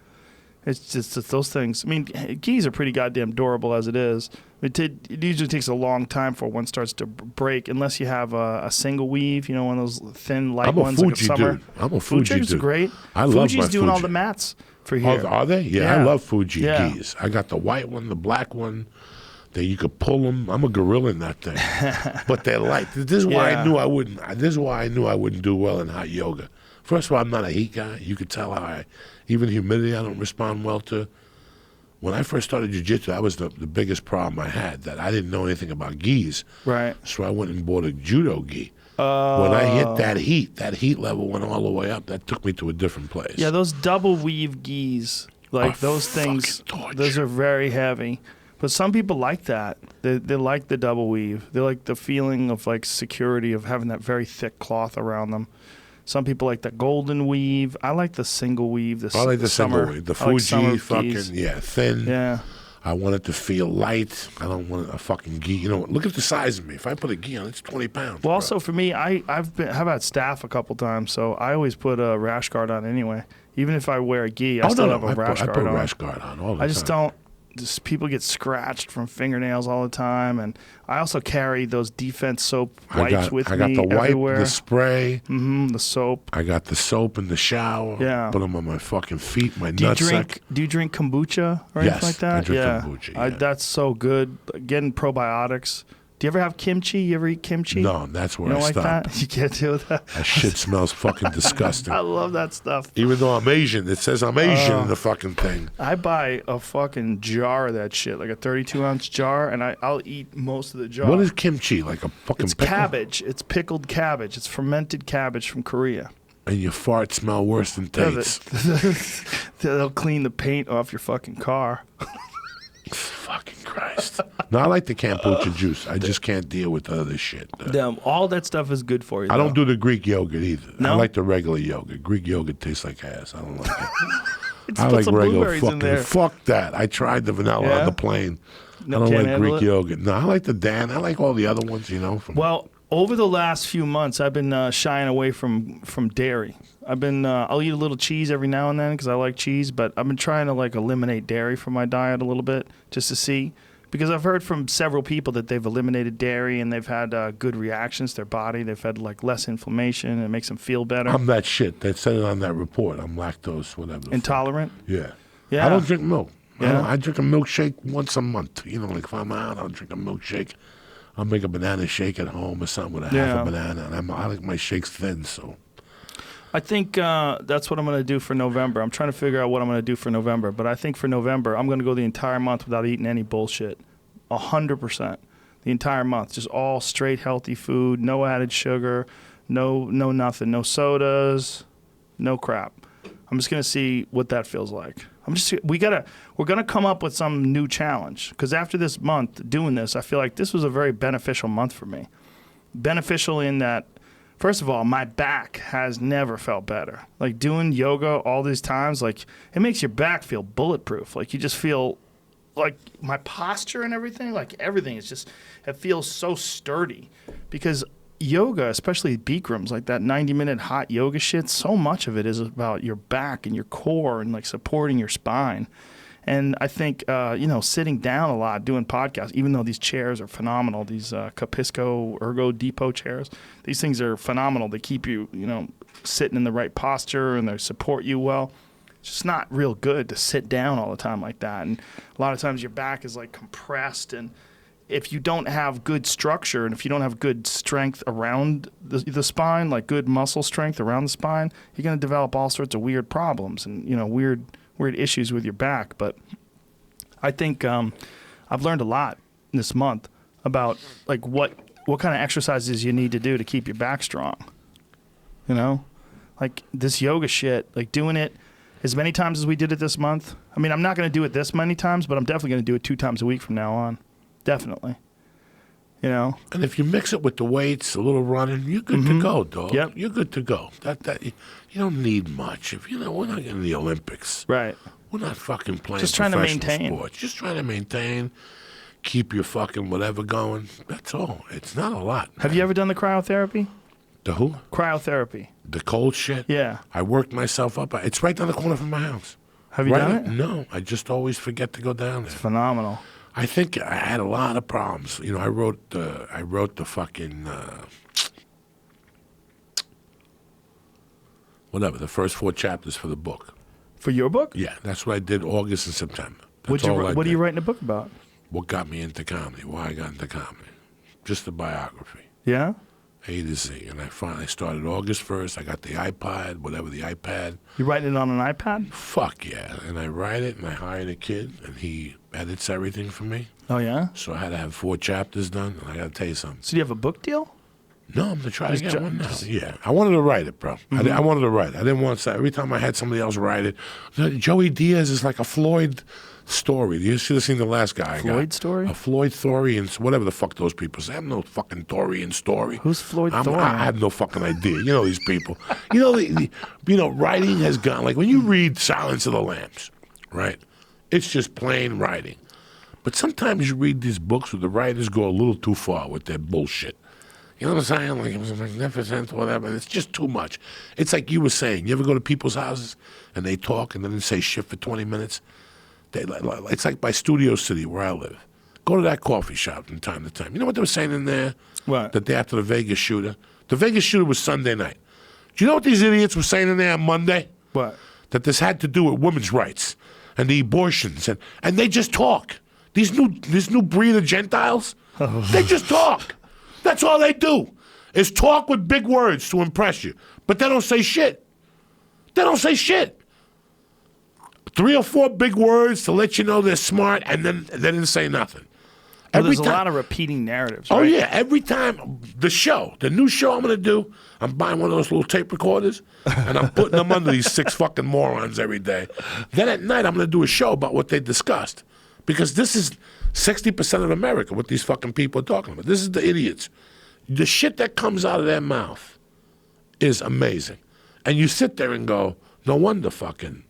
It's those things. I mean, gis are pretty goddamn durable as it is. It usually takes a long time for one starts to break unless you have a single weave. You know, one of those thin light I'm a ones like a Fuji summer. dude. I'm a Fuji Fuji's dude. great. I love Fuji's my doing all Fuji. the mats for Oh, here. are they? Yeah, I Yeah. love Fuji Yeah. gis. I got the white one, the black one. That you could pull them. I'm a gorilla in that thing. But they're light. This is why Yeah. I knew I wouldn't. This is why I knew I wouldn't do well in hot yoga. First of all, I'm not a heat guy. You could tell how even humidity, I don't respond well to. When I first started jiu-jitsu, that was the biggest problem I had. That I didn't know anything about gis. Right. So I went and bought a judo gi. When I hit that heat level went all the way up. That took me to a different place. Yeah, those double weave gis, like Are those things, fucking torture. those are very heavy. But some people like that. They like the double weave. They like the feeling of like security of having that very thick cloth around them. Some people like the golden weave. I like the single weave. I like the summer. single weave. The I like Fuji summer fucking gis. thin. Yeah. I want it to feel light. I don't want a fucking gi. You know, look at the size of me. If I put a gi on, it's 20 pounds. Well, bro. also for me, I've had staff a couple times, so I always put a rash guard on anyway. Even if I wear a gi, I still have a rash I guard put a on. rash guard on all the time. I just don't. Just people get scratched from fingernails all the time, and I also carry those defense soap wipes with I got me the wipe, everywhere. the spray. The soap. I got the soap in the shower. Yeah. Put them on my fucking feet, my Do you nutsack. drink kombucha or Yes, anything like that? I drink yeah. kombucha, yeah. That's so good. Getting probiotics. Do you ever have kimchi? You ever eat kimchi? No, that's where You don't I like stopped. that? You can't do that. That shit smells fucking disgusting. I love that stuff. Even though I'm Asian, it says I'm Asian in the fucking thing. I buy a fucking jar of that shit, like a 32-ounce jar, and I'll eat most of the jar. What is kimchi? Like a fucking It's pickle? cabbage. It's pickled cabbage. It's fermented cabbage from Korea. And your farts smell worse than Yeah, tates. They'll clean the paint off your fucking car. Fucking Christ. No, I like the kombucha juice. I just can't deal with the other shit. All that stuff is good for you. I don't though. do the Greek yogurt either. I No? like the regular yogurt. Greek yogurt tastes like ass. I don't like it. Just I put like some regular blueberries in there. Fuck that. I tried the vanilla Yeah? on the plane. No, I don't can't like handle Greek it? yogurt. No, I like the Dan. I like all the other ones, you know. From Well, over the last few months, I've been shying away from dairy. I've been I'll eat a little cheese every now and then because I like cheese, but I've been trying to like eliminate dairy from my diet a little bit just to see. Because I've heard from several people that they've eliminated dairy and they've had good reactions to their body. They've had like less inflammation and it makes them feel better. I'm that shit. They said it on that report. I'm lactose, whatever. the fuck. Intolerant? Yeah. Yeah. I don't drink milk. Yeah. I drink a milkshake once a month. You know, like if I'm out, I'll drink a milkshake. I'll make a banana shake at home or something with half Yeah. a banana. And I like my shakes thin, so. I think that's what I'm going to do for November. I'm trying to figure out what I'm going to do for November. But I think for November, I'm going to go the entire month without eating any bullshit. 100%. The entire month. Just all straight healthy food. No added sugar. No nothing. No sodas. No crap. I'm just going to see what that feels like. We're going to come up with some new challenge. Because after this month doing this, I feel like this was a very beneficial month for me. Beneficial in that, first of all, my back has never felt better. Like doing yoga all these times, like it makes your back feel bulletproof. Like you just feel like my posture and everything, like everything is just, it feels so sturdy. Because yoga, especially Bikrams, like that 90-minute hot yoga shit, so much of it is about your back and your core and like supporting your spine. And I think, sitting down a lot, doing podcasts, even though these chairs are phenomenal, these Capisco Ergo Depot chairs, these things are phenomenal. They keep you, sitting in the right posture and they support you well. It's just not real good to sit down all the time like that. And a lot of times your back is like compressed, and if you don't have good structure and if you don't have good strength around the spine, like good muscle strength around the spine, you're going to develop all sorts of weird problems and, you know, weird issues with your back. But I think I've learned a lot this month about like what kind of exercises you need to do to keep your back strong. You know, like this yoga shit, like doing it as many times as we did it this month. I mean, I'm not going to do it this many times, but I'm definitely going to do it 2 times a week from now on. Definitely. You know? And if you mix it with the weights, a little running, you're good to go, dog. Yep. You're good to go. You don't need much. If you know, we're not in the Olympics. Right. We're not fucking playing Just trying to professional maintain. sports. Just trying to maintain, keep your fucking whatever going. That's all. It's not a lot. Have you ever done the cryotherapy? The who? Cryotherapy. The cold shit? Yeah. I worked myself up. It's right down the corner from my house. Have you done it? No, I just always forget to go down there. Phenomenal. I think I had a lot of problems. You know, I wrote the fucking whatever, the first 4 chapters for the book. For your book? Yeah, that's what I did August and September. That's What are you writing a book about? What got me into comedy, why I got into comedy. Just a biography. Yeah? A to Z. And I finally started August 1st. I got the iPod, whatever the iPad. You writing it on an iPad? Fuck yeah. And I write it, and I hired a kid, and he edits everything for me. Oh, yeah? So I had to have 4 chapters done, and I got to tell you something. So do you have a book deal? No, I'm going to try to get one now. Yeah. I wanted to write it, bro. I wanted to write it. I didn't want to. Every time I had somebody else write it, Joey Diaz is like a Floyd story. You should have seen the last guy I got. Floyd story? A Floyd Thorian, whatever the fuck those people say. I have no fucking Thorian story. Who's Floyd Thorian? I have no fucking idea. You know these people. You know, writing has gone, like when you read Silence of the Lambs, right? It's just plain writing. But sometimes you read these books where the writers go a little too far with their bullshit. You know what I'm saying? Like, it was magnificent, whatever. It's just too much. It's like you were saying. You ever go to people's houses and they talk and then they say shit for 20 minutes? It's like by Studio City, where I live. Go to that coffee shop from time to time. You know what they were saying in there? What? The day after the Vegas shooter? The Vegas shooter was Sunday night. Do you know what these idiots were saying in there on Monday? What? That this had to do with women's rights and the abortions. And they just talk. This new breed of Gentiles, they just talk. That's all they do, is talk with big words to impress you. But they don't say shit. They don't say shit. 3 or 4 big words to let you know they're smart, and then they didn't say nothing. Well, there's a lot of repeating narratives, right? Oh, yeah. Every time, the new show I'm going to do, I'm buying one of those little tape recorders, and I'm putting them under these 6 fucking morons every day. Then at night, I'm going to do a show about what they discussed. Because this is 60% of America, what these fucking people are talking about. This is the idiots. The shit that comes out of their mouth is amazing. And you sit there and go, no wonder fucking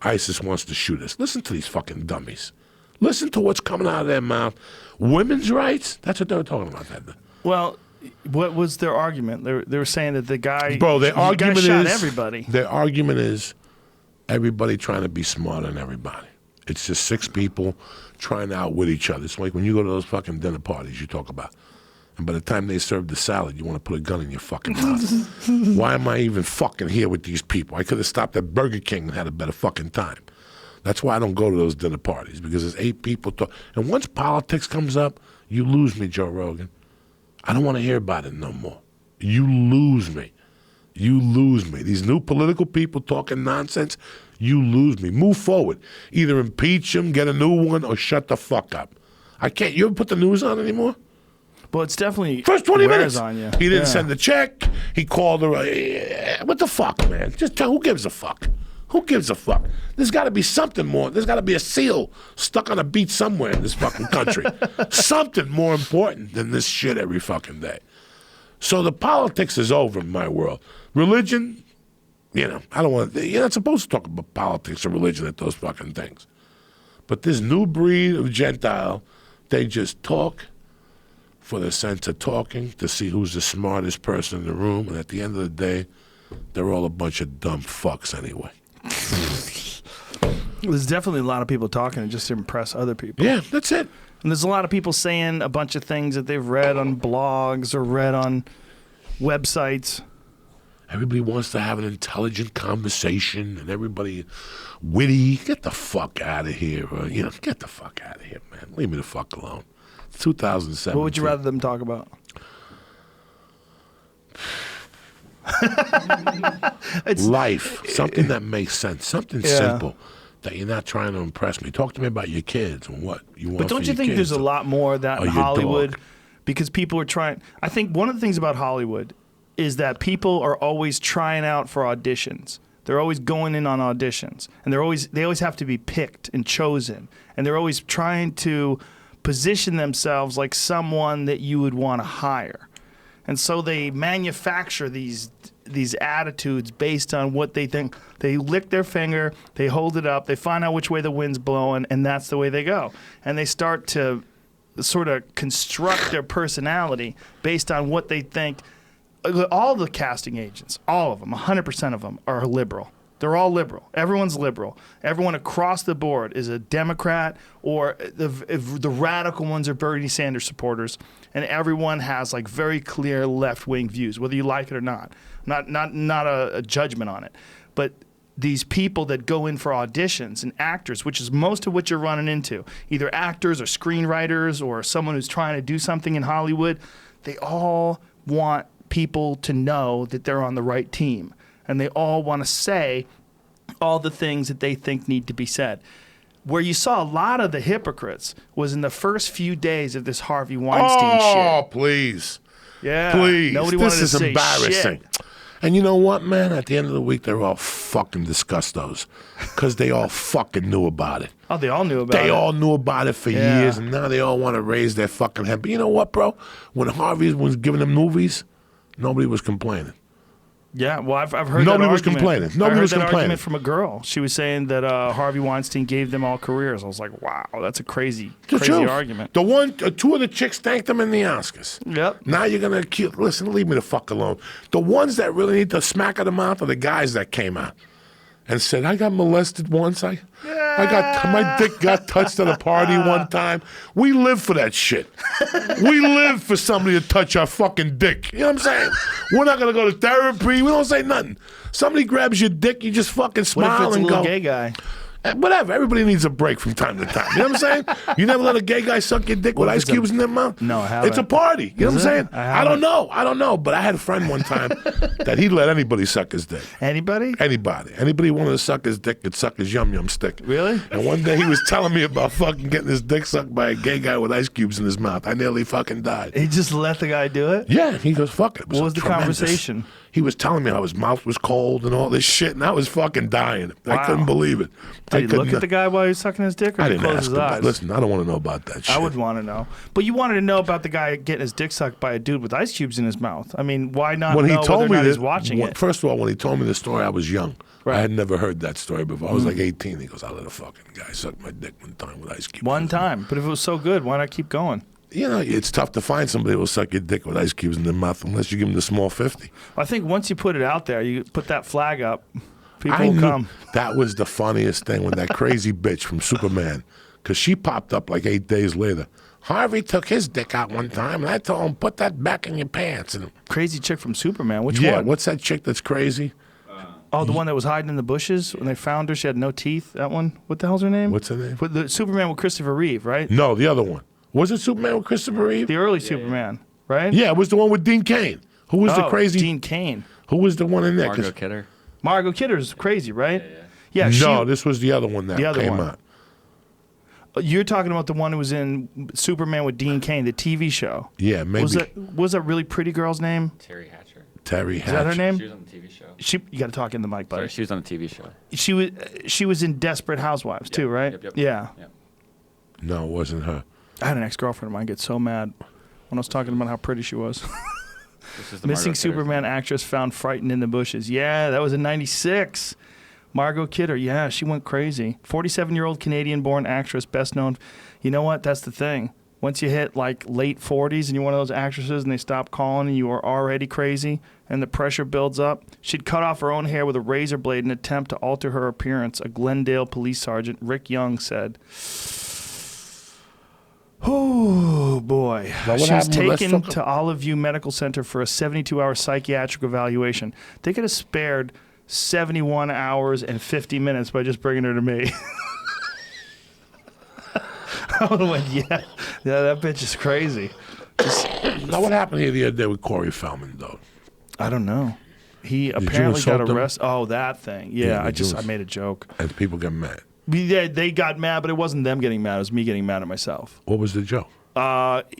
ISIS wants to shoot us. Listen to these fucking dummies. Listen to what's coming out of their mouth. Women's rights? That's what they were talking about that day. Well, what was their argument? They were saying that the guy, shot everybody. Their argument is everybody trying to be smarter than everybody. It's just 6 people trying to outwit each other. It's like when you go to those fucking dinner parties you talk about. And by the time they serve the salad, you want to put a gun in your fucking mouth. Why am I even fucking here with these people? I could have stopped at Burger King and had a better fucking time. That's why I don't go to those dinner parties, because there's 8 people talk. And once politics comes up, you lose me, Joe Rogan. I don't want to hear about it no more. You lose me. You lose me. These new political people talking nonsense, you lose me. Move forward. Either impeach him, get a new one, or shut the fuck up. I can't. You ever put the news on anymore? Well, it's definitely first 20 minutes on you. He didn't send the check. He called her. What the fuck, man? Just tell. Who gives a fuck? Who gives a fuck? There's got to be something more. There's got to be a seal stuck on a beach somewhere in this fucking country. Something more important than this shit every fucking day. So the politics is over in my world. Religion, you know, I don't want. You're not supposed to talk about politics or religion at those fucking things. But this new breed of Gentile, they just talk for the sense of talking, to see who's the smartest person in the room, and at the end of the day, they're all a bunch of dumb fucks anyway. There's definitely a lot of people talking just to impress other people. Yeah, that's it. And there's a lot of people saying a bunch of things that they've read on blogs or read on websites. Everybody wants to have an intelligent conversation and everybody witty. Get the fuck out of here. Get the fuck out of here, man. Leave me the fuck alone. It's 2007. What would you rather them talk about? Life. Something that makes sense. Something simple that you're not trying to impress me. Talk to me about your kids and what you want. But don't you think there's a lot more of that in Hollywood? Dog. Because people are trying. I think one of the things about Hollywood is that people are always trying out for auditions. They're always going in on auditions, and they always have to be picked and chosen, and they're always trying to position themselves like someone that you would want to hire. And so they manufacture these attitudes based on what they think. They lick their finger, they hold it up, they find out which way the wind's blowing, and that's the way they go. And they start to sort of construct their personality based on what they think. All the casting agents, all of them, 100% of them are liberal. They're all liberal. Everyone's liberal. Everyone across the board is a Democrat, or the radical ones are Bernie Sanders supporters, and everyone has like very clear left-wing views, whether you like it or not. Not a judgment on it. But these people that go in for auditions and actors, which is most of what you're running into, either actors or screenwriters or someone who's trying to do something in Hollywood, they all want people to know that they're on the right team. And they all want to say all the things that they think need to be said. Where you saw a lot of the hypocrites was in the first few days of this Harvey Weinstein shit. Oh, please. Yeah. Please. Nobody wanted to say This is embarrassing. shit. And you know what, man? At the end of the week, they're all fucking disgustos because they all fucking knew about it. Oh, they all knew about it. They all knew about it for years, and now they all want to raise their fucking head. But you know what, bro? When Harvey was giving them movies, nobody was complaining. Yeah, well, I've heard Nobody that was argument. complaining. Nobody was I heard that complaining. argument from a girl. She was saying that Harvey Weinstein gave them all careers. I was like, wow, that's a crazy argument. Two of the chicks thanked them in the Oscars. Yep. Now you're going to listen, leave me the fuck alone. The ones that really need to smack of them out are the guys that came out and said, I got molested once. My dick got touched at a party one time. We live for that shit. We live for somebody to touch our fucking dick. You know what I'm saying? We're not going to go to therapy. We don't say nothing. Somebody grabs your dick, you just fucking smile What if it's and a little go. gay guy? Whatever. Everybody needs a break from time to time. You know what I'm saying? You never let a gay guy suck your dick with ice cubes in their mouth? No, I haven't. It's a party. You know what I'm saying? I don't know. But I had a friend one time that he'd let anybody suck his dick. Anybody? Anybody. Anybody wanted to suck his dick could suck his yum-yum stick. Really? And one day he was telling me about fucking getting his dick sucked by a gay guy with ice cubes in his mouth. I nearly fucking died. He just let the guy do it? Yeah. He goes, fuck it. What was the tremendous. conversation? He was telling me how his mouth was cold and all this shit, and I was fucking dying. Wow. I couldn't believe it. Did he look at the guy while he was sucking his dick, or I did he didn't close ask his him. eyes? Listen, I don't want to know about that shit. I would want to know. But you wanted to know about the guy getting his dick sucked by a dude with ice cubes in his mouth. I mean, why not know whether or not he's watching it? First of all, when he told me the story, I was young. Right. I had never heard that story before. I was like 18. He goes, I let a fucking guy suck my dick one time with ice cubes. One time. But if it was so good, why not keep going? You know, it's tough to find somebody who will suck your dick with ice cubes in their mouth unless you give them the small 50. I think once you put it out there, you put that flag up, people I will knew come. that was the funniest thing when that crazy bitch from Superman, because she popped up like 8 days later. Harvey took his dick out one time, and I told him, put that back in your pants. And Crazy chick from Superman. Which yeah, one? what's that chick that's crazy? Oh, the one that was hiding in the bushes when they found her. She had no teeth. That one. What the hell's her name? What's her name? With the Superman with Christopher Reeve, right? No, the other one. Was it Superman with Christopher Reeve? The early Superman, right? Yeah, it was the one with Dean Cain. Who was the crazy? Dean Cain. Who was the one in there? Margot Kidder. Margot Kidder's crazy, right? Yeah. No, this was the other one that came out. You're talking about the one who was in Superman with Dean Cain, the TV show. Yeah, maybe. Was that really pretty girl's name? Terry Hatcher. Terry Hatcher. Is that her name? She was on the TV show. You got to talk in the mic, buddy. Sorry, she was on a TV show. She was in Desperate Housewives too, right? Yep. Yeah. Yep. No, it wasn't her. I had an ex-girlfriend of mine get so mad when I was talking about how pretty she was. This is the Missing Margot Kidder Superman thing. actress found frightened in the bushes. Yeah, that was in '96. Margot Kidder, yeah, she went crazy. 47-year-old Canadian-born actress, best known. You know what? That's the thing. Once you hit like late 40s and you're one of those actresses and they stop calling and you are already crazy and the pressure builds up, she'd cut off her own hair with a razor blade in an attempt to alter her appearance, a Glendale police sergeant, Rick Young, said. Whew. Oh, boy. Now, what She was happened with taken Let's Talk- to Olive View Medical Center for a 72-hour psychiatric evaluation. They could have spared 71 hours and 50 minutes by just bringing her to me. I would have went, yeah, that bitch is crazy. Now, what happened here the other day with Corey Feldman, though? I don't know. He you apparently got insult him? arrested. Oh, that thing. Yeah, did you I made a joke. And people get mad. Yeah, they got mad, but it wasn't them getting mad. It was me getting mad at myself. What was the joke?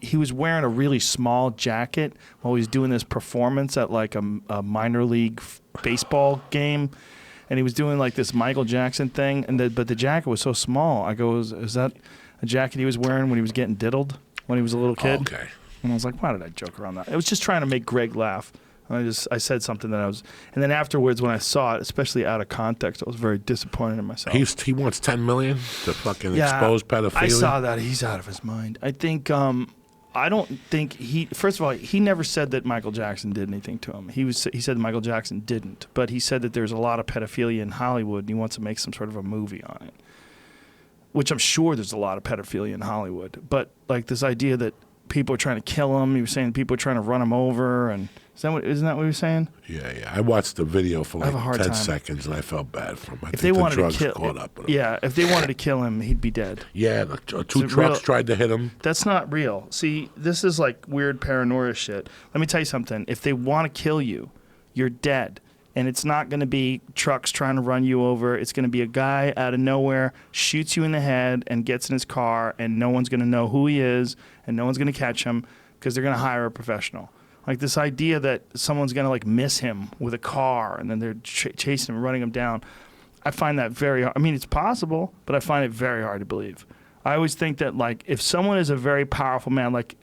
He was wearing a really small jacket while he was doing this performance at like a minor league baseball game, and he was doing like this Michael Jackson thing. But the jacket was so small. I go, is that a jacket he was wearing when he was getting diddled when he was a little kid? Oh, okay. And I was like, why did I joke around that? I was just trying to make Greg laugh. And I said something that and then afterwards when I saw it, especially out of context, I was very disappointed in myself. He wants $10 million to fucking expose pedophilia. I saw that. He's out of his mind. I think, I don't think first of all, he never said that Michael Jackson did anything to him. He said Michael Jackson didn't, but he said that there's a lot of pedophilia in Hollywood and he wants to make some sort of a movie on it, which I'm sure there's a lot of pedophilia in Hollywood. But like this idea that people are trying to kill him, he was saying people are trying to run him over, and isn't that what he was saying? Yeah. I watched the video for like 10 time. seconds and I felt bad for him. If they wanted to kill, caught up with him. yeah, if they wanted to kill him, he'd be dead. Yeah, two trucks tried to hit him. That's not real. See, this is like weird paranoia shit. Let me tell you something. If they want to kill you, you're dead. And it's not going to be trucks trying to run you over. It's going to be a guy out of nowhere, shoots you in the head and gets in his car, and no one's going to know who he is, and no one's going to catch him because they're going to hire a professional. Like this idea that someone's going to like miss him with a car and then they're chasing him, running him down. I find that very hard. I mean, it's possible, but I find it very hard to believe. I always think that like if someone is a very powerful man, like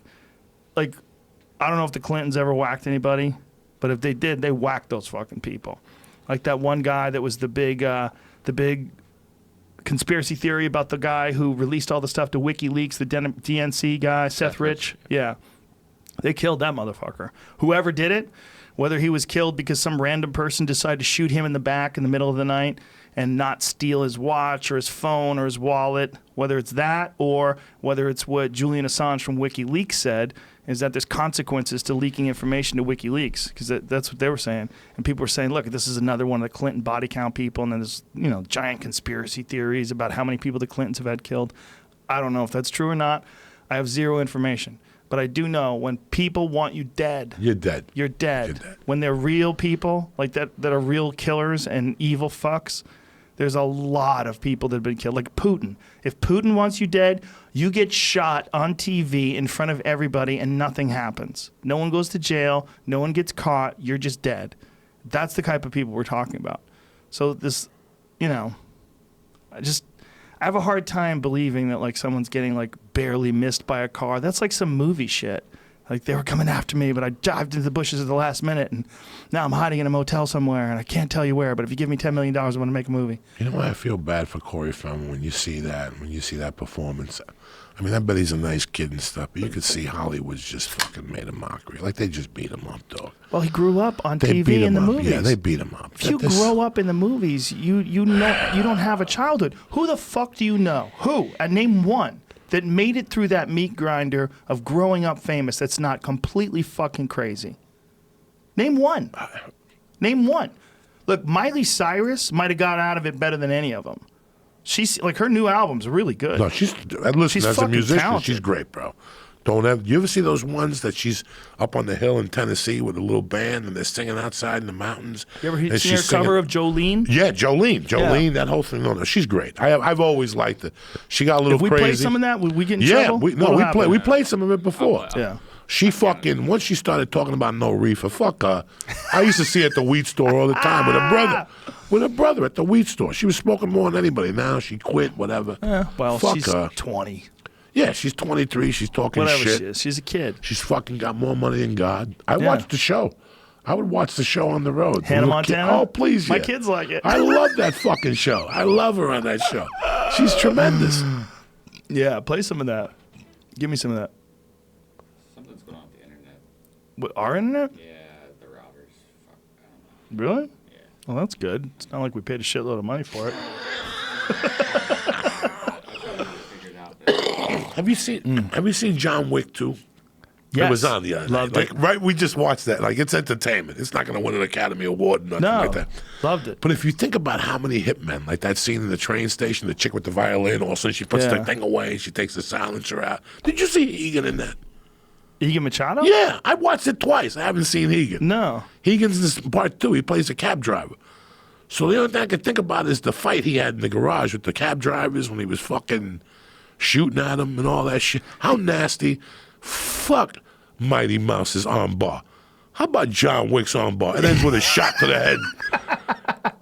I don't know if the Clintons ever whacked anybody, but if they did, they whacked those fucking people. Like that one guy that was the big conspiracy theory about the guy who released all the stuff to WikiLeaks, the DNC guy, Seth Rich. Yeah. They killed that motherfucker. Whoever did it, whether he was killed because some random person decided to shoot him in the back in the middle of the night and not steal his watch or his phone or his wallet, whether it's that or whether it's what Julian Assange from WikiLeaks said, is that there's consequences to leaking information to WikiLeaks, because that's what they were saying. And people were saying, look, this is another one of the Clinton body count people, and then there's giant conspiracy theories about how many people the Clintons have had killed. I don't know if that's true or not. I have zero information. But I do know when people want you dead. You're dead. You're dead. When they're real people like that are real killers and evil fucks, there's a lot of people that have been killed. Like Putin. If Putin wants you dead, you get shot on TV in front of everybody and nothing happens. No one goes to jail. No one gets caught. You're just dead. That's the type of people we're talking about. So this, I have a hard time believing that like someone's getting like barely missed by a car. That's like some movie shit. Like they were coming after me, but I dived into the bushes at the last minute, and now I'm hiding in a motel somewhere, and I can't tell you where. But if you give me $10 million, I want to make a movie. You know why I feel bad for Corey Feldman when you see that performance? I mean, I bet he's a nice kid and stuff, but you could see Hollywood's just fucking made a mockery. Like they just beat him up, dog. Well, he grew up on TV in the movies. Yeah, they beat him up. If you grow up in the movies, you don't have a childhood. Who the fuck do you know? Who? Name one that made it through that meat grinder of growing up famous that's not completely fucking crazy. Name one. Name one. Look, Miley Cyrus might have got out of it better than any of them. She's like, her new album's really good. No, listen, as a musician, talented. She's great, bro. You ever see those ones that she's up on the hill in Tennessee with a little band and they're singing outside in the mountains? You ever seen her cover of Jolene? Yeah, Jolene, that whole thing. No, she's great. I've always liked it. She got a little crazy. If we play some of that, would we get in trouble? We played some of it before. Yeah. She fucking, once she started talking about no reefer, fuck her. I used to see her at the weed store all the time with her brother. With her brother at the weed store. She was smoking more than anybody. Now she quit, whatever. Fuck she's her. 20. Yeah, she's 23. She's talking whatever shit. She is. She's a kid. She's fucking got more money than God. I watched the show. I would watch the show on the road. Hannah Montana? Oh, please, My kids like it. I love that fucking show. I love her on that show. She's tremendous. Yeah, play some of that. Give me some of that. Something's going on with the internet. What, our internet? Yeah, the routers. Fuck, I don't know. Really? Yeah. Well, that's good. It's not like we paid a shitload of money for it. Have you seen John Wick 2? Yes. It was on the other Loved night. it. Like, right, we just watched that. Like, it's entertainment. It's not going to win an Academy Award, nothing like that. Loved it. But if you think about how many hitmen, like that scene in the train station, the chick with the violin, all of a sudden she puts the thing away, she takes the silencer out. Did you see Egan in that? Egan Machado? Yeah, I watched it twice. I haven't seen Egan. No. Egan's in this part 2. He plays a cab driver. So the only thing I can think about is the fight he had in the garage with the cab drivers when he was fucking shooting at them and all that shit. How nasty. Fuck Mighty Mouse's armbar. How about John Wick's armbar? It ends with a shot to the head.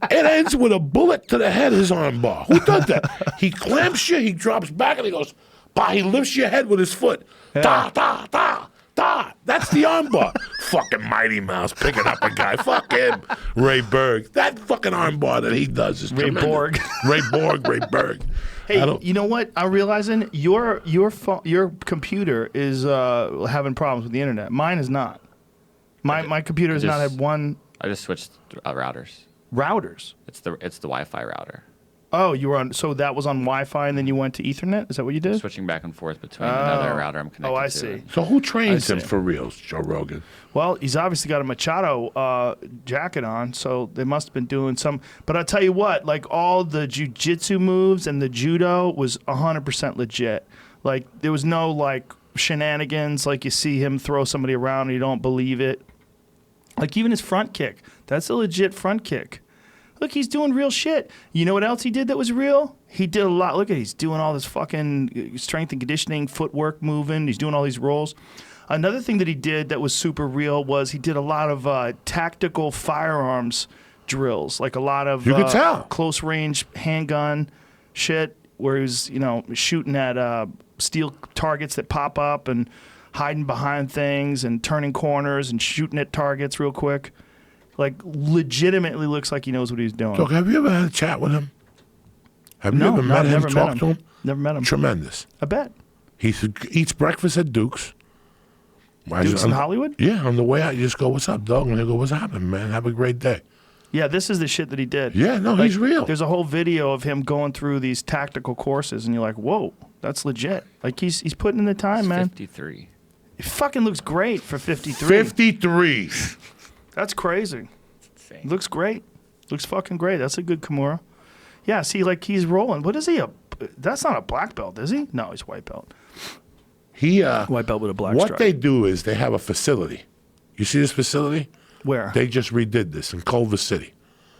It ends with a bullet to the head of his armbar. Who does that? He clamps you, he drops back, and he goes, bah, he lifts your head with his foot. Da, da, da, da. That's the armbar. Fucking Mighty Mouse picking up a guy. Fuck him. Ray Berg. That fucking armbar that he does is Ray tremendous. Borg. Ray Berg. Hey, you know what? I'm realizing your computer is having problems with the internet. Mine is not. My computer has not had one. I just switched routers. Routers. It's the Wi-Fi router. Oh, you were on. So that was on Wi-Fi, and then you went to Ethernet. Is that what you did? Switching back and forth between another router I'm connected to. Oh, I see. So who trains him for reals, Joe Rogan? Well, he's obviously got a Machado jacket on, so they must have been doing some. But I'll tell you what, like all the jiu-jitsu moves and the judo was 100% legit. Like there was no like shenanigans, like you see him throw somebody around and you don't believe it. Like even his front kick, that's a legit front kick. Look, he's doing real shit. You know what else he did that was real? He did a lot. Look at he's doing all this fucking strength and conditioning, footwork moving. He's doing all these rolls. Another thing that he did that was super real was he did a lot of tactical firearms drills, like a lot of You could tell. close range handgun shit where he was, shooting at steel targets that pop up and hiding behind things and turning corners and shooting at targets real quick. Like, legitimately looks like he knows what he's doing. Look, have you ever had a chat with him? Have you ever met him, never talked to him? Never met him. Tremendous. I bet. He eats breakfast at Duke's. Duke's in Hollywood? Yeah, on the way out, you just go, what's up, dog? And he'll go, what's happening, man? Have a great day. Yeah, this is the shit that he did. Yeah, no, he's real. There's a whole video of him going through these tactical courses, and you're like, whoa, that's legit. Like, he's putting in the time, It's man. 53. It fucking looks great for 53. 53. That's crazy. Insane. Looks great. Looks fucking great. That's a good Kimura. Yeah, see, like, he's rolling. What is he? That's not a black belt, is he? No, he's white belt. White belt with a black What stripe. they do is they have a facility. You see this facility? Where? They just redid this in Culver City.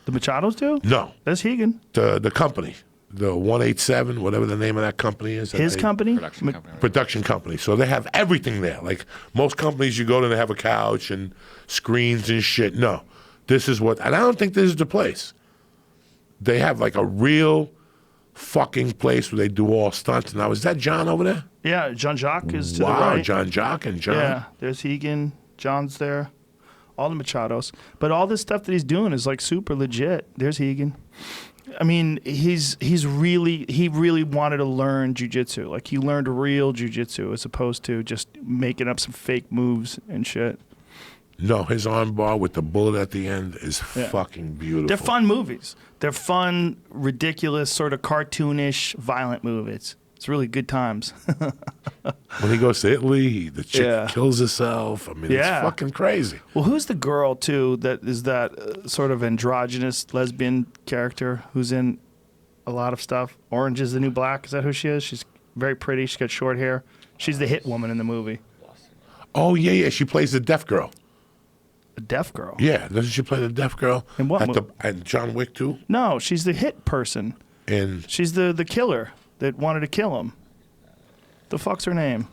The Machados do? No, That's Hegan. the company, the 187, whatever the name of that company is. His company? Production company. Production company. So they have everything there. Like most companies you go to, they have a couch and screens and shit. No, this is what, and I don't think this is the place. They have like a real fucking place where they do all stunts. Now, is that John over there? Yeah, Jean-Jacques is to the Wow, right. John Jock and John. Yeah, there's Hegan. John's there. All the Machados. But all this stuff that he's doing is like super legit. There's Hegan. I mean, he really wanted to learn jiu-jitsu. Like he learned real jiu-jitsu as opposed to just making up some fake moves and shit. No, his armbar with the bullet at the end is fucking beautiful. They're fun movies. They're fun, ridiculous, sort of cartoonish, violent movies. It's really good times. When he goes to Italy, the chick Yeah. kills herself. I mean, Yeah. it's fucking crazy. Well, who's the girl, too, that is that sort of androgynous lesbian character who's in a lot of stuff? Orange is the New Black. Is that who she is? She's very pretty. She's got short hair. She's the hit woman in the movie. Oh, yeah. She plays the deaf girl. A deaf girl. Yeah, doesn't she play the deaf girl? In what movie? And John Wick, too? No, she's the hit person. And She's the killer that wanted to kill him. The fuck's her name?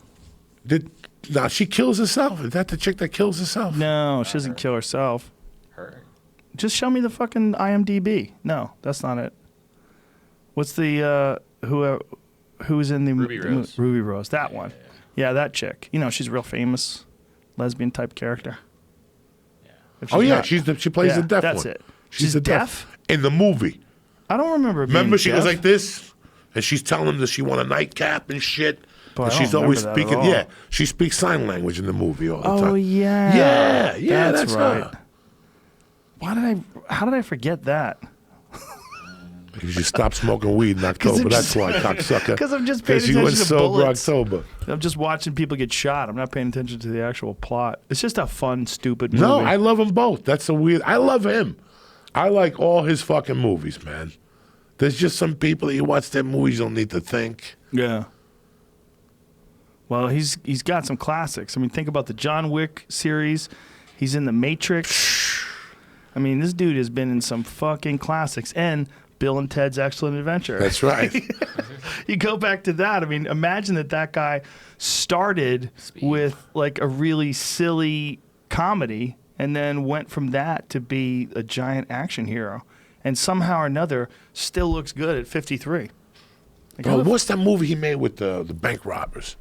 now she kills herself. Is that the chick that kills herself? No, she doesn't kill herself. Her. Just show me the fucking IMDb. No, that's not it. What's the who's in the Ruby Rose. Ruby Rose, that one. Yeah, that chick. You know, she's a real famous lesbian type character. If Oh, yeah, not- she plays the deaf that's one. it. She's the deaf? in the movie. I don't remember. Being Remember, she deaf. goes like this, and she's telling him that she want a nightcap and shit. Boy, and I she's don't always remember that at speaking. all. Yeah, she speaks sign language in the movie all the time. Oh yeah. Yeah, that's right. her. How did I forget that? because you stopped smoking weed in October. That's why, cocksucker. Because I'm just paying attention you went to sober bullets. October. I'm just watching people get shot. I'm not paying attention to the actual plot. It's just a fun, stupid movie. No, I love them both. That's a weird. I love him. I like all his fucking movies, man. There's just some people that you watch their movies, you don't need to think. Yeah. Well, he's got some classics. I mean, think about the John Wick series. He's in The Matrix. I mean, this dude has been in some fucking classics. And Bill and Ted's Excellent Adventure. That's right. You go back to that. I mean, imagine that guy started with like a really silly comedy and then went from that to be a giant action hero. And somehow or another still looks good at 53. Like, Bro, what's that movie he made with the bank robbers?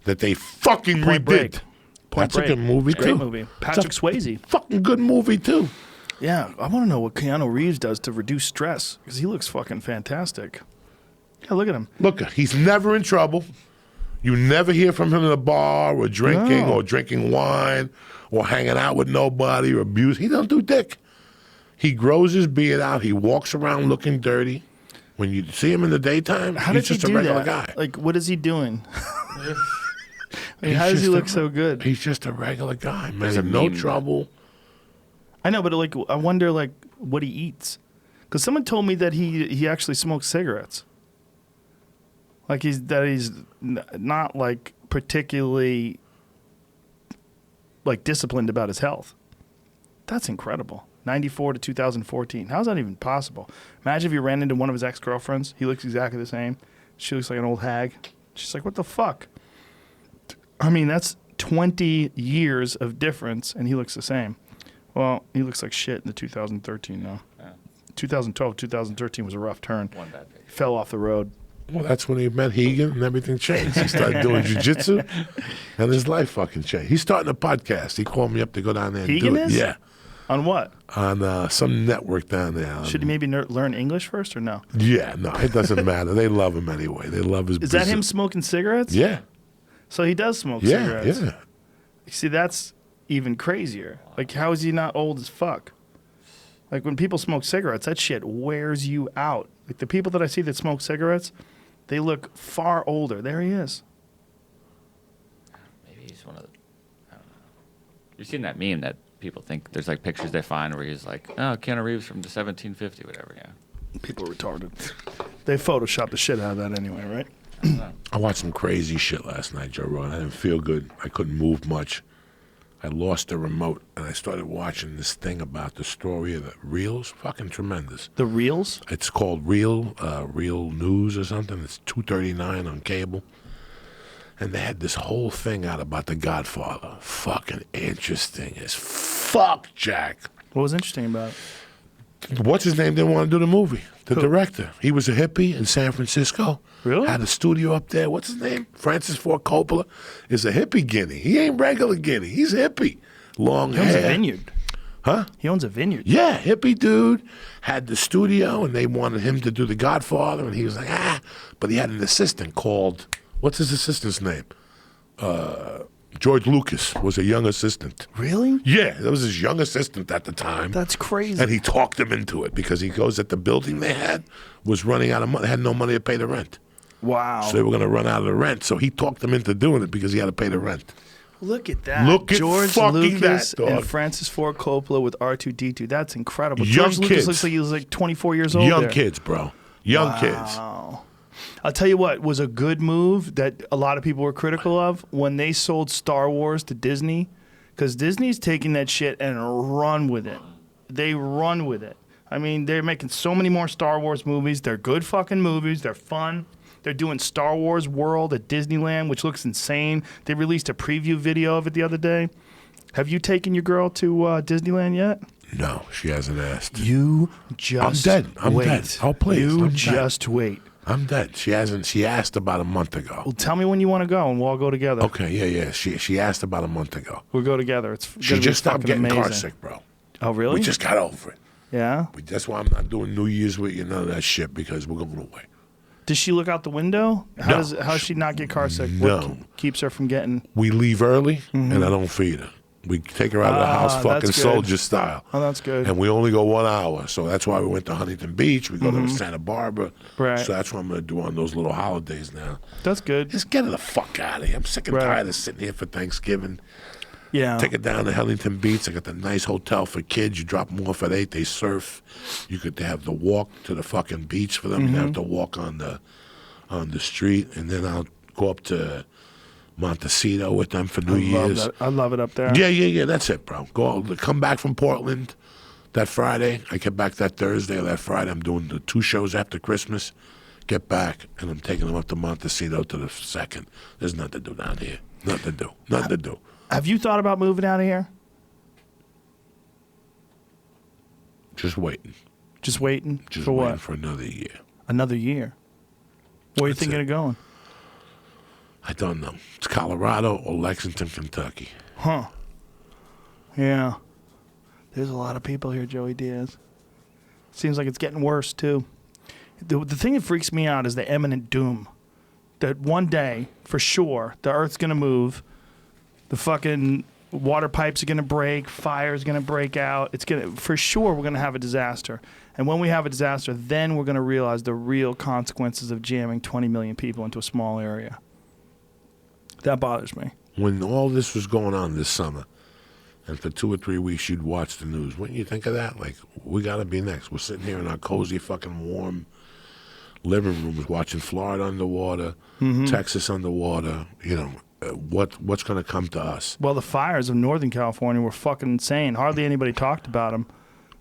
That they fucking Point redid. Break. That's Break. a good movie, Great too. movie. Patrick It's a Swayze. fucking good movie, too. Yeah, I want to know what Keanu Reeves does to reduce stress because he looks fucking fantastic. Yeah, look at him. Look, he's never in trouble. You never hear from him in a bar or drinking or drinking wine or hanging out with nobody or abuse. He don't do dick. He grows his beard out. He walks around looking dirty. When you see him in the daytime, How he's does he just a do regular that? guy. Like, what is he doing? I mean, how does he just look so good? He's just a regular guy, man. There's a No meme. trouble. I know, but like, I wonder like what he eats, because someone told me that he actually smokes cigarettes. Like he's not like particularly like disciplined about his health. That's incredible. 94 to 2014. How's that even possible? Imagine if you ran into one of his ex-girlfriends. He looks exactly the same. She looks like an old hag. She's like, what the fuck? I mean, that's 20 years of difference, and he looks the same. Well, he looks like shit in the 2013, though. Yeah. 2012, 2013 was a rough turn. One bad day. He fell off the road. Well, that's when he met Hegan and everything changed. He started doing jiu-jitsu, and his life fucking changed. He's starting a podcast. He called me up to go down there and Hegan do it. is? Yeah. On what? On some network down there. Should he maybe learn English first or no? Yeah, no, it doesn't matter. They love him anyway. They love his Is that him business. smoking cigarettes? Yeah. So he does smoke Yeah, cigarettes. yeah. See, that's even crazier. Like, how is he not old as fuck? Like, when people smoke cigarettes, that shit wears you out. Like, the people that I see that smoke cigarettes, they look far older. There he is. Maybe he's one of the. I don't know. You've seen that meme that people think there's like pictures they find where he's like, oh, Keanu Reeves from the 1750, whatever. Yeah. People are retarded. They photoshopped the shit out of that anyway, right? I watched some crazy shit last night, Joe Rogan. I didn't feel good. I couldn't move much. I lost the remote, and I started watching this thing about the story of the Reels. Fucking tremendous. The Reels? It's called Real News or something. It's 239 on cable. And they had this whole thing out about The Godfather. Fucking interesting as fuck, Jack. What was interesting about it? What's his name didn't want to do the movie. The director. He was a hippie in San Francisco. Really? Had a studio up there. What's his name? Francis Ford Coppola is a hippie guinea. He ain't regular guinea. He's hippie. Long He owns hair. a vineyard. Huh? He owns a vineyard. Yeah, hippie dude. Had the studio, and they wanted him to do The Godfather, and he was like, But he had an assistant called, what's his assistant's name? George Lucas was a young assistant. Really? Yeah, that was his young assistant at the time. That's crazy. And he talked him into it because he goes that the building they had was running out of money, had no money to pay the rent. Wow. So they were going to run out of the rent. So he talked them into doing it because he had to pay the rent. Look at that. Look at George fucking Lucas that, dog. and Francis Ford Coppola with R2-D2. That's incredible. Young George Lucas kids. looks like he was like 24 years old. Young there. kids, bro. Young kids. Wow. I'll tell you what was a good move that a lot of people were critical of when they sold Star Wars to Disney, because Disney's taking that shit and run with it. They run with it. I mean, they're making so many more Star Wars movies. They're good fucking movies. They're fun. They're doing Star Wars World at Disneyland, which looks insane. They released a preview video of it the other day. Have you taken your girl to Disneyland yet? No, she hasn't asked. You just I'm dead. I'm wait. dead. Oh, please. You I'm dead. just wait. I'm dead. She hasn't. She asked about a month ago. Well, tell me when you want to go, and we'll all go together. Okay, yeah. She asked about a month ago. We'll go together. It's She gonna be just stopped fucking getting car amazing. sick, bro. Oh, really? We just got over it. Yeah. That's why I'm not doing New Year's with you, none of that shit, because we're going away. Does she look out the window? How No. does she not get car sick? No. What keeps her from getting? We leave early, and I don't feed her. We take her out of the house fucking that's good. soldier style. Oh, that's good. And we only go 1 hour. So that's why we went to Huntington Beach. We go to Santa Barbara. Right. So that's what I'm going to do on those little holidays now. That's good. Just get her the fuck out of here. I'm sick and tired of sitting here for Thanksgiving. Yeah. Take it down to Huntington Beach. I got the nice hotel for kids. You drop them off at 8. They surf. You could have the walk to the fucking beach for them. You have to walk on the street. And then I'll go up to Montecito with them for New Year's. I love it up there. Yeah. That's it, bro. Come back from Portland that Friday. I get back that Thursday or that Friday. I'm doing the 2 shows after Christmas. Get back, and I'm taking them up to Montecito to the 2nd. There's nothing to do down here. Nothing to do. Have you thought about moving out of here? Just waiting. Just waiting? Just for waiting what? for another year. Another year? Where are you That's thinking it. of going? I don't know. It's Colorado or Lexington, Kentucky. Huh. Yeah. There's a lot of people here, Joey Diaz. Seems like it's getting worse, too. The thing that freaks me out is the imminent doom. That one day, for sure, the Earth's going to move. The fucking water pipes are going to break. Fire's going to break out. For sure, we're going to have a disaster. And when we have a disaster, then we're going to realize the real consequences of jamming 20 million people into a small area. That bothers me. When all this was going on this summer, and for 2 or 3 weeks you'd watch the news, wouldn't you think of that? Like, we got to be next. We're sitting here in our cozy fucking warm living rooms watching Florida underwater, Texas underwater, what's going to come to us? Well, the fires of Northern California were fucking insane. Hardly anybody talked about them.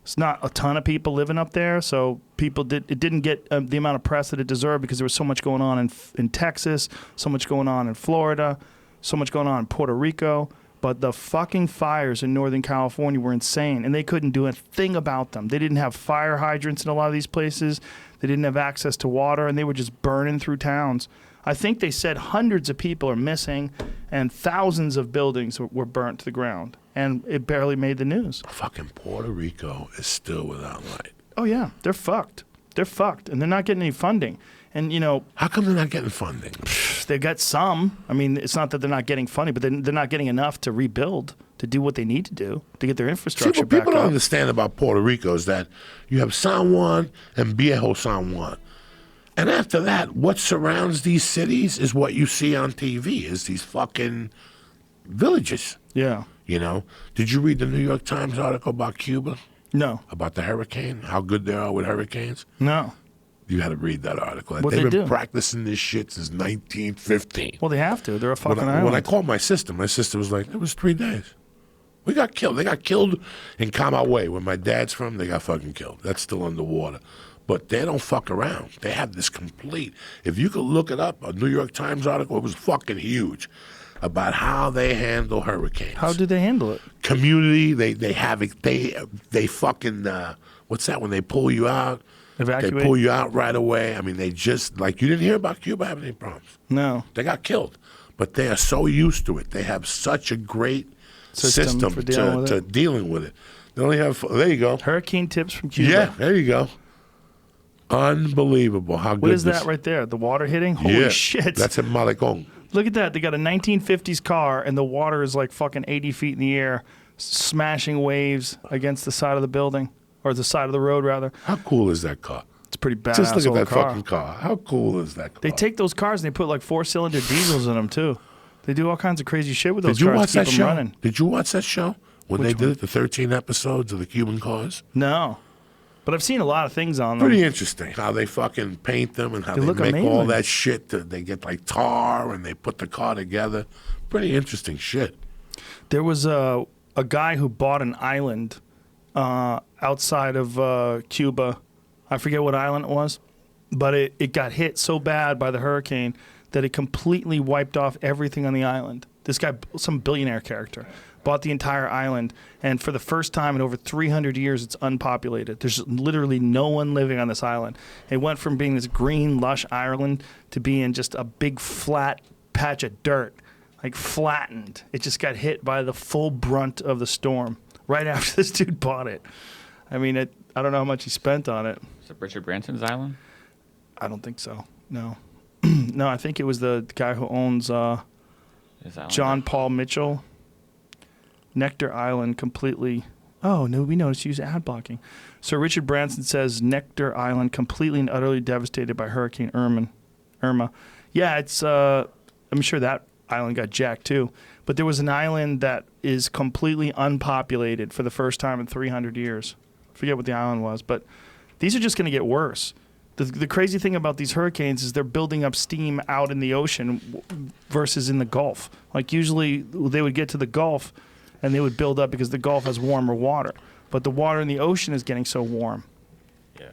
It's not a ton of people living up there, so it didn't get the amount of press that it deserved because there was so much going on in Texas, so much going on in Florida, so much going on in Puerto Rico. But the fucking fires in Northern California were insane, and they couldn't do a thing about them. They didn't have fire hydrants in a lot of these places. They didn't have access to water, and they were just burning through towns. I think they said hundreds of people are missing, and thousands of buildings were burnt to the ground, and it barely made the news. Fucking Puerto Rico is still without light. Oh, yeah, they're fucked. They're fucked, and they're not getting any funding. And, How come they're not getting funding? they got some. I mean, it's not that they're not getting funding, but they're not getting enough to rebuild, to do what they need to do, to get their infrastructure See, what back people don't up. understand about Puerto Rico is that you have San Juan and Viejo San Juan. And after that, what surrounds these cities is what you see on TV, is these fucking villages. Yeah. Did you read the New York Times article about Cuba? No. About the hurricane? How good they are with hurricanes? No. You got to read that article. What'd They've they been do? practicing this shit since 1915. Well, they have to. They're a fucking When island. I called my sister was like, it was 3 days. We got killed. They got killed in Camagüey. Where my dad's from, they got fucking killed. That's still underwater. But they don't fuck around. They have this complete, if you could look it up, a New York Times article, it was fucking huge, about how they handle hurricanes. How do they handle it? Community, they fucking, what's that, when they pull you out? Evacuate? They pull you out right away. I mean, they just, like, you didn't hear about Cuba having any problems. No. They got killed. But they are so used to it. They have such a great system for dealing with to it. dealing with it. They only have, there you go. Hurricane tips from Cuba. Yeah, there you go. Unbelievable how What good is this that right there? The water hitting? Holy yeah, shit. That's in Malecon. Look at that. They got a 1950s car, and the water is like fucking 80 feet in the air, smashing waves against the side of the building, or the side of the road, rather. How cool is that car? It's a pretty badass Just look at old that car. fucking car. How cool is that car? They take those cars and they put like 4-cylinder diesels in them, too. They do all kinds of crazy shit with those Did you cars watch to keep that them show? running. Did you watch that show when Which they did it? The 13 episodes of the Cuban cars. No. But I've seen a lot of things on them. Pretty interesting how they fucking paint them and how They they look make all amazing. that shit. They get like tar and they put the car together. Pretty interesting shit. There was a guy who bought an island outside of Cuba. I forget what island it was, but it got hit so bad by the hurricane that it completely wiped off everything on the island. This guy, some billionaire character, bought the entire island, and for the first time in over 300 years, it's unpopulated. There's literally no one living on this island. It went from being this green, lush island to being just a big, flat patch of dirt, like flattened. It just got hit by the full brunt of the storm right after this dude bought it. I mean, I don't know how much he spent on it. Is it Richard Branson's island? I don't think so. No. No, I think it was the guy who owns His island? John Paul Mitchell. Nectar Island completely. Oh, no, we noticed you use ad blocking. So Richard Branson says Nectar Island completely and utterly devastated by Hurricane Irma. Yeah, it's. I'm sure that island got jacked too. But there was an island that is completely unpopulated for the first time in 300 years. I forget what the island was, but these are just going to get worse. The crazy thing about these hurricanes is they're building up steam out in the ocean versus in the Gulf. Like usually they would get to the Gulf and they would build up because the Gulf has warmer water. But the water in the ocean is getting so warm. Yeah.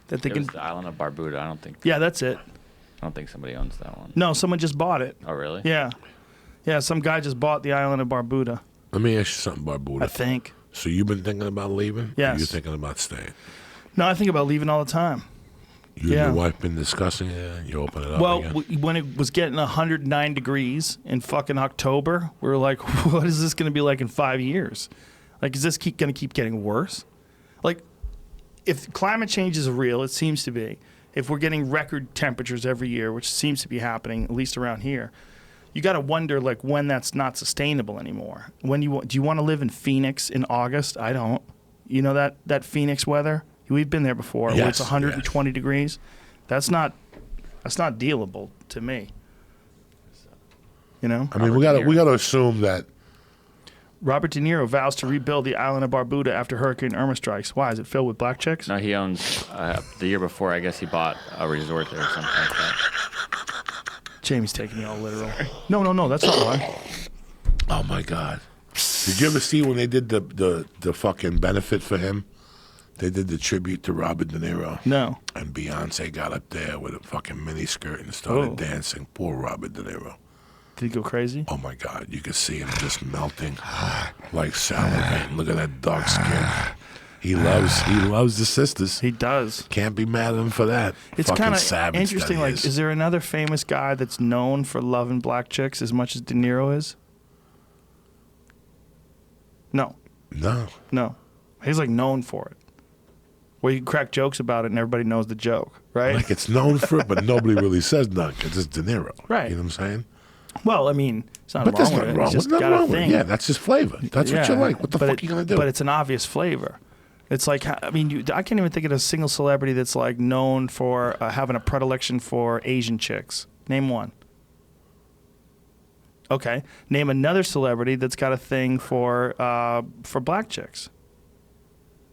That they It can. was the island of Barbuda. I don't think. Yeah, that's it. I don't think somebody owns that one. No, someone just bought it. Oh, really? Yeah. Yeah, some guy just bought the island of Barbuda, Let me ask you something, Barbuda. I think. So you've been thinking about leaving? Yes. Or you're thinking about staying? No, I think about leaving all the time. You Yeah. and your wife been discussing it, and you open it up Well, again? when it was getting 109 degrees in fucking October, we were like, what is this going to be like in 5 years? Like, is this going to keep getting worse? Like, if climate change is real, it seems to be. If we're getting record temperatures every year, which seems to be happening, at least around here, you got to wonder, like, when that's not sustainable anymore. When do you want to live in Phoenix in August? I don't. You know that Phoenix weather? We've been there before. Where it's Yes, 120 degrees. That's not dealable to me. You know? I mean, we gotta assume that Robert De Niro vows to rebuild the island of Barbuda after Hurricane Irma strikes. Why? Is it filled with black chicks? No, he owns. The year before, I guess he bought a resort there or something like that. Jamie's taking me all literal. No, that's not why. oh my God. Did you ever see when they did the fucking benefit for him? They did the tribute to Robert De Niro. No. And Beyonce got up there with a fucking miniskirt and started Oh. dancing. Poor Robert De Niro. Did he go crazy? Oh my God, you could see him just melting like salivate. Look at that dark skin. He loves the sisters. He does. Can't be mad at him for that. It's Fucking kind of savage interesting. that he Like, is there another famous guy that's known for loving black chicks as much as De Niro is? No. No. He's like known for it. Where you can crack jokes about it and everybody knows the joke, right? Like it's known for it, but nobody really says nothing because it's De Niro. Right. You know what I'm saying? Well, I mean, it's not But wrong there's with nothing it. wrong. It's There's just nothing got a wrong with it. thing. Yeah, that's his flavor. That's what you like. What the fuck you gonna do? But it's an obvious flavor. It's like, I mean, I can't even think of a single celebrity that's like known for having a predilection for Asian chicks. Name one. Okay. Name another celebrity that's got a thing for black chicks.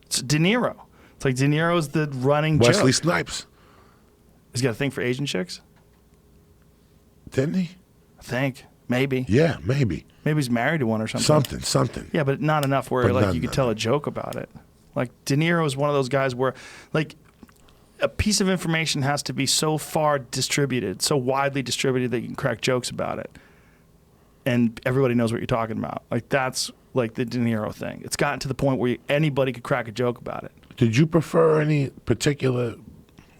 It's De Niro. It's like De Niro's the running Wesley joke. Snipes. He's got a thing for Asian chicks? Didn't he? I think. Maybe. Yeah, maybe. Maybe he's married to one or something. Something. Yeah, but not enough where But like none, you could none, tell a none. joke about it. Like De Niro is one of those guys where like a piece of information has to be so far distributed, so widely distributed that you can crack jokes about it. And everybody knows what you're talking about. Like that's like the De Niro thing. It's gotten to the point where anybody could crack a joke about it. Did you prefer any particular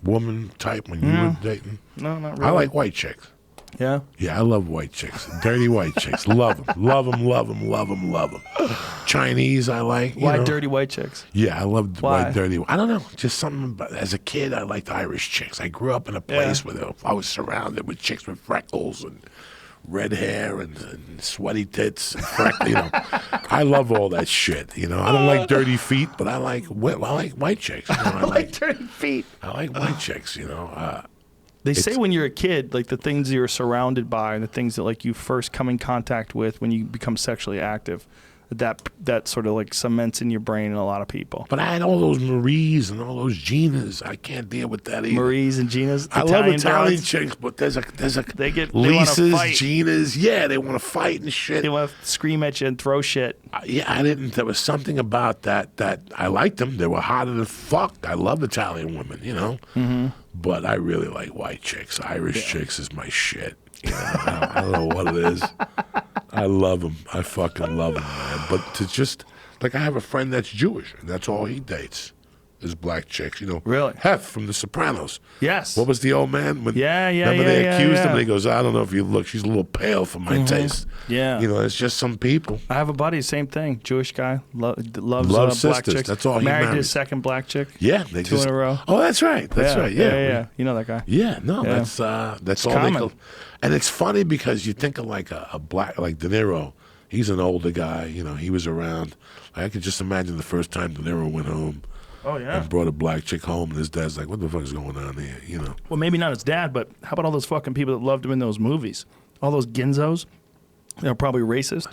woman type when you were dating? No, not really. I like white chicks. Yeah. Yeah, I love white chicks. Dirty white chicks. Love them. Love them, love them, love them, love them. Chinese, I like. Why you know. dirty white chicks? Yeah, I love Why? white dirty. I don't know. Just something about, as a kid, I liked Irish chicks. I grew up in a place where I was surrounded with chicks with freckles and red hair and sweaty tits. And you know, I love all that shit. You know, I don't like dirty feet, but I like white chicks. You know, I like dirty feet. I like white chicks. You know. They say when you're a kid, like the things you're surrounded by and the things that like you first come in contact with when you become sexually active, that sort of like cements in your brain in a lot of people. But I had all those Maries and all those Ginas. I can't deal with that either. Maries and Ginas. I love Italian broads, chicks, but there's a they Lisa's, wanna fight. Ginas. Yeah, they want to fight and shit. They want to scream at you and throw shit. Yeah, I didn't. There was something about that I liked them. They were hotter than fuck. I love Italian women, you know. Mm-hmm. But I really like white chicks. Irish chicks is my shit. You know, I don't know what it is. I love them. I fucking love them, man. But to just like I have a friend that's Jewish, and that's all he dates is black chicks. You know, Really? Hef from The Sopranos. Yes. What was the old man? When, Yeah, Remember they accused him, yeah. and he goes, "I don't know if you look. She's a little pale for my taste." Yeah. You know, it's just some people. I have a buddy, same thing. Jewish guy, loves Loves black sisters. chicks. That's all he married to married. his second black chick. Yeah, they Two in a row. Oh, that's right. That's right. Yeah, You know that guy. Yeah, no, Yeah. that's all common. they call. And it's funny because you think of like a black, like De Niro. He's an older guy. You know, he was around. I could just imagine the first time De Niro went home. Oh, yeah. And brought a black chick home, and his dad's like, what the fuck is going on here, you know? Well, maybe not his dad, but how about all those fucking people that loved him in those movies? All those ginzos? They're probably racist.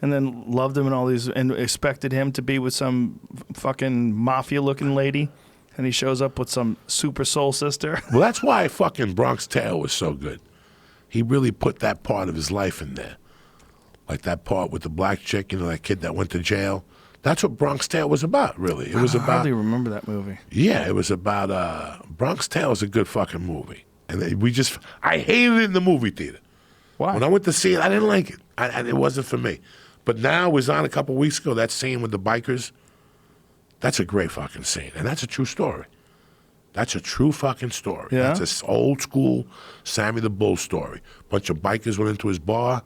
And then loved him in all these, and expected him to be with some fucking mafia-looking lady. And he shows up with some super soul sister. Well, that's why fucking Bronx Tale was so good. He really put that part of his life in there. Like that part with the black chick, you know, that kid that went to jail. That's what Bronx Tale was about, really. It was I about. hardly remember that movie. Yeah, it was about. Bronx Tale is a good fucking movie, and I hated it in the movie theater. Why? When I went to see it, I didn't like it. It wasn't for me. But now it was on a couple weeks ago. That scene with the bikers. That's a great fucking scene, and that's a true story. That's a true fucking story. Yeah? That's an old school Sammy the Bull story. Bunch of bikers went into his bar.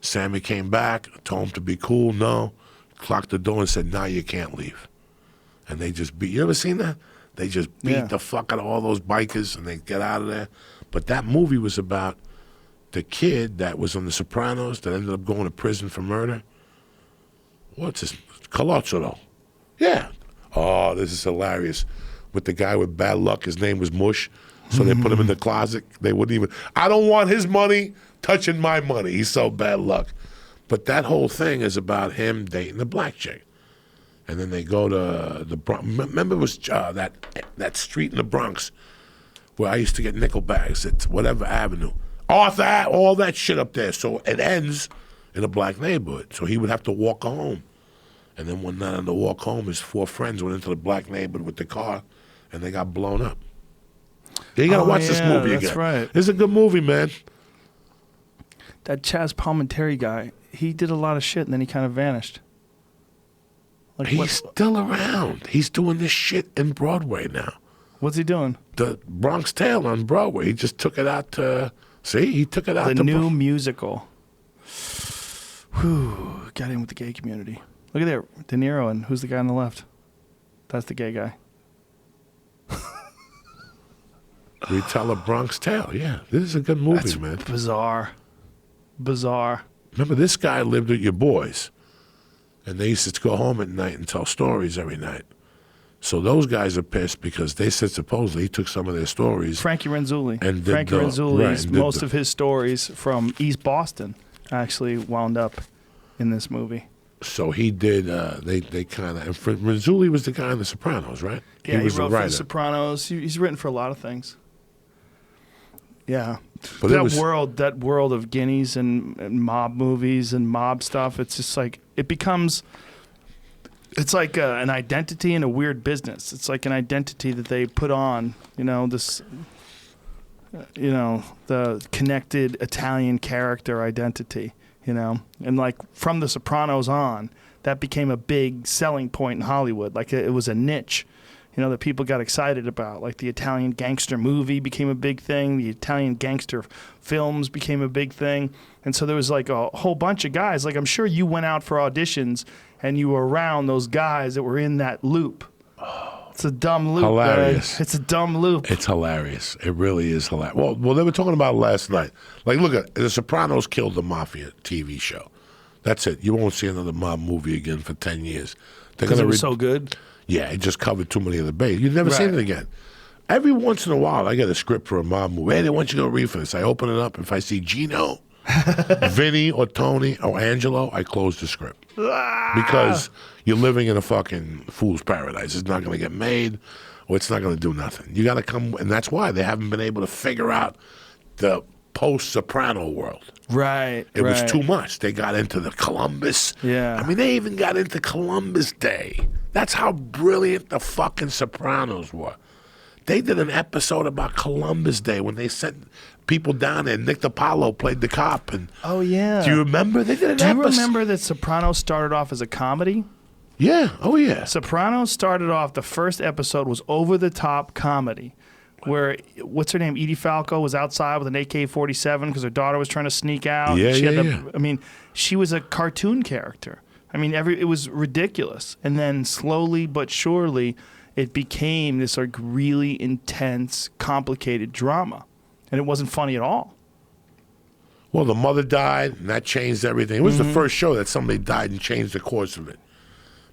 Sammy came back, told him to be cool. No. Clocked the door and said, "Now you can't leave." And they just beat. You ever seen that? They just beat the fuck out of all those bikers, and they get out of there. But that movie was about the kid that was on The Sopranos that ended up going to prison for murder. What's his? Colozzo. Yeah. Oh, this is hilarious. With the guy with bad luck, his name was Mush. So they put him in the closet. They wouldn't even. I don't want his money touching my money. He's so bad luck. But that whole thing is about him dating the black chick. And then they go to the Bronx. Remember it was that street in the Bronx where I used to get nickel bags at whatever avenue. All that shit up there. So it ends in a black neighborhood. So he would have to walk home. And then one night on the walk home, his 4 friends went into the black neighborhood with the car, and they got blown up. You got to watch this movie again. That's right. It's a good movie, man. That Chaz Palminteri guy, he did a lot of shit and then he kind of vanished. Like He's still around. He's doing this shit in Broadway now. What's he doing? The Bronx Tale on Broadway. He just took it out to, he took it out The to new musical. Whew, got in with the gay community. Look at there, De Niro, and who's the guy on the left? That's the gay guy. Retell a Bronx Tale. Yeah, this is a good movie, That's man. bizarre. Remember, this guy lived with your boys, and they used to go home at night and tell stories every night. So those guys are pissed because they said supposedly he took some of their stories. Frankie Renzulli. And Frankie Renzulli's most of his stories from East Boston actually wound up in this movie. So he did. They kind of. And Renzulli was the guy in The Sopranos, right? Yeah, he was wrote the for writer. The Sopranos. He's written for a lot of things. Yeah, But that world of guineas and mob movies and mob stuff. It's just like it becomes. It's like an identity in a weird business. It's like an identity that they put on. You know this. You know the connected Italian character identity. You know, and like from The Sopranos on, that became a big selling point in Hollywood. Like it was a niche, you know, that people got excited about. Like the Italian gangster movie became a big thing. The Italian gangster films became a big thing. And so there was like a whole bunch of guys. Like I'm sure you went out for auditions and you were around those guys that were in that loop. It's a dumb loop. Hilarious. Man. It's a dumb loop. It's hilarious. It really is hilarious. Well, they were talking about it last night. Like, look at The Sopranos killed the Mafia TV show. That's it. You won't see another mob movie again for 10 years. Because it was so good? Yeah, it just covered too many of the base. You'd never see it again. Every once in a while, I get a script for a mob movie. Hey, they want you to go read for this. I open it up. If I see Gino, Vinny, or Tony, or Angelo, I close the script. Because you're living in a fucking fool's paradise. It's not going to get made, or it's not going to do nothing. You got to come, and that's why they haven't been able to figure out the post-Soprano world. Right. It was too much. They got into the Columbus. Yeah. I mean, they even got into Columbus Day. That's how brilliant the fucking Sopranos were. They did an episode about Columbus Day when they sent people down there. Nick DiPaolo played the cop. And oh, yeah. Do you remember? They did an episode. Do you remember that Sopranos started off as a comedy? Yeah. Oh, yeah. Sopranos started off, the first episode was over-the-top comedy, where, what's her name, Edie Falco was outside with an AK-47 because her daughter was trying to sneak out. Yeah. I mean, she was a cartoon character. I mean, it was ridiculous. And then slowly but surely, it became this like really intense, complicated drama. And it wasn't funny at all. Well, the mother died, and that changed everything. It was the first show that somebody died and changed the course of it,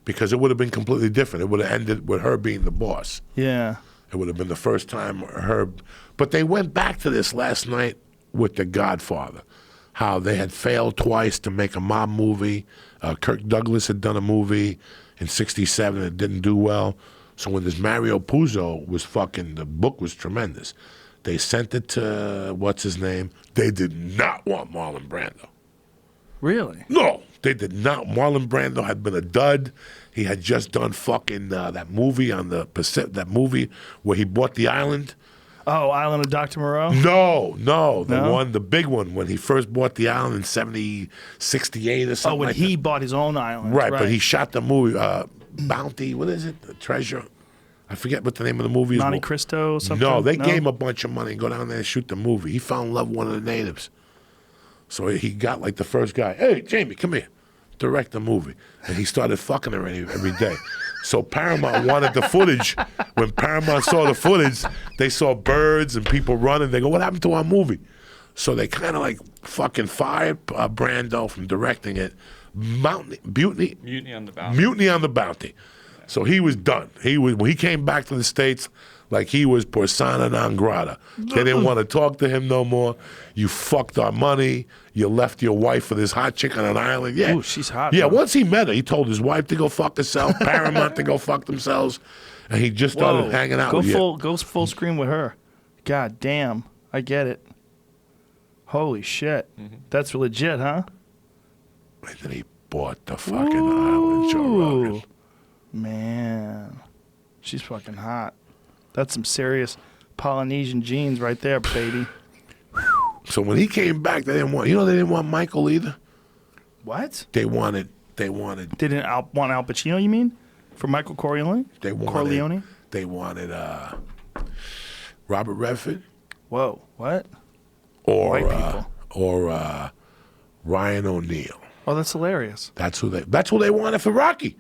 because it would have been completely different. It would have ended with her being the boss. Yeah. It would have been the first time her. But they went back to this last night with The Godfather, how they had failed twice to make a mob movie. Kirk Douglas had done a movie in '67 and it didn't do well. So when this Mario Puzo was fucking, the book was tremendous. They sent it to, what's his name? They did not want Marlon Brando. Really? No, they did not. Marlon Brando had been a dud. He had just done fucking that movie on the Pacific, that movie where he bought the island. Oh, Island of Dr. Moreau? No, No? one, the big one, when he first bought the island in 68 or something. Oh, when like he that. bought his own island. Right, but he shot the movie Bounty. What is it? The Treasure. I forget what the name of the movie is. Monte Cristo something? No, they gave him a bunch of money and go down there and shoot the movie. He fell in love with one of the natives. So he got like the first guy, hey, Jamie, come here, direct the movie. And he started fucking her every day. So Paramount wanted the footage. When Paramount saw the footage, they saw birds and people running. They go, what happened to our movie? So they kind of like fucking fired Brando from directing it. Mutiny Mutiny on the Bounty. Mutiny on the Bounty. So he was done. When he came back to the States, like he was persona non grata. They didn't want to talk to him no more. You fucked our money. You left your wife for this hot chick on an island. Yeah. Ooh, she's hot. Yeah, bro. once he met her, he told his wife to go fuck herself, Paramount to go fuck themselves, and he just started hanging out with you. Go full screen with her. God damn. I get it. Holy shit. That's legit, huh? And then he bought the fucking island, Joe Rogan. Ooh. Man. She's fucking hot. That's some serious Polynesian genes right there, baby. So when he came back, they didn't want Michael either. What? They wanted. They didn't want Al Pacino, you mean? For Michael Corleone? They wanted. Corleone? They wanted Robert Redford. Whoa, what? Or White people. or Ryan O'Neal. Oh, that's hilarious. That's who they wanted for Rocky.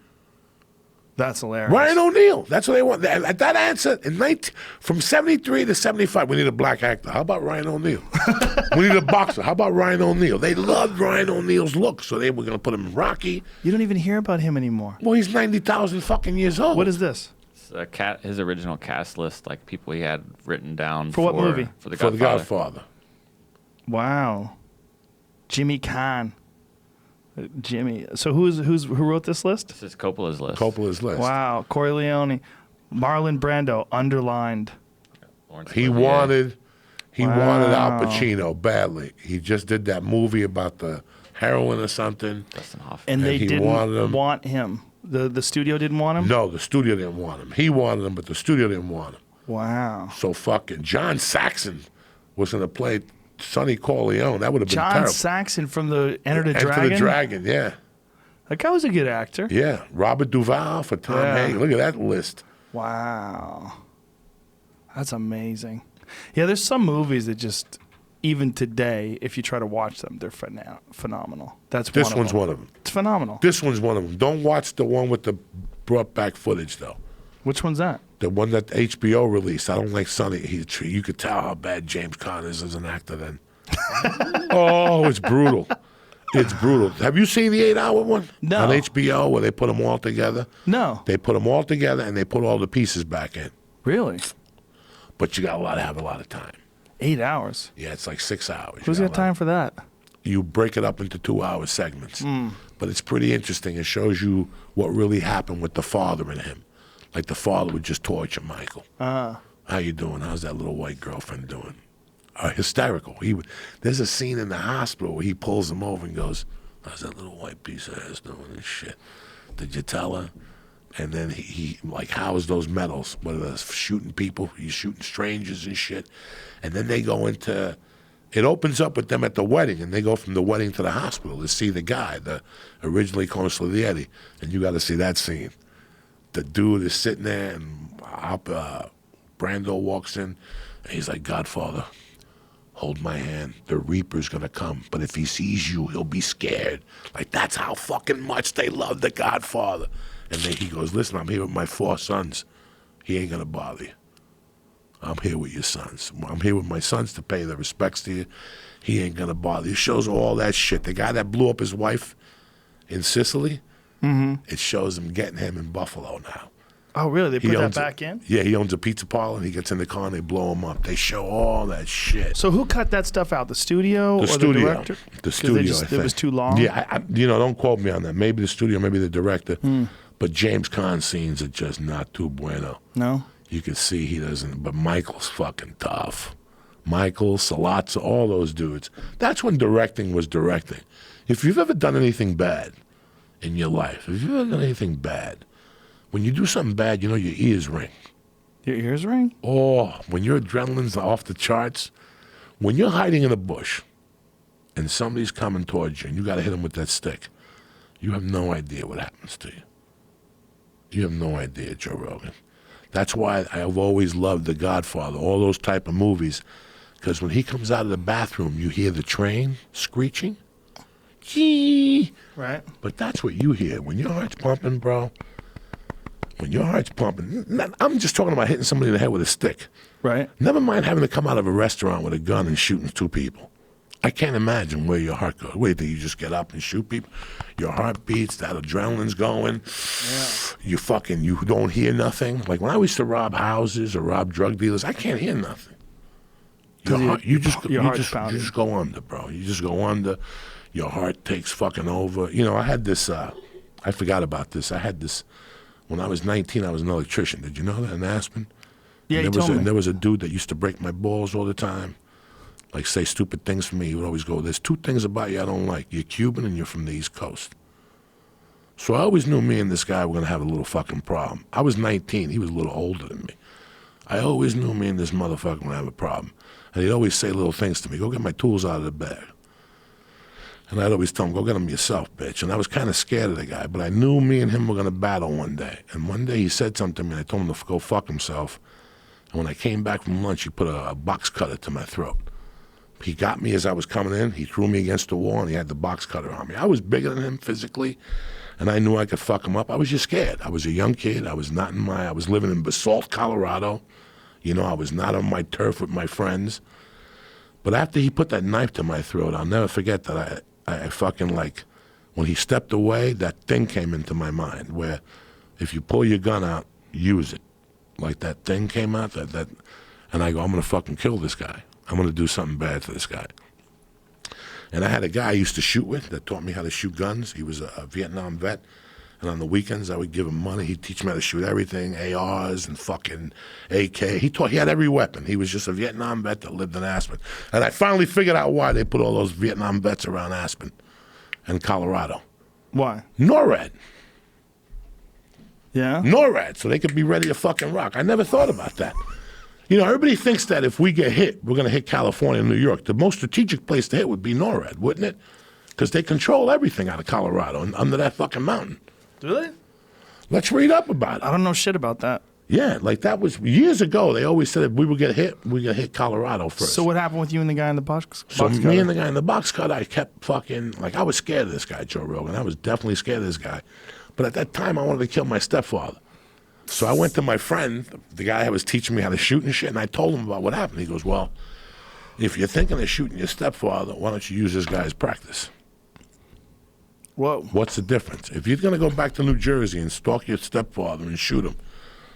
That's hilarious. Ryan O'Neal. That's what they want. At that answer, from 73 to 75, we need a black actor. How about Ryan O'Neal? We need a boxer. How about Ryan O'Neal? They loved Ryan O'Neal's look, so they were going to put him in Rocky. You don't even hear about him anymore. Well, he's 90,000 fucking years old. What is this? It's his original cast list, like people he had written down For what movie? For the For Godfather. the Godfather. Wow. Jimmy Kahn. Jimmy. So who wrote this list? This is Coppola's list. Coppola's list. Wow. Corleone. Marlon Brando, underlined. Lawrence He Olivier. wanted Al Wow. Pacino badly. He just did that movie about the heroin or something. Dustin Hoffman. And they he didn't wanted him. want him. The studio didn't want him? No, the studio didn't want him. He wanted him, but the studio didn't want him. Wow. So fucking John Saxon was going to play Sonny Corleone. That would have been John terrible. Saxon from the Enter the Enter Dragon? the Dragon, yeah. That guy was a good actor. Yeah. Robert Duvall for Tom Yeah. Hanks. Look at that list. Wow. That's amazing. Yeah, there's some movies that just, even today, if you try to watch them, they're phenomenal. This one's one of them. It's phenomenal. This one's one of them. Don't watch the one with the brought back footage, though. Which one's that? The one that HBO released. I don't like Sonny. You could tell how bad James Caan is as an actor then. Oh, it's brutal. It's brutal. Have you seen the 8-hour one? No. On HBO where they put them all together? No. They put them all together and they put all the pieces back in. Really? But you got to have a lot of time. 8 hours. Yeah, it's like 6 hours. Who's got time for that? You break it up into 2-hour segments. Hmm. But it's pretty interesting. It shows you what really happened with the father and him. Like the father would just torture Michael. How you doing? How's that little white girlfriend doing? Hysterical. There's a scene in the hospital where he pulls him over and goes, how's that little white piece of ass doing and shit? Did you tell her? And then he like, how's those medals? What are those, shooting people? He's shooting strangers and shit. And then they go into, it opens up with them at the wedding, and they go from the wedding to the hospital to see the guy, the originally consigliere. And you got to see that scene. The dude is sitting there, and Brando walks in, and he's like, Godfather, hold my hand. The Reaper's going to come. But if he sees you, he'll be scared. Like, that's how fucking much they love the Godfather. And then he goes, listen, I'm here with my 4 sons. He ain't going to bother you. I'm here with your sons. I'm here with my sons to pay their respects to you. He ain't gonna bother you. Shows all that shit. The guy that blew up his wife in Sicily, it shows him getting him in Buffalo now. Oh, really? They He put that owns back in? Yeah, he owns a pizza parlor, and he gets in the car, and they blow him up. They show all that shit. So who cut that stuff out? The studio or studio. the director? The 'Cause studio, they I think. it was too long? Yeah, don't quote me on that. Maybe the studio, maybe the director. But James Caan's scenes are just not too bueno. No? You can see he doesn't. But Michael's fucking tough. Michael, Salazzo, all those dudes. That's when directing was directing. If you've ever done anything bad in your life, if you've ever done anything bad, when you do something bad, your ears ring. Your ears ring? Oh, when your adrenaline's off the charts, when you're hiding in a bush and somebody's coming towards you and you got to hit them with that stick, you have no idea what happens to you. You have no idea, Joe Rogan. That's why I've always loved The Godfather, all those type of movies, because when he comes out of the bathroom, you hear the train screeching. Gee. Right. But that's what you hear. When your heart's pumping, bro, when your heart's pumping, I'm just talking about hitting somebody in the head with a stick. Right. Never mind having to come out of a restaurant with a gun and shooting 2 people. I can't imagine where your heart goes. Wait till you just get up and shoot people. Your heart beats, that adrenaline's going. Yeah. You don't hear nothing. Like when I used to rob houses or rob drug dealers, I can't hear nothing. You just go under, bro. You just go under. Your heart takes fucking over. I had this, I forgot about this. I had this, when I was 19, I was an electrician. Did you know that in Aspen? Yeah, you told me. There was a dude that used to break my balls all the time. Like say stupid things for me. He would always go, there's 2 things about you I don't like. You're Cuban and you're from the East Coast. So I always knew me and this guy were going to have a little fucking problem. I was 19. He was a little older than me. I always knew me and this motherfucker were going to have a problem. And he'd always say little things to me. Go get my tools out of the bag. And I'd always tell him, go get them yourself, bitch. And I was kind of scared of the guy. But I knew me and him were going to battle one day. And one day he said something to me. And I told him to go fuck himself. And when I came back from lunch, he put a box cutter to my throat. He got me as I was coming in. He threw me against the wall, and he had the box cutter on me. I was bigger than him physically, and I knew I could fuck him up. I was just scared. I was a young kid. I was living in Basalt, Colorado. I was not on my turf with my friends. But after he put that knife to my throat, I'll never forget that I fucking when he stepped away, that thing came into my mind where if you pull your gun out, use it. Like that thing came out, and I go, I'm going to fucking kill this guy. I'm going to do something bad to this guy. And I had a guy I used to shoot with that taught me how to shoot guns. He was a Vietnam vet. And on the weekends, I would give him money. He'd teach me how to shoot everything, ARs and fucking AK. He had every weapon. He was just a Vietnam vet that lived in Aspen. And I finally figured out why they put all those Vietnam vets around Aspen and Colorado. Why? NORAD. Yeah? NORAD, so they could be ready to fucking rock. I never thought about that. Everybody thinks that if we get hit, we're going to hit California and New York. The most strategic place to hit would be NORAD, wouldn't it? Because they control everything out of Colorado and under that fucking mountain. Do they? Let's read up about it. I don't know shit about that. Yeah, that was years ago. They always said if we would get hit, we got to hit Colorado first. So what happened with you and the guy in the box So cutter? me and the guy in the box cutter, I kept fucking, I was scared of this guy, Joe Rogan. I was definitely scared of this guy. But at that time, I wanted to kill my stepfather. So I went to my friend, the guy who was teaching me how to shoot and shit, and I told him about what happened. He goes, well, if you're thinking of shooting your stepfather, why don't you use this guy as practice? Whoa. What's the difference? If you're going to go back to New Jersey and stalk your stepfather and shoot him,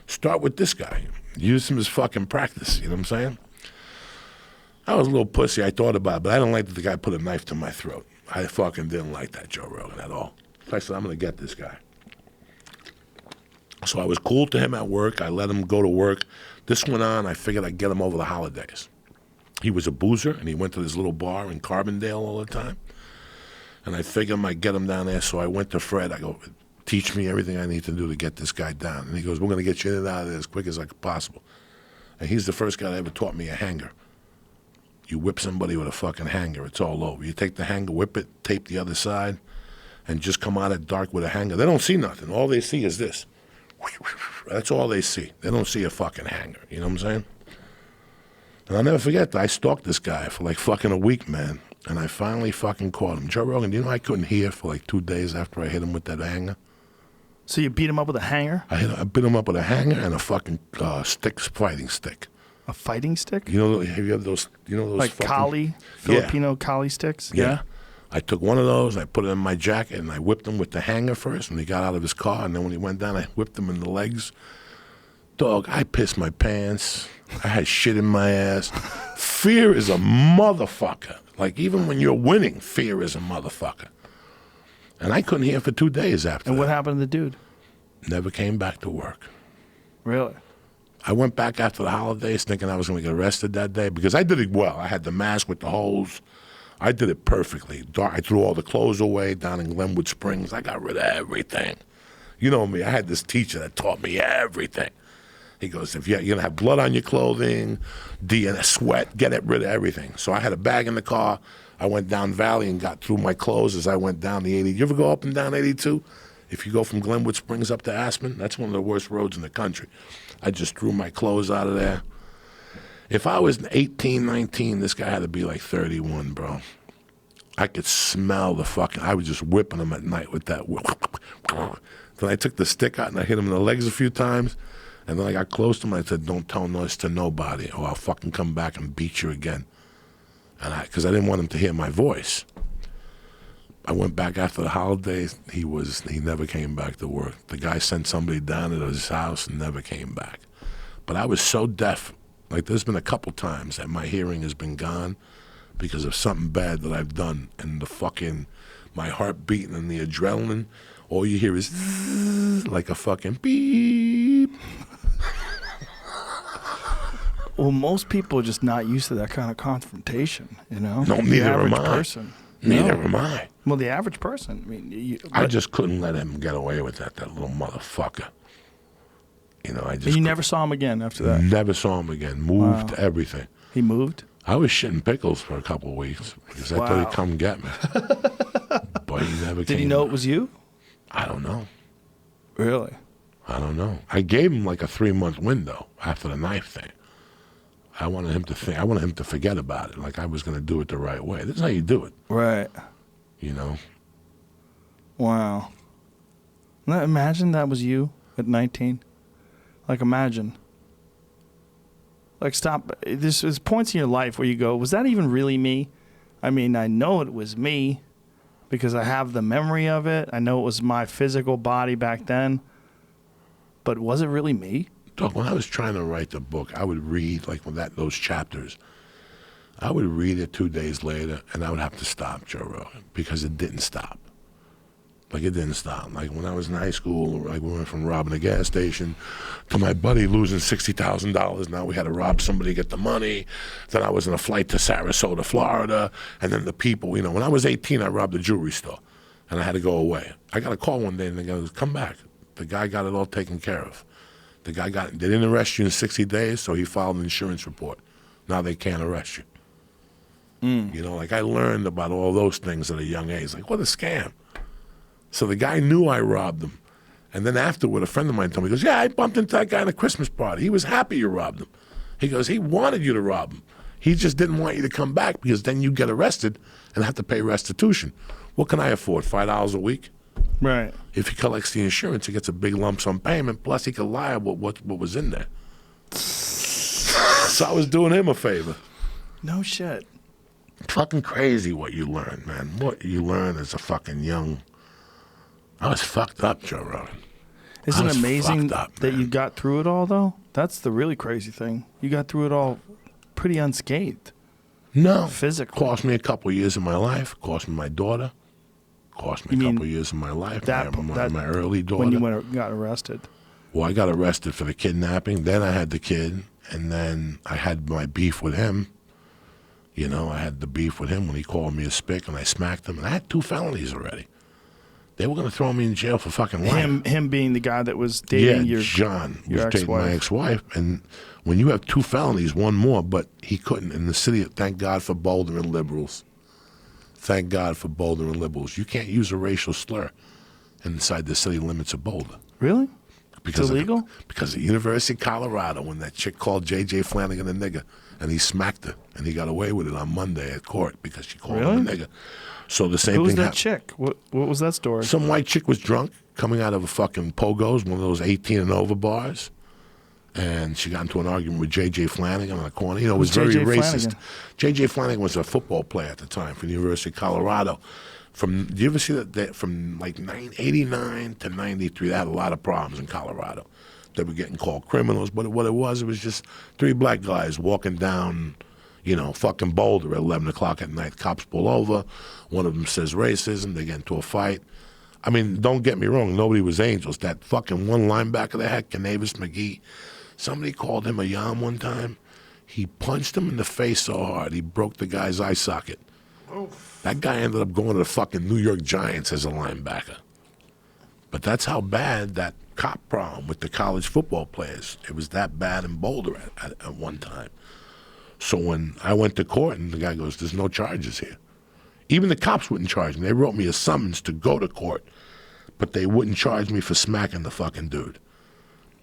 start with this guy. Use him as fucking practice, you know what I'm saying? I was a little pussy. I thought about it, but I didn't like that the guy put a knife to my throat. I fucking didn't like that, Joe Rogan, at all. So I said, I'm going to get this guy. So I was cool to him at work. I let him go to work. This went on. I figured I'd get him over the holidays. He was a boozer, and he went to this little bar in Carbondale all the time. And I figured I might get him down there. So I went to Fred. I go, teach me everything I need to do to get this guy down. And he goes, we're going to get you in and out of there as quick as possible. And he's the first guy that ever taught me a hanger. You whip somebody with a fucking hanger, it's all over. You take the hanger, whip it, tape the other side, and just come out at dark with a hanger. They don't see nothing. All they see is this. That's all they see. They don't see a fucking hanger. You know what I'm saying? And I'll never forget that I stalked this guy for fucking a week, man. And I finally fucking caught him. Joe Rogan, do you know I couldn't hear for 2 days after I hit him with that hanger? So you beat him up with a hanger? I beat him up with a hanger and a fucking fighting stick. A fighting stick? You know, have you had those? You know those like fucking, Kali, Filipino Kali sticks? Yeah. I took one of those, I put it in my jacket, and I whipped him with the hanger first when he got out of his car, and then when he went down, I whipped him in the legs. Dog, I pissed my pants. I had shit in my ass. Fear is a motherfucker. Like, even when you're winning, fear is a motherfucker. And I couldn't hear for 2 days after And that. what happened to the dude? Never came back to work. Really? I went back after the holidays thinking I was going to get arrested that day because I did it well. I had the mask with the holes. I did it perfectly. I threw all the clothes away down in Glenwood Springs. I got rid of everything. You know me. I had this teacher that taught me everything. He goes, if you're going to have blood on your clothing, DNA, sweat, get rid of everything. So I had a bag in the car. I went down Valley and got through my clothes as I went down the 80. You ever go up and down 82? If you go from Glenwood Springs up to Aspen, that's one of the worst roads in the country. I just threw my clothes out of there. If I was 18, 19, this guy had to be like 31, bro. I could smell the fucking, I was just whipping him at night with that whip. Then I took the stick out and I hit him in the legs a few times. And then I got close to him and I said, don't tell this to nobody or I'll fucking come back and beat you again. And because I didn't want him to hear my voice. I went back after the holidays. He never came back to work. The guy sent somebody down to his house and never came back. But I was so deaf. Like, there's been a couple times that my hearing has been gone because of something bad that I've done. And my heart beating and the adrenaline, all you hear is like a fucking beep. Well, most people are just not used to that kind of confrontation, you know? No, The neither am average I. person. Neither No. am I. Well, the average person. I mean, I just couldn't let him get away with that little motherfucker. You know, I just. And you never saw him again after that? Never saw him again. Moved everything. He moved? I was shitting pickles for a couple of weeks because I thought he'd come get me. But he never came. Did he know it was you? I don't know. Really? I don't know. I gave him like a 3-month window after the knife thing. I wanted him to forget about it, like I was going to do it the right way. This is how you do it. Right. You know? Wow. Now, imagine that was you at 19. Like, imagine. Like, stop. There's points in your life where you go, was that even really me? I mean, I know it was me because I have the memory of it. I know it was my physical body back then. But was it really me? Dog, when I was trying to write the book, I would read like those chapters. I would read it 2 days later, and I would have to stop Joe Rogan because it didn't stop. Like, it didn't stop. Like, when I was in high school, like, we went from robbing a gas station to my buddy losing $60,000. Now we had to rob somebody to get the money. Then I was on a flight to Sarasota, Florida. And then the people, you know, when I was 18, I robbed a jewelry store, and I had to go away. I got a call one day, and they goes, come back. The guy got it all taken care of. They didn't arrest you in 60 days, so he filed an insurance report. Now they can't arrest you. You know, like, I learned about all those things at a young age. Like, what a scam. So the guy knew I robbed him. And then afterward, a friend of mine told me, he goes, yeah, I bumped into that guy at a Christmas party. He was happy you robbed him. He goes, he wanted you to rob him. He just didn't want you to come back because then you get arrested and have to pay restitution. What can I afford, $5 a week? Right. If he collects the insurance, he gets a big lump sum payment, plus he could lie about what was in there. So I was doing him a favor. No shit. Fucking crazy what you learn, man. What you learn as a fucking young... I was fucked up, Joe Rogan. Isn't it was amazing fucked up, that man. you got through it all, though? That's the really crazy thing. You got through it all pretty unscathed. No. Physically. Cost me a couple years of my life. Cost me my daughter. Cost me a couple years of my life. My early daughter. When you got arrested. Well, I got arrested for the kidnapping. Then I had the kid. And then I had my beef with him. You know, I had the beef with him when he called me a spick and I smacked him. And I had 2 felonies already. They were going to throw me in jail for fucking life. Him being the guy that was dating John was dating ex-wife. my ex-wife. And when you have 2 felonies, one more, but he couldn't. In the city, thank God for Boulder and liberals. Thank God for Boulder and liberals. You can't use a racial slur inside the city limits of Boulder. Really? Because it's illegal? Because the University of Colorado, when that chick called J.J. Flanagan a nigger, and he smacked her, and he got away with it on Monday at court because she called him a nigger. So the same Who was thing that happened. chick? What was that story? Some white chick was drunk, coming out of a fucking Pogo's, one of those 18 and over bars, and she got into an argument with J.J. Flanagan on the corner. You know, it was very J.J. racist. Flanagan? J.J. Flanagan was a football player at the time for the University of Colorado. Do you ever see that from like 89 to 93, they had a lot of problems in Colorado. They were getting called criminals, but what it was just 3 black guys walking down, you know, fucking Boulder at 11 o'clock at night. Cops pull over. One of them says racism. They get into a fight. I mean, don't get me wrong. Nobody was angels. That fucking one linebacker they had, Canavis McGee, somebody called him a yam one time. He punched him in the face so hard, he broke the guy's eye socket. That guy ended up going to the fucking New York Giants as a linebacker. But that's how bad that cop problem with the college football players. It was that bad in Boulder at one time. So when I went to court and the guy goes, there's no charges here. Even the cops wouldn't charge me. They wrote me a summons to go to court, but they wouldn't charge me for smacking the fucking dude.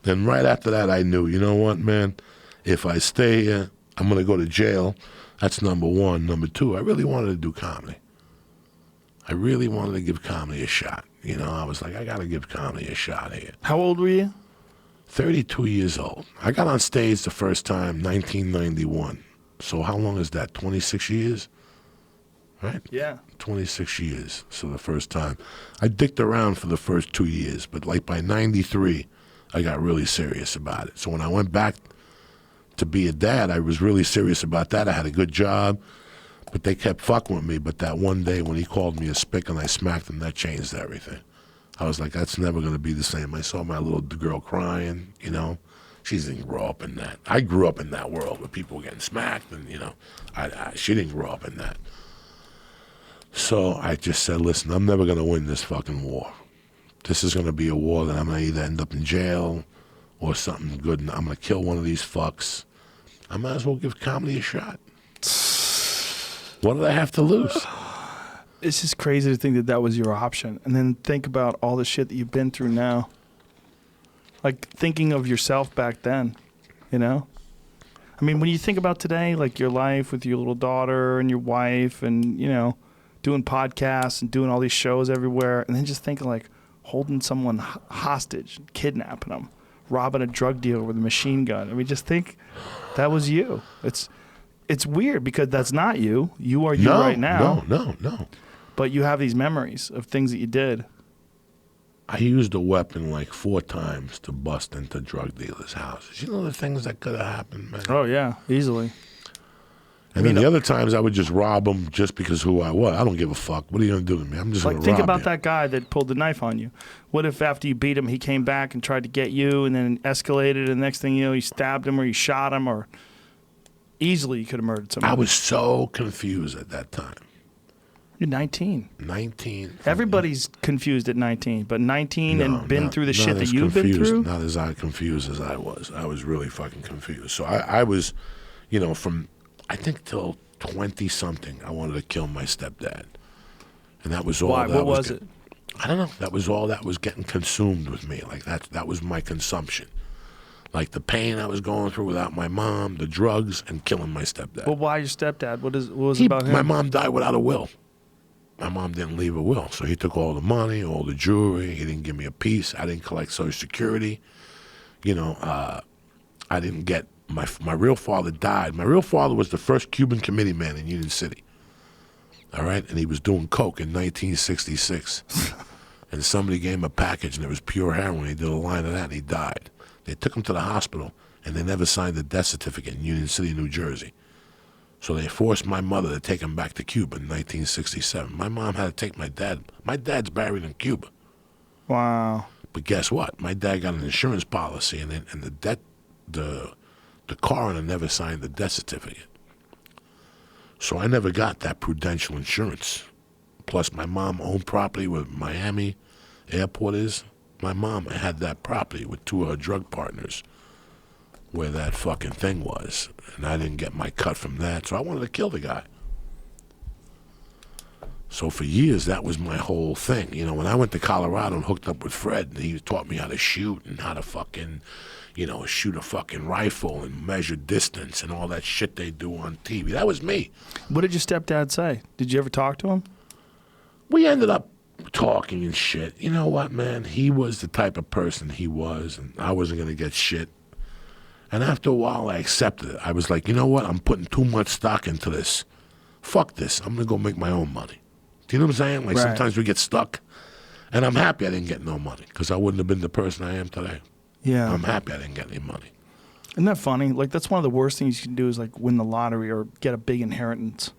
Then right after that, I knew, you know what, man? If I stay here, I'm going to go to jail. That's number one. Number two, I really wanted to do comedy. I really wanted to give comedy a shot. You know, I was like, I got to give comedy a shot here. How old were you? 32 years old. I got on stage the first time, 1991. So how long is that? 26 years? Right? Yeah. 26 years. So the first time. I dicked around for the first 2 years, but like by 93, I got really serious about it. So when I went back to be a dad, I was really serious about that. I had a good job, but they kept fucking with me. But that one day when he called me a spick and I smacked him, that changed everything. I was like, that's never going to be the same. I saw my little girl crying, you know. She didn't grow up in that. I grew up in that world where people were getting smacked and, you know, she didn't grow up in that. So I just said, listen, I'm never going to win this fucking war. This is going to be a war that I'm going to either end up in jail or something good, and I'm going to kill one of these fucks. I might as well give comedy a shot. What did I have to lose? It's just crazy to think that that was your option. And then think about all the shit that you've been through now. Like thinking of yourself back then, you know? I mean, when you think about today, like your life with your little daughter and your wife and, you know, doing podcasts and doing all these shows everywhere, and then just thinking like holding someone hostage, kidnapping them, robbing a drug dealer with a machine gun. I mean, just think that was you. It's weird because that's not you. You are you right now. No. But you have these memories of things that you did. I used a weapon like 4 times to bust into drug dealers' houses. You know the things that could have happened, man. Oh, yeah, easily. And then the other times I would just rob them just because who I was. I don't give a fuck. What are you going to do to me? I'm just going to rob you. Think about that guy that pulled the knife on you. What if after you beat him, he came back and tried to get you and then escalated, and the next thing you know, you stabbed him or you shot him, or easily you could have murdered somebody. I was so confused at that time. You're 19. 19. Everybody's confused at 19, but 19 and been through the shit that you've been through? Not as confused as I was. I was really fucking confused. So I was, you know, from, I think till 20-something, I wanted to kill my stepdad. And that was all. Why? What was it? I don't know. That was all that was getting consumed with me. Like that was my consumption. Like the pain I was going through without my mom, the drugs, and killing my stepdad. Well, why your stepdad? What was it about him? My mom died without a will. My mom didn't leave a will, so he took all the money, all the jewelry. He didn't give me a piece. I didn't collect Social Security. You know, I didn't get my real father died. My real father was the first Cuban committee man in Union City. All right, and he was doing coke in 1966, and somebody gave him a package, and it was pure heroin. He did a line of that, and he died. They took him to the hospital, and they never signed a death certificate in Union City, New Jersey. So they forced my mother to take him back to Cuba in 1967. My mom had to take my dad. My dad's buried in Cuba. Wow. But guess what? My dad got an insurance policy, and the coroner never signed the death certificate. So I never got that prudential insurance. Plus, my mom owned property where Miami Airport is. My mom had that property with 2 of her drug partners where that fucking thing was. And I didn't get my cut from that, so I wanted to kill the guy. So for years, that was my whole thing. You know, when I went to Colorado and hooked up with Fred, he taught me how to shoot and how to fucking, you know, shoot a fucking rifle and measure distance and all that shit they do on TV. That was me. What did your stepdad say? Did you ever talk to him? We ended up talking and shit. You know what, man? He was the type of person he was, and I wasn't going to get shit. And after a while, I accepted it. I was like, you know what? I'm putting too much stock into this. Fuck this. I'm going to go make my own money. Do you know what I'm saying? Like, Right. sometimes we get stuck. And I'm happy I didn't get no money because I wouldn't have been the person I am today. Yeah. I'm happy I didn't get any money. Isn't that funny? Like, that's one of the worst things you can do is, like, win the lottery or get a big inheritance.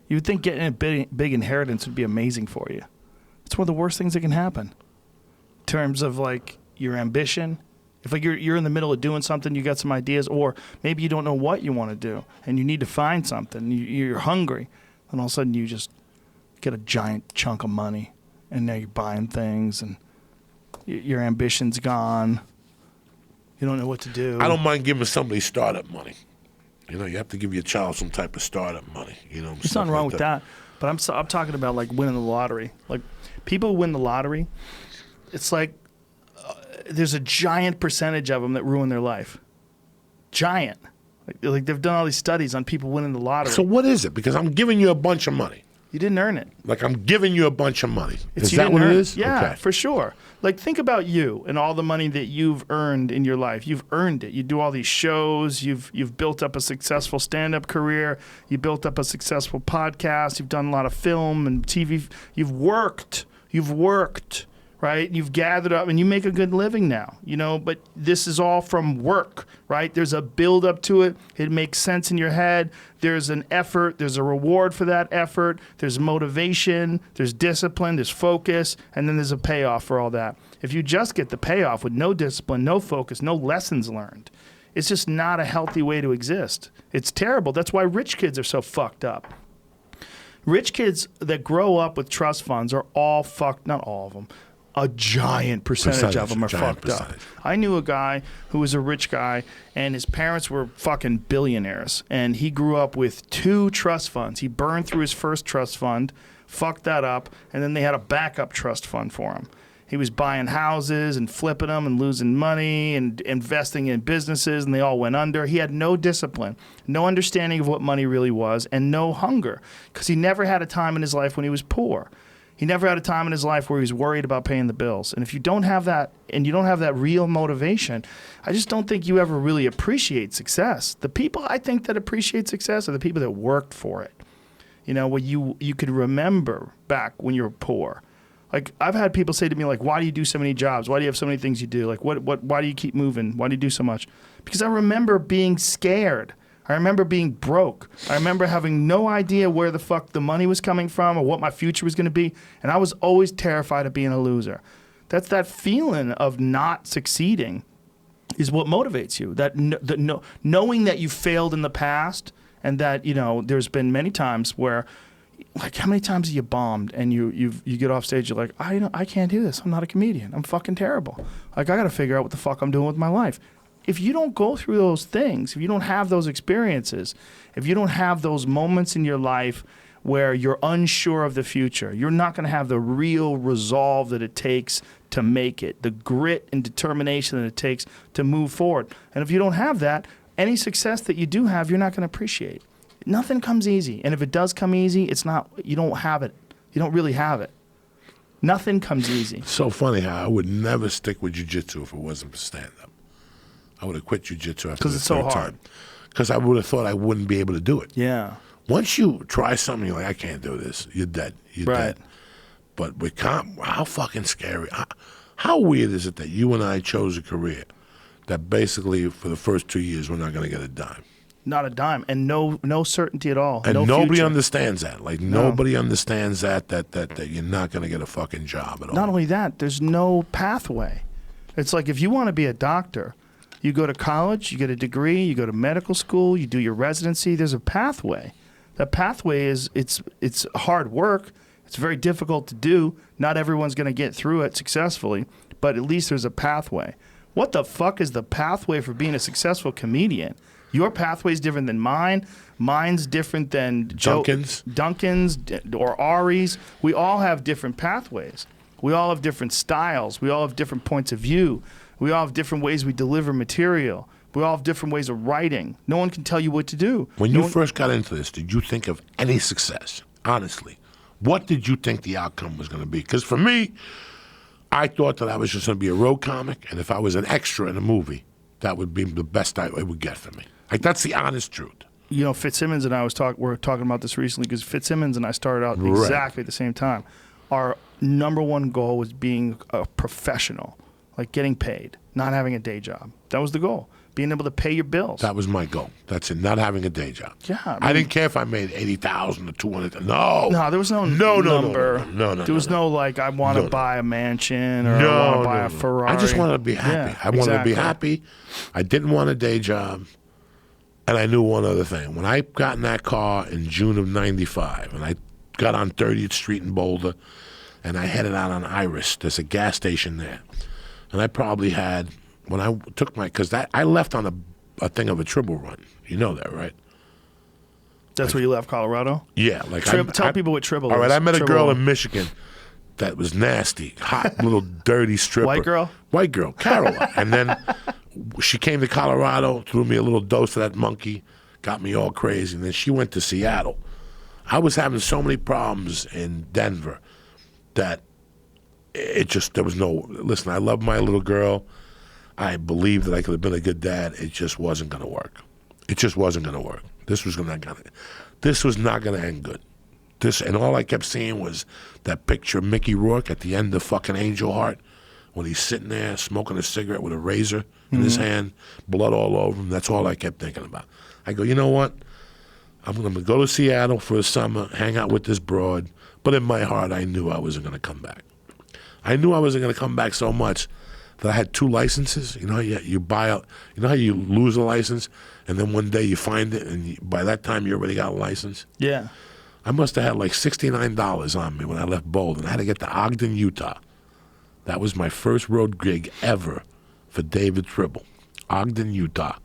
You would think getting a big inheritance would be amazing for you. It's one of the worst things that can happen. In terms of, like, your ambition. If, like, you're in the middle of doing something, you got some ideas, or maybe you don't know what you want to do, and you need to find something, you're hungry, and all of a sudden you just get a giant chunk of money, and now you're buying things, and your ambition's gone. You don't know what to do. I don't mind giving somebody startup money. You know, you have to give your child some type of startup money. You know, There's nothing wrong with that. But I'm talking about, like, winning the lottery. Like, people who win the lottery, it's like there's a giant percentage of them that ruin their life. Giant. Like they've done all these studies on people winning the lottery. So what is it? Because I'm giving you a bunch of money. You didn't earn it. Like, I'm giving you a bunch of money. Is You that didn't what it earn is? Yeah, Okay. for sure. Like, think about you and all the money that you've earned in your life. You've earned it. You do all these shows. You've built up a successful stand-up career. You built up a successful podcast. You've done a lot of film and TV. You've worked. Right? You've gathered up and you make a good living now, you know, but this is all from work, right? There's a build up to it. It makes sense in your head. There's an effort. There's a reward for that effort. There's motivation. There's discipline. There's focus. And then there's a payoff for all that. If you just get the payoff with no discipline, no focus, no lessons learned, it's just not a healthy way to exist. It's terrible. That's why rich kids are so fucked up. Rich kids that grow up with trust funds are all fucked, not all of them. A giant percentage of them are fucked up. I knew a guy who was a rich guy, and his parents were fucking billionaires. And he grew up with 2 trust funds. He burned through his first trust fund, fucked that up, and then they had a backup trust fund for him. He was buying houses and flipping them and losing money and investing in businesses, and they all went under. He had no discipline, no understanding of what money really was, and no hunger, because he never had a time in his life when he was poor. He never had a time in his life where he was worried about paying the bills. And if you don't have that, and you don't have that real motivation, I just don't think you ever really appreciate success. The people I think that appreciate success are the people that worked for it. You know, where you could remember back when you were poor. Like, I've had people say to me, like, why do you do so many jobs? Why do you have so many things you do? Like, why do you keep moving? Why do you do so much? Because I remember being scared. I remember being broke. I remember having no idea where the fuck the money was coming from or what my future was going to be. And I was always terrified of being a loser. That's that feeling of not succeeding is what motivates you. Knowing that you failed in the past, and that, you know, there's been many times where, like, how many times have you bombed and you get off stage, you're like, I can't do this. I'm not a comedian. I'm fucking terrible. Like, I got to figure out what the fuck I'm doing with my life. If you don't go through those things, if you don't have those experiences, if you don't have those moments in your life where you're unsure of the future, you're not going to have the real resolve that it takes to make it, the grit and determination that it takes to move forward. And if you don't have that, any success that you do have, you're not going to appreciate. Nothing comes easy. And if it does come easy, it's not, you don't have it. You don't really have it. Nothing comes easy. It's so funny how I would never stick with jiu-jitsu if it wasn't for stand-up. I would have quit jiu-jitsu after the third time. Because I would have thought I wouldn't be able to do it. Yeah. Once you try something, you're like, I can't do this. You're dead. You're dead. But with how fucking scary. How weird is it that you and I chose a career that basically for the first 2 years we're not going to get a dime? Not a dime. And no certainty at all. And no nobody future. understands that. Like, nobody understands that you're not going to get a fucking job at all. Not only that, there's no pathway. It's like, if you want to be a doctor, you go to college, you get a degree, you go to medical school, you do your residency. There's a pathway. That pathway is it's hard work. It's very difficult to do. Not everyone's going to get through it successfully, but at least there's a pathway. What the fuck is the pathway for being a successful comedian? Your pathway is different than mine. Mine's different than Duncan's or Ari's. We all have different pathways. We all have different styles. We all have different points of view. We all have different ways we deliver material. We all have different ways of writing. No one can tell you what to do. When you first got into this, did you think of any success? Honestly, what did you think the outcome was going to be? Because for me, I thought that I was just going to be a road comic, and if I was an extra in a movie, that would be the best it would get for me. Like, that's the honest truth. You know, Fitzsimmons and I were talking about this recently because Fitzsimmons and I started out exactly at the same time. Our number one goal was being a professional, like getting paid, not having a day job. That was the goal. Being able to pay your bills. That was my goal. That's it. Not having a day job. Yeah, I didn't care if I made 80,000 or 200. No. No, there was no number. No. There was no like I want to buy a mansion or I want to buy a Ferrari. I just wanted to be happy. Yeah, I wanted to be happy. I didn't want a day job. And I knew one other thing. When I got in that car in June of 95, and I got on 30th Street in Boulder, and I headed out on Iris, there's a gas station there. And I probably had, when I took because I left on a thing of a triple run. You know that, right? That's where you left Colorado? Yeah. Like tell people what triple is. All right, I met a Triple. girl in Michigan that was nasty, hot, little dirty stripper. White girl? White girl, Caroline. And then she came to Colorado, threw me a little dose of that monkey, got me all crazy, and then she went to Seattle. I was having so many problems in Denver that there was no, listen, I love my little girl. I believed that I could have been a good dad. It just wasn't going to work. It just wasn't going to work. This was not going to end good. And all I kept seeing was that picture of Mickey Rourke at the end of fucking Angel Heart, when he's sitting there smoking a cigarette with a razor in his hand, blood all over him. That's all I kept thinking about. I go, you know what? I'm going to go to Seattle for the summer, hang out with this broad. But in my heart, I knew I wasn't going to come back. I knew I wasn't going to come back so much that I had 2 licenses. You know, you buy out. You know how you lose a license, and then one day you find it, and by that time you already got a license. Yeah. I must have had like $69 on me when I left Boulder, and I had to get to Ogden, Utah. That was my first road gig ever for David Tribble. Ogden, Utah.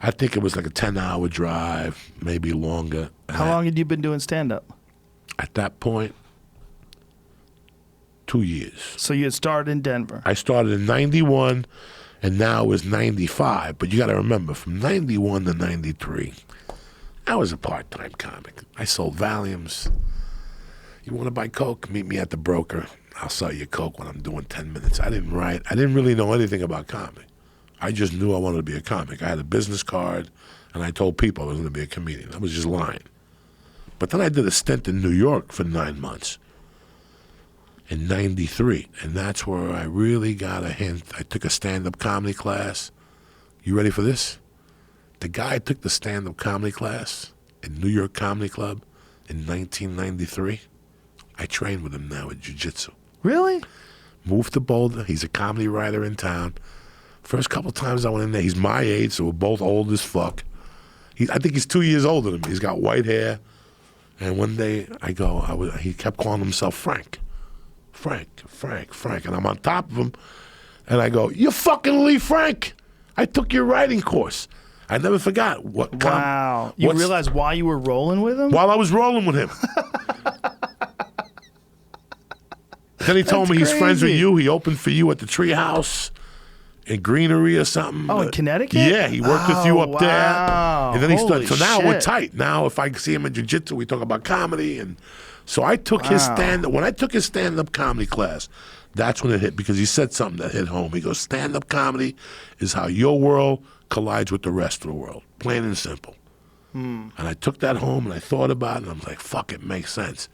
I think it was like a 10-hour drive, maybe longer. How long had you been doing stand-up? At that point, 2 years. So you had started in Denver. I started in 91, and now it was 95. But you got to remember, from 91 to 93, I was a part-time comic. I sold Valiums. You want to buy Coke? Meet me at the broker. I'll sell you Coke when I'm doing 10 minutes. I didn't write. I didn't really know anything about comedy. I just knew I wanted to be a comic. I had a business card, and I told people I was going to be a comedian. I was just lying. But then I did a stint in New York for 9 months in 93, and that's where I really got a hint. I took a stand-up comedy class. You ready for this? The guy took the stand-up comedy class in New York Comedy Club in 1993. I train with him now at jiu-jitsu. Really? Moved to Boulder. He's a comedy writer in town. First couple times I went in there, he's my age, so we're both old as fuck. I think he's 2 years older than me. He's got white hair. And one day he kept calling himself Frank. Frank. And I'm on top of him, and I go, "You fucking Lee Frank. I took your writing course." I never forgot. Wow. You realized why you were rolling with him? While I was rolling with him. Then he told me he's friends with you. He opened for you at the Treehouse in Greenery or something. Oh, in Connecticut? Yeah, he worked with you up wow. there. And then he started. So now we're shit. tight. Now if I see him in jiu-jitsu, we talk about comedy. And so I took his stand-up. When I took his stand-up comedy class, that's when it hit, because he said something that hit home. He goes, stand-up comedy is how your world collides with the rest of the world. Plain and simple. And I took that home and I thought about it, and I'm like, fuck, it makes sense.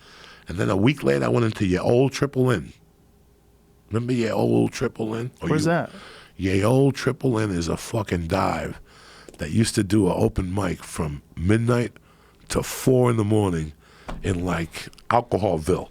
And then a week later, I went into your old Triple Inn. Remember your old Triple Inn? Where's that? Your old Triple Inn is a fucking dive that used to do an open mic from midnight to 4 in the morning in like Alcoholville.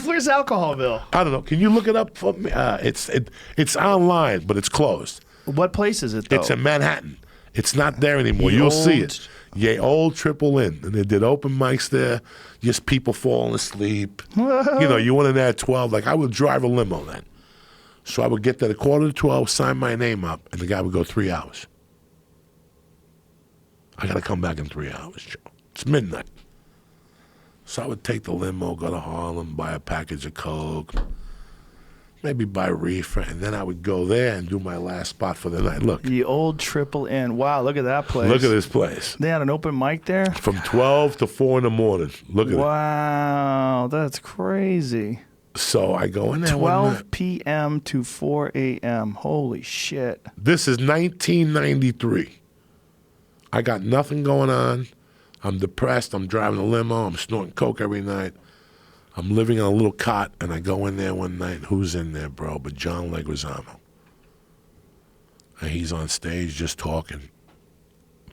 Where's Alcoholville? I don't know. Can you look it up for me? It's online, but it's closed. What place is it, though? It's in Manhattan. It's not there anymore. You'll see it. Ye old Triple Inn. And they did open mics there, just people falling asleep. You went in there at 12. Like, I would drive a limo then. So I would get there at 11:45, sign my name up, and the guy would go 3 hours. I got to come back in 3 hours, Joe. It's midnight. So I would take the limo, go to Harlem, buy a package of Coke, maybe buy reefer, and then I would go there and do my last spot for the night. Look. The old Triple Inn. Wow, look at that place. Look at this place. They had an open mic there? From 12 to 4 in the morning. Look at it. Wow, that's crazy. So I go in there. 12 p.m. to 4 a.m. Holy shit. This is 1993. I got nothing going on. I'm depressed. I'm driving a limo. I'm snorting coke every night. I'm living in a little cot, and I go in there one night. Who's in there, bro? But John Leguizamo. And he's on stage just talking.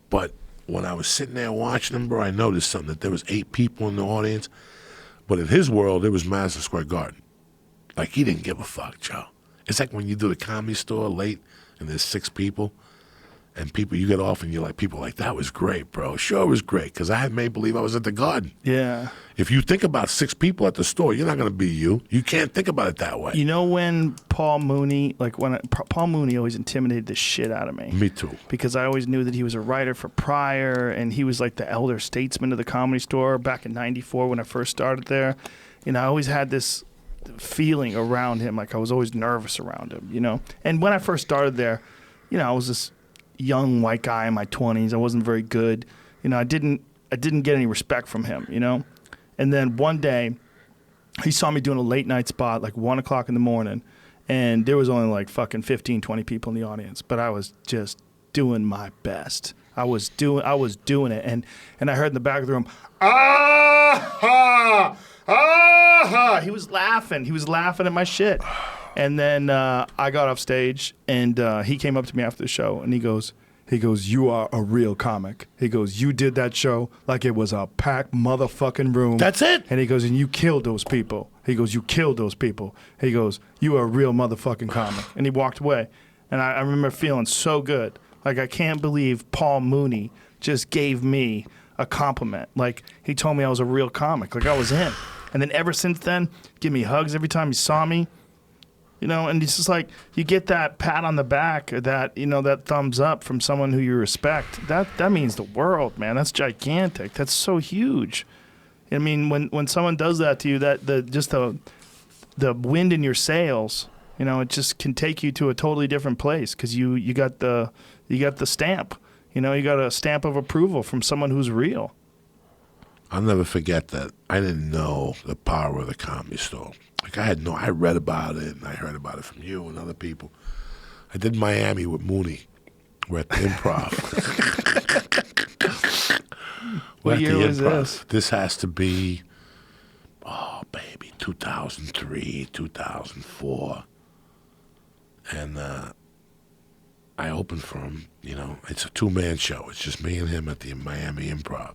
But when I was sitting there watching him, bro, I noticed something, that there was 8 people in the audience. But in his world, it was Madison Square Garden. Like, he didn't give a fuck, Joe. It's like when you do the Comedy Store late and there's 6 people, and people, you get off and you're like, people are like, that was great, bro. Sure, it was great, because I had made believe I was at the Garden. Yeah. If you think about 6 people at the store, you're not going to be you. You can't think about it that way. You know when Paul Mooney, Paul Mooney always intimidated the shit out of me. Me too. Because I always knew that he was a writer for Pryor, and he was like the elder statesman of the Comedy Store back in '94 when I first started there. You know, I always had this feeling around him, like I was always nervous around him, you know. And when I first started there, you know, I was this young white guy in my 20s. I wasn't very good. You know, I didn't get any respect from him, you know. And then one day, he saw me doing a late night spot, like 1 o'clock in the morning, and there was only like fucking 15, 20 people in the audience, but I was just doing my best. I was doing it, and I heard in the back of the room, ah-ha, ah-ha. He was laughing at my shit. And then I got off stage, and he came up to me after the show, and he goes, you are a real comic. He goes, you did that show like it was a packed motherfucking room. That's it. And he goes, and you killed those people. He goes, you killed those people. He goes, you are a real motherfucking comic. And he walked away. And I remember feeling so good. Like, I can't believe Paul Mooney just gave me a compliment. Like, he told me I was a real comic. Like, I was in. And then ever since then, give me hugs every time he saw me. You know, and it's just like, you get that pat on the back, or that, you know, that thumbs up from someone who you respect. That means the world, man. That's gigantic. That's so huge. I mean, when someone does that to you, that the wind in your sails, you know, it just can take you to a totally different place, because you got the stamp. You know, you got a stamp of approval from someone who's real. I'll never forget that. I didn't know the power of the Comedy Store. Like, I read about it, and I heard about it from you and other people. I did Miami with Mooney. We're at the Improv. What year was this? This has to be, 2003, 2004. And I opened for him. You know, it's a 2-man show. It's just me and him at the Miami Improv.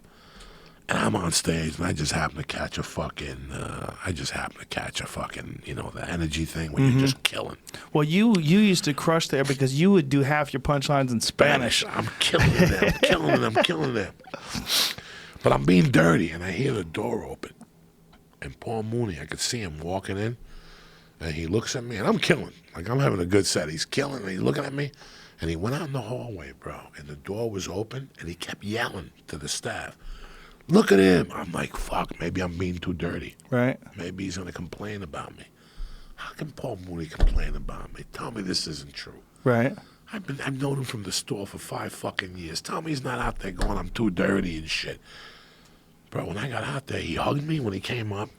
And I'm on stage, and I just happen to catch a fucking, you know, the energy thing where you're just killing. Well, you used to crush there because you would do half your punchlines in Spanish. I'm killing them. But I'm being dirty, and I hear the door open. And Paul Mooney, I could see him walking in, and he looks at me, and I'm killing. Like, I'm having a good set. He's killing, and he's looking at me. And he went out in the hallway, bro, and the door was open, and he kept yelling to the staff, look at him. I'm like, fuck, maybe I'm being too dirty. Right. Maybe he's going to complain about me. How can Paul Mooney complain about me? Tell me this isn't true. Right. I've known him from the store for 5 fucking years. Tell me he's not out there going, I'm too dirty and shit. Bro, when I got out there, he hugged me when he came up.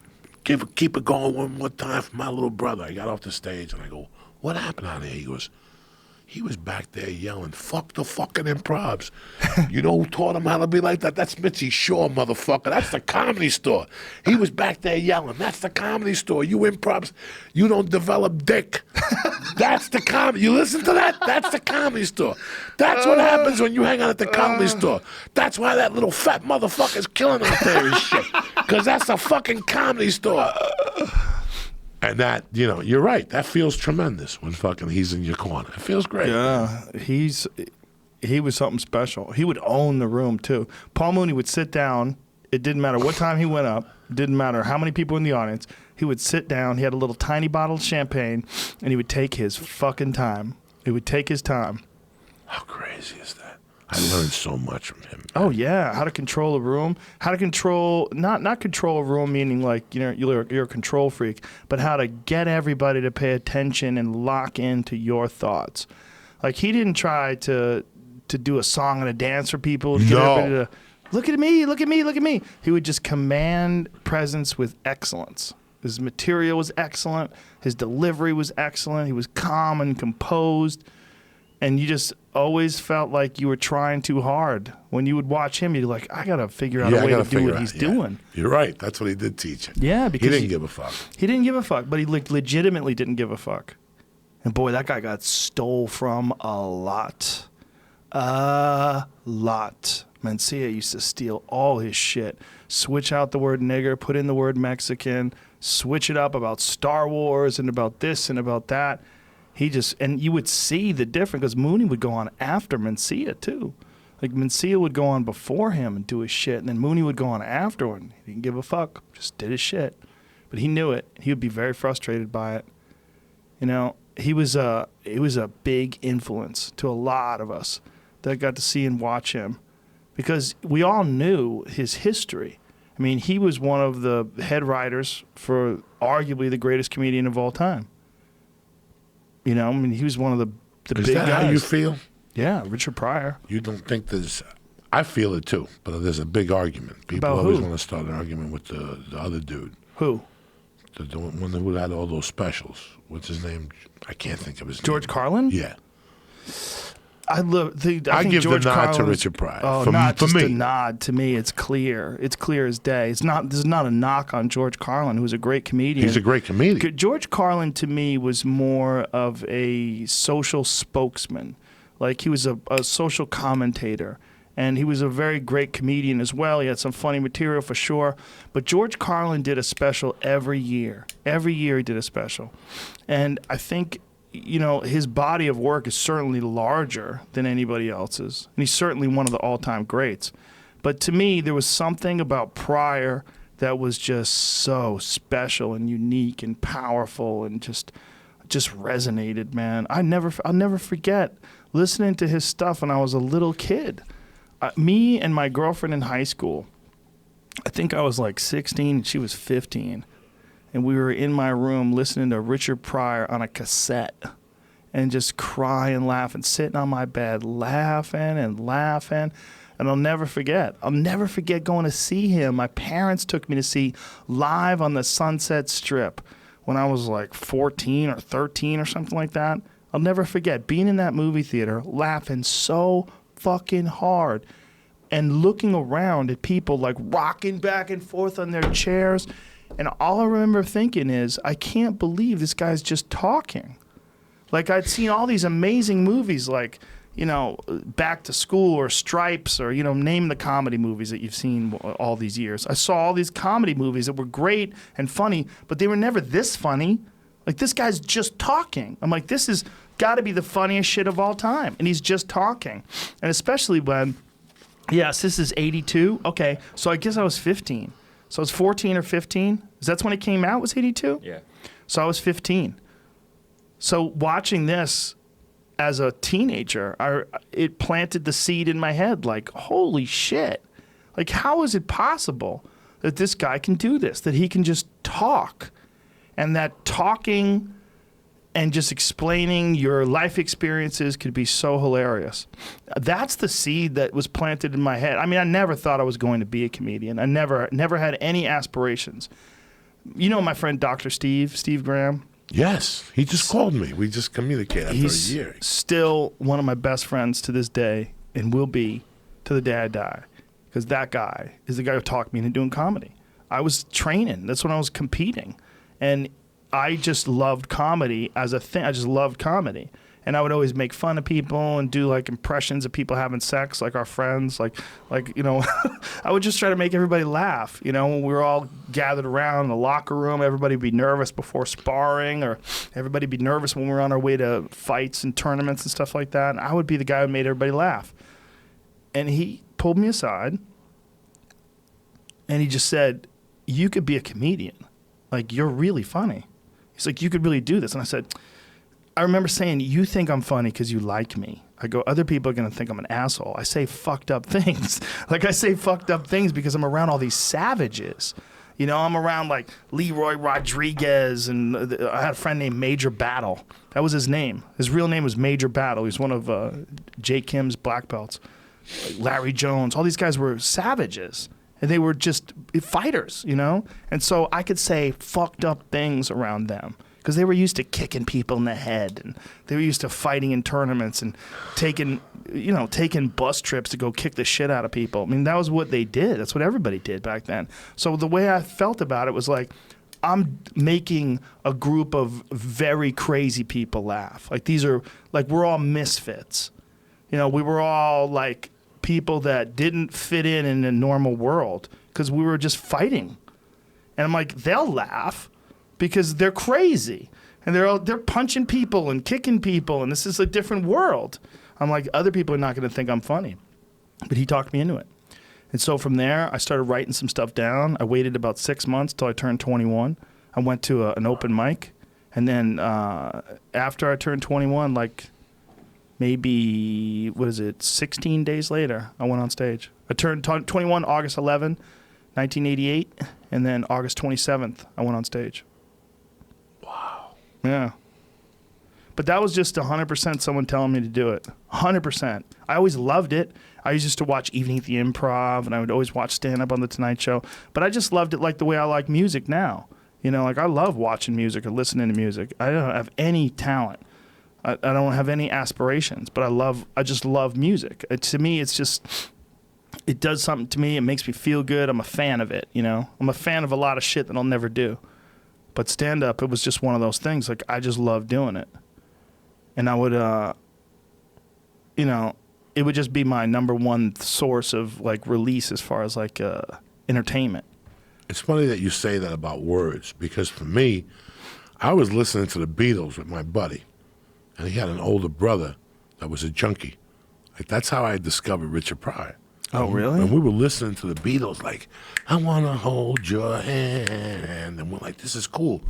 Keep it going one more time for my little brother. I got off the stage, and I go, what happened out there? He goes, he was back there yelling, fuck the fucking improvs. You know who taught him how to be like that? That's Mitzi Shore, motherfucker. That's the Comedy Store. He was back there yelling, that's the Comedy Store. You improvs, you don't develop dick. That's the comedy. You listen to that? That's the Comedy Store. That's what happens when you hang out at the Comedy Store. That's why that little fat motherfucker's killing out there and shit. Because that's the fucking Comedy Store. And that, you know, you're right. That feels tremendous when fucking he's in your corner. It feels great. Yeah, he was something special. He would own the room, too. Paul Mooney would sit down. It didn't matter what time he went up. It didn't matter how many people in the audience. He would sit down. He had a little tiny bottle of champagne, and he would take his fucking time. He would take his time. How crazy is that? I learned so much from him. Oh yeah, how to control a room, how to control not control a room meaning like, you know, you're a control freak, but how to get everybody to pay attention and lock into your thoughts. Like, he didn't try to do a song and a dance for people to get everybody to look at me, look at me, look at me. He would just command presence with excellence. His material was excellent. His delivery was excellent. He was calm and composed. And you just always felt like you were trying too hard. When you would watch him, you're like, I got to figure out a way to do what he's doing. You're right. That's what he did teach. Yeah, because he didn't give a fuck. He didn't give a fuck, but he legitimately didn't give a fuck. And boy, that guy got stole from a lot. A lot. Mencia used to steal all his shit. Switch out the word nigger, put in the word Mexican, switch it up about Star Wars and about this and about that. And you would see the difference because Mooney would go on after Mencia too. Like Mencia would go on before him and do his shit, and then Mooney would go on afterward. He didn't give a fuck, just did his shit. But he knew it. He would be very frustrated by it. You know, he was a big influence to a lot of us that got to see and watch him because we all knew his history. I mean, he was one of the head writers for arguably the greatest comedian of all time. You know, I mean, he was one of the big guys. Is that how you feel? Yeah, Richard Pryor. You don't think there's... I feel it too, but there's a big argument. People About always who? want to start an argument with the other dude. Who? The one who had all those specials. What's his name? I can't think of his name. George Carlin? Yeah. I give George the nod Carlin's, to Richard Pryor. Oh, not just a nod. To me, it's clear. It's clear as day. This is not a knock on George Carlin, who's a great comedian. He's a great comedian. George Carlin, to me, was more of a social spokesman. Like, he was a social commentator. And he was a very great comedian as well. He had some funny material for sure. But George Carlin did a special every year. Every year he did a special. And I think... you know, his body of work is certainly larger than anybody else's. And he's certainly one of the all-time greats. But to me, there was something about Pryor that was just so special and unique and powerful and just resonated, man. I'll never forget listening to his stuff when I was a little kid. Me and my girlfriend in high school, I think I was like 16 and she was 15. And we were in my room listening to Richard Pryor on a cassette and just crying, laughing, sitting on my bed, laughing and laughing. And I'll never forget going to see him. My parents took me to see live on the Sunset Strip when I was like 14 or 13 or something like that. I'll never forget being in that movie theater, laughing so fucking hard and looking around at people like rocking back and forth on their chairs. And all I remember thinking is, I can't believe this guy's just talking. Like, I'd seen all these amazing movies like, you know, Back to School or Stripes or, you know, name the comedy movies that you've seen all these years. I saw all these comedy movies that were great and funny, but they were never this funny. Like, this guy's just talking. I'm like, this has got to be the funniest shit of all time. And he's just talking. And especially when, yes, this is 82. Okay, so I guess I was 15. So I was 14 or 15. That's when it came out, was 82? Yeah. So I was 15. So watching this as a teenager, it planted the seed in my head like, holy shit. Like, how is it possible that this guy can do this, that he can just talk, and that talking and just explaining your life experiences could be so hilarious. That's the seed that was planted in my head. I mean, I never thought I was going to be a comedian. I never had any aspirations. You know my friend Dr. Steve Graham? Yes, he just called me. We just communicated after a year. He's still one of my best friends to this day and will be to the day I die, because that guy is the guy who talked me into doing comedy. I was training. That's when I was competing. And I just loved comedy as a thing. I just loved comedy. And I would always make fun of people and do like impressions of people having sex, like our friends, like you know, I would just try to make everybody laugh. You know, when we were all gathered around in the locker room, everybody would be nervous before sparring, or everybody would be nervous when we were on our way to fights and tournaments and stuff like that. And I would be the guy who made everybody laugh. And he pulled me aside and he just said, "You could be a comedian. Like, you're really funny." He's like, "You could really do this." And I said, I remember saying, "You think I'm funny because you like me." I go, "Other people are going to think I'm an asshole." I say fucked up things. Like, I say fucked up things because I'm around all these savages. You know, I'm around like Leroy Rodriguez, and I had a friend named Major Battle. That was his name. His real name was Major Battle. He was one of Jay Kim's black belts. Like Larry Jones. All these guys were savages. And they were just fighters, you know? And so I could say fucked up things around them because they were used to kicking people in the head, and they were used to fighting in tournaments and taking bus trips to go kick the shit out of people. I mean, that was what they did. That's what everybody did back then. So the way I felt about it was like, I'm making a group of very crazy people laugh. Like, these are, like, we're all misfits. You know, we were all like people that didn't fit in a normal world because we were just fighting. And I'm like, they'll laugh because they're crazy. And they're punching people and kicking people, and this is a different world. I'm like, other people are not going to think I'm funny. But he talked me into it. And so from there, I started writing some stuff down. I waited about 6 months till I turned 21. I went to an open mic. And then after I turned 21, like maybe, 16 days later, I went on stage. I turned 21 August 11, 1988. And then August 27th, I went on stage. Wow. Yeah. But that was just 100% someone telling me to do it. 100%. I always loved it. I used to watch Evening at the Improv, and I would always watch stand-up on The Tonight Show. But I just loved it like the way I like music now. You know, like I love watching music or listening to music. I don't have any talent. I don't have any aspirations, but I just love music. To me, it's just, it does something to me. It makes me feel good. I'm a fan of it, you know. I'm a fan of a lot of shit that I'll never do. But stand-up, it was just one of those things. Like, I just love doing it. And I would, you know, it would just be my number one source of, like, release as far as, like, entertainment. It's funny that you say that about words, because for me, I was listening to the Beatles with my buddy, and he had an older brother that was a junkie. Like, that's how I discovered Richard Pryor. Oh, really? And we were listening to the Beatles, like, I want to hold your hand. And we're like, this is cool.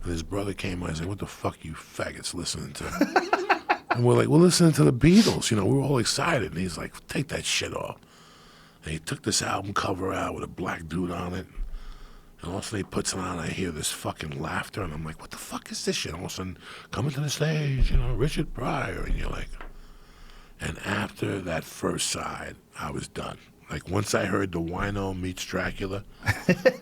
And his brother came on and said, what the fuck you faggots listening to? And we're like, we're listening to the Beatles. You know, we were all excited. And he's like, take that shit off. And he took this album cover out with a black dude on it. And all of a sudden he puts it on, and I hear this fucking laughter. And I'm like, what the fuck is this shit? And all of a sudden, coming to the stage, you know, Richard Pryor. And you're like, and after that first side, I was done. Like, once I heard the Wino meets Dracula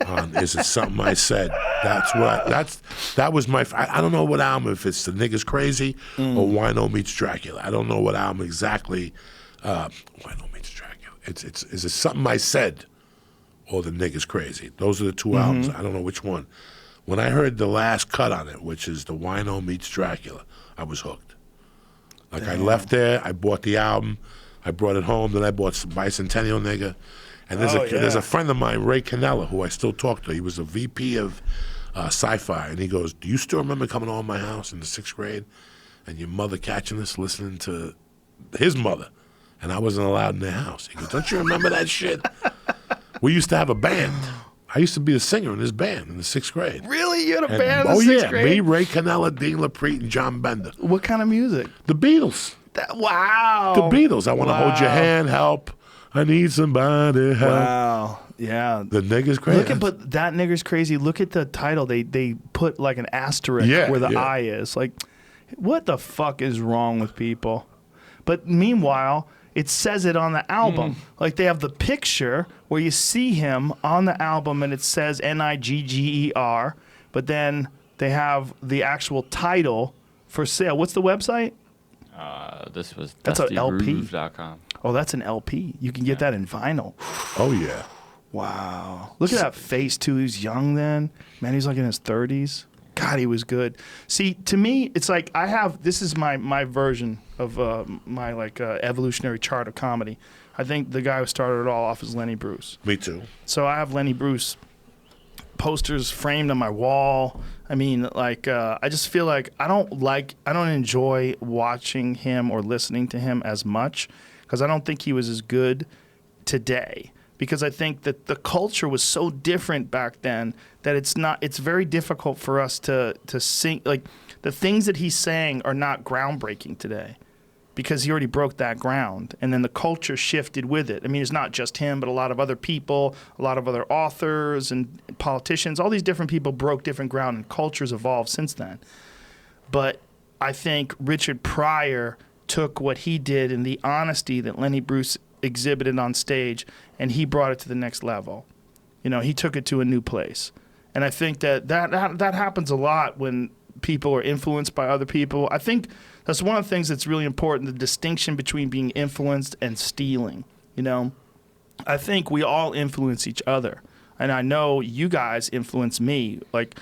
on Is It Something I Said, that was my, I don't know what album, if it's The Niggas Crazy or Wino meets Dracula. I don't know what album exactly, Wino meets Dracula. It's Is It Something I Said or The Niggas Crazy. Those are the two albums. I don't know which one. When I heard the last cut on it, which is the Wino meets Dracula, I was hooked. Like, I left there, I bought the album, I brought it home, then I bought some Bicentennial Nigga. And there's a friend of mine, Ray Cannella, who I still talk to. He was a VP of sci-fi. And he goes, do you still remember coming home to my house in the 6th grade and your mother catching us listening to his mother? And I wasn't allowed in their house. He goes, don't you remember that shit? We used to have a band. I used to be a singer in this band in the 6th grade. Really? You had a band in the 6th grade? Me, Ray Cannella, Dean LaPrete, and John Bender. What kind of music? The Beatles. Wow. The Beatles. I want to hold your hand, help. I need somebody help. Wow. Yeah. The Niggas Crazy. But that Niggas Crazy, look at the title. They put like an asterisk where the I is. Like, what the fuck is wrong with people? But meanwhile, it says it on the album. Like, they have the picture where you see him on the album and it says Nigger, but then they have the actual title for sale. What's the website? This was That's an LP. DustyGroove.com. Oh, that's an LP. You can get that in vinyl. Oh, yeah. Wow. Look at that face, too. He's young then. Man, he's like in his 30s. God, he was good. See, to me, it's like this is my version of my like evolutionary chart of comedy. I think the guy who started it all off is Lenny Bruce. Me too. So I have Lenny Bruce posters framed on my wall. I mean, like, I just feel like I don't enjoy watching him or listening to him as much because I don't think he was as good today. Because I think that the culture was so different back then that it's very difficult for us to sing. Like, the things that he's saying are not groundbreaking today because he already broke that ground. And then the culture shifted with it. I mean, it's not just him, but a lot of other people, a lot of other authors and politicians, all these different people broke different ground and cultures evolved since then. But I think Richard Pryor took what he did and the honesty that Lenny Bruce exhibited on stage, and he brought it to the next level. You know, he took it to a new place. And I think that happens a lot when people are influenced by other people. I think that's one of the things that's really important, the distinction between being influenced and stealing, you know? I think we all influence each other. And I know you guys influence me, like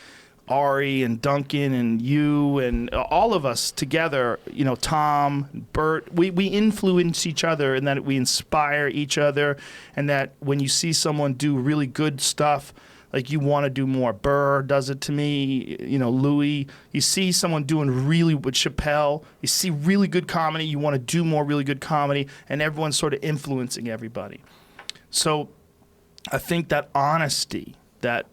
Ari and Duncan and you and all of us together, you know, Tom, Bert, we influence each other, and that we inspire each other, and that when you see someone do really good stuff, like you want to do more. Burr does it to me, you know, Louis. You see someone doing really with Chappelle, you see really good comedy, you want to do more really good comedy, and everyone's sort of influencing everybody. So I think that honesty that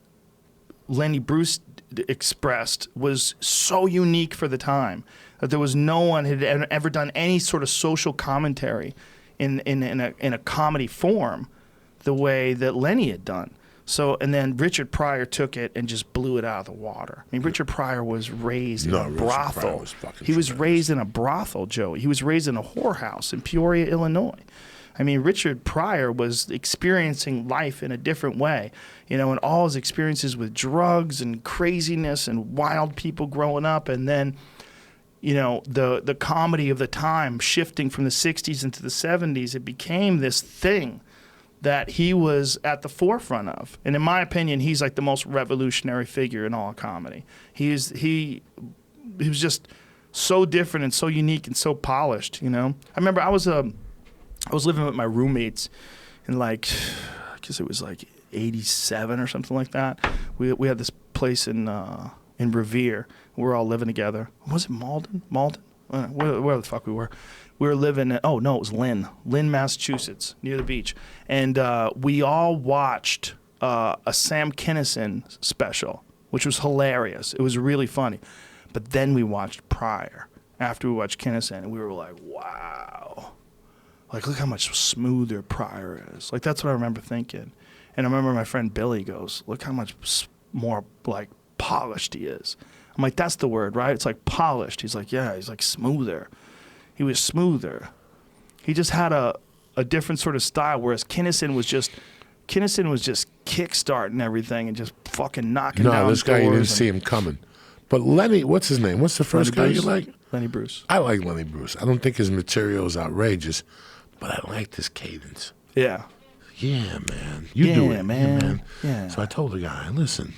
Lenny Bruce expressed was so unique for the time, that there was no one had ever done any sort of social commentary in a comedy form the way that Lenny had done. So, and then Richard Pryor took it and just blew it out of the water. I mean, Richard Pryor was raised in a brothel. He was raised in a brothel, Joey. He was raised in a whorehouse in Peoria, Illinois. I mean, Richard Pryor was experiencing life in a different way, you know, and all his experiences with drugs and craziness and wild people growing up, and then, you know, the comedy of the time shifting from the 60s into the 70s, it became this thing that he was at the forefront of. And in my opinion, he's like the most revolutionary figure in all of comedy. He was just so different and so unique and so polished, you know. I remember I was living with my roommates in, like, I guess it was like 87 or something like that. We had this place in Revere. We were all living together. Was it Malden? Where the fuck we were. We were living in, oh no, it was Lynn, Massachusetts, near the beach. And we all watched a Sam Kinison special, which was hilarious. It was really funny. But then we watched Pryor after we watched Kinison, and we were like, wow. Like, look how much smoother Pryor is. Like, that's what I remember thinking. And I remember my friend Billy goes, look how much more, like, polished he is. I'm like, that's the word, right? It's like polished. He's like, yeah, he's like smoother. He was smoother. He just had a different sort of style, whereas Kinison was just kickstarting everything and just fucking knocking down doors. No, this guy, you didn't see him coming. But Lenny, what's his name? What's the first guy you like? Lenny Bruce. I like Lenny Bruce. I don't think his material is outrageous, but I liked his cadence. Yeah. Yeah, man. You do it, man. Yeah. So I told the guy, listen.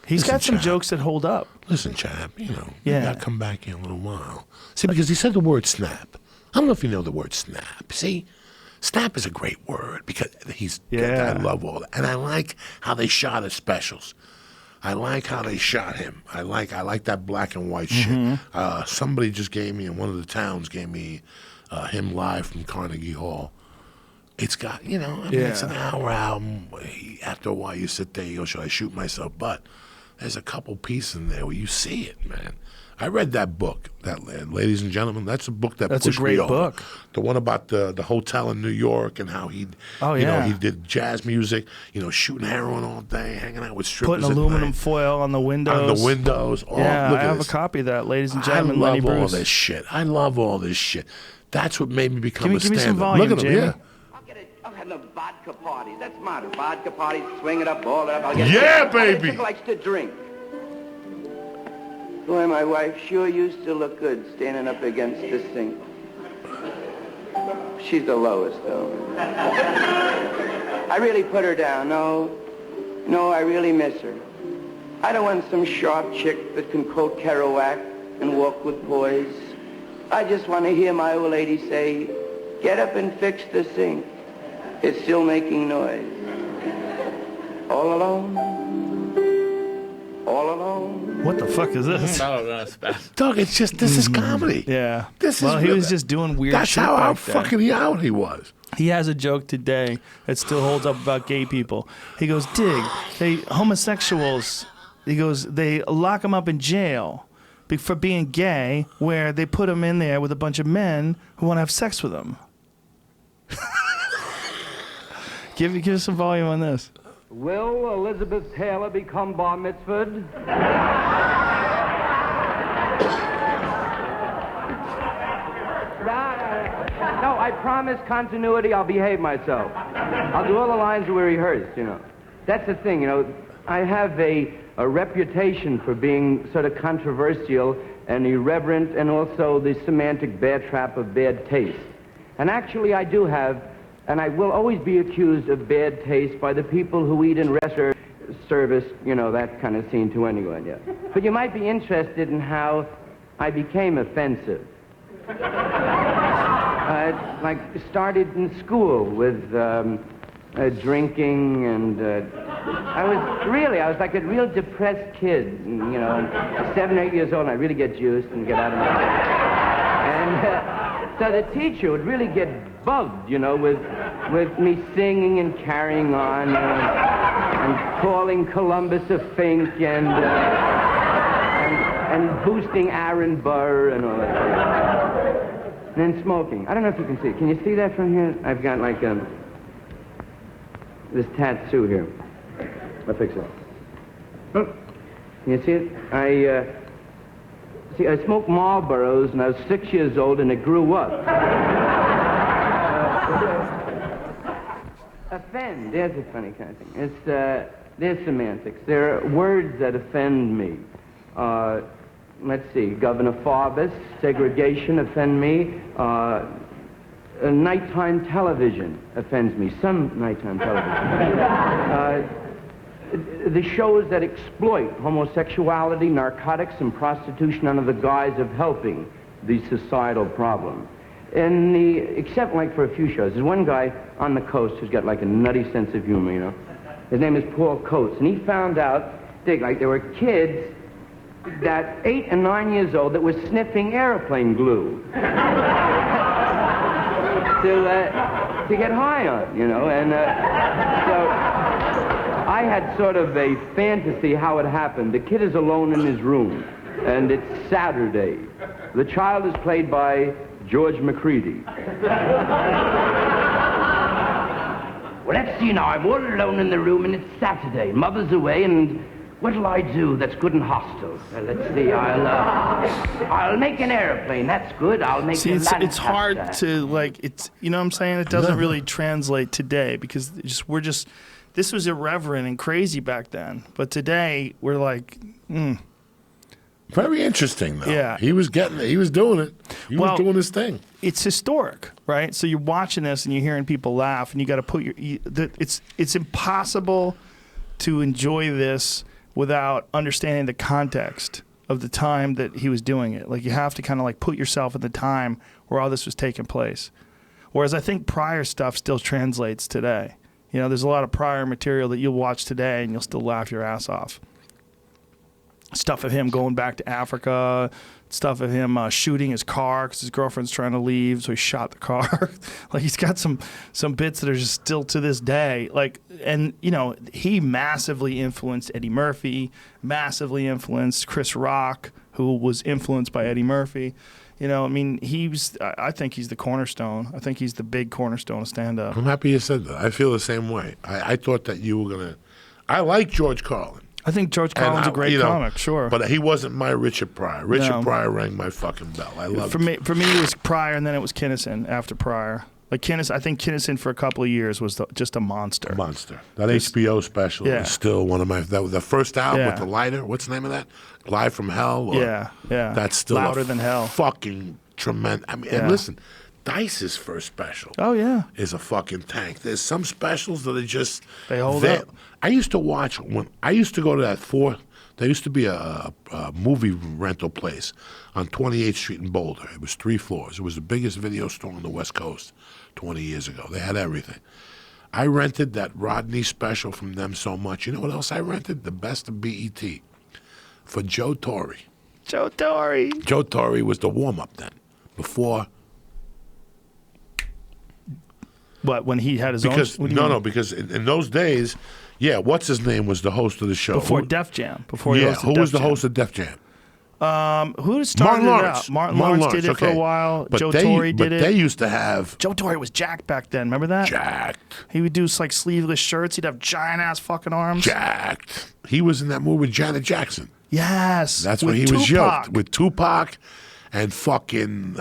He's got some chap, jokes that hold up. Listen, chap, you know, yeah. you got to come back in a little while. See, because he said the word snap. I don't know if you know the word snap. See, snap is a great word because I love all that. And I like how they shot his specials. I like how they shot him. I like that black and white shit. Somebody just gave me, in one of the towns, gave me him live from Carnegie Hall. It's got, you know, I mean, it's an hour album. After a while, you sit there, you go, should I shoot myself? But there's a couple pieces in there where you see it, man. I read that book, ladies and gentlemen. That's a book that pushed me over. That's a great book. The one about the hotel in New York and how he did jazz music, you know, shooting heroin all day, hanging out with strippers. Putting aluminum foil on the windows. On the windows. Oh, yeah, look I at have this. a copy of that, ladies and gentlemen. I Lenny love all Bruce. this shit. I love all this shit. That's what made me become a stand-up. Give me some volume, look at him, Jamie. yeah. I'll have no vodka parties. That's modern. Vodka parties, swing it up, ball it up. I'll Yeah, baby. She likes to drink. Boy, my wife sure used to look good standing up against this thing. She's the lowest, though. I really put her down. No, I really miss her. I don't want some sharp chick that can quote Kerouac and walk with poise. I just want to hear my old lady say, get up and fix the sink. It's still making noise. All alone. All alone. What the fuck is this? I don't know. It's bad. Doug, it's just, this is comedy. Yeah. He was just doing weird That's shit. how back fucking out he was. He has a joke today that still holds up about gay people. He goes, homosexuals, he goes, they lock them up in jail for being gay, where they put them in there with a bunch of men who want to have sex with them. Give us some volume on this. Will Elizabeth Taylor become bar mitzvahed? No, I I promise continuity, I'll behave myself. I'll do all the lines that were rehearsed, you know. That's the thing, you know. I have a reputation for being sort of controversial and irreverent and also the semantic bear trap of bad taste. And actually I do have, and I will always be accused of bad taste by the people who eat in restaurant service, you know, that kind of scene too anyway, yeah. But you might be interested in how I became offensive. Like, started in school with drinking and I was like a real depressed kid, and, you know, and 7 or 8 years old, and I'd really get juiced and get out of my and so the teacher would really get bugged, you know, with me singing and carrying on and calling Columbus a fink and boosting Aaron Burr and all that. And then smoking. I don't know if you can see it. Can you see that from here? I've got like this tattoo here. I'll fix it. Oh, can you see it? I smoked Marlboros and I was 6 years old and it grew up. Offend, there's a funny kind of thing. It's, there's semantics. There are words that offend me. Let's see, Governor Farbus, segregation offend me. Nighttime television offends me. Some nighttime television. The shows that exploit homosexuality, narcotics, and prostitution under the guise of helping the societal problem. And except like for a few shows. There's one guy on the coast who's got like a nutty sense of humor, you know. His name is Paul Coates, and he found out, like there were kids that 8 and 9 years old that were sniffing airplane glue to get high on, you know, and so I had sort of a fantasy how it happened. The kid is alone in his room, and it's Saturday. The child is played by George McCready. Well, let's see now. I'm all alone in the room, and it's Saturday. Mother's away, and what'll I do that's good and hostile? Let's see. I'll make an airplane. That's good. I'll make. See, it's hard to like. It's, you know what I'm saying. It doesn't really translate today because we're just. This was irreverent and crazy back then, but today we're like. Very interesting, though. Yeah. He was doing it. He was doing his thing. It's historic, right? So you're watching this and you're hearing people laugh, and you got to put it's impossible to enjoy this without understanding the context of the time that he was doing it. Like, you have to kind of like put yourself in the time where all this was taking place. Whereas I think prior stuff still translates today. You know, there's a lot of prior material that you'll watch today and you'll still laugh your ass off. Stuff of him going back to Africa, stuff of him shooting his car because his girlfriend's trying to leave, so he shot the car. Like, he's got some bits that are just still to this day. Like, and you know, he massively influenced Eddie Murphy, massively influenced Chris Rock, who was influenced by Eddie Murphy. You know, I mean, I think he's the cornerstone. I think he's the big cornerstone of stand-up. I'm happy you said that. I feel the same way. I thought that you were gonna. I like George Carlin. I think George Carlin's a great comic, sure. But he wasn't my Richard Pryor. Richard Pryor rang my fucking bell. I loved it. For me, it was Pryor, and then it was Kinison after Pryor. Like, I think Kinison for a couple of years was just a monster. A monster. That HBO special is still one of my... The first album with the lighter, what's the name of that? Live from Hell? Yeah. That's still Louder Than Hell. Fucking tremendous. I mean, and listen, Dice's first special is a fucking tank. There's some specials that are just... They hold up. I used to watch... I used to go to that there used to be a movie rental place on 28th Street in Boulder. It was 3 floors. It was the biggest video store on the West Coast 20 years ago. They had everything. I rented that Rodney special from them so much. You know what else I rented? The Best of BET for Joe Torre. Joe Torre. Joe Torre was the warm-up then, before... What, when he had his own... Because in those days... Yeah, what's his name was the host of the show. Before Def Jam. Who was the host of Def Jam? Who started it out? Martin Lawrence did it for a while. Joe Torre did it. But they used to have... Joe Torre was jacked back then. Remember that? Jacked. He would do like sleeveless shirts. He'd have giant-ass fucking arms. Jacked. He was in that movie with Janet Jackson. Yes. That's when he was yoked with Tupac and fucking...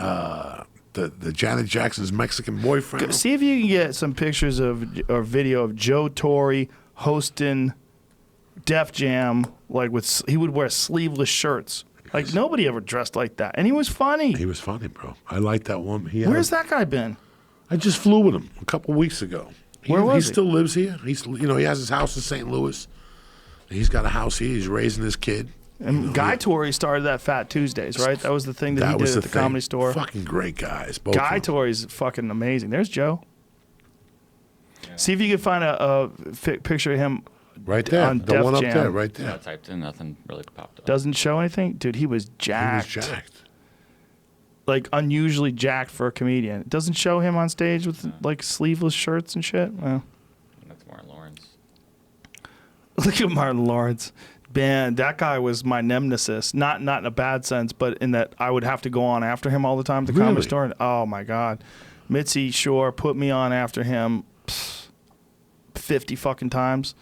the Janet Jackson's Mexican boyfriend. See if you can get some pictures of or video of Joe Torre hosting Def Jam. Like he would wear sleeveless shirts. Like nobody ever dressed like that, and he was funny. He was funny, bro. I like that one. Where's that guy been? I just flew with him a couple weeks ago. Where was he? He still lives here. He has his house in St. Louis. He's got a house here. He's raising his kid. And Guy Torre started that Fat Tuesdays, right? That was the thing that he did at the Comedy Store. Fucking great guys. Both Guy Torre's fucking amazing. There's Joe. Yeah. See if you can find a picture of him. Right there. On the Def one up Jam. there, right there. Yeah, I typed in, nothing really popped up. Doesn't show anything? Dude, he was jacked. He was jacked. Like, unusually jacked for a comedian. It doesn't show him on stage with, like, sleeveless shirts and shit? Well. That's Martin Lawrence. Look at Martin Lawrence. Man, that guy was my nemesis. Not in a bad sense, but in that I would have to go on after him all the time at the Comedy Store. Oh, my God. Mitzi Shore put me on after him 50 fucking times.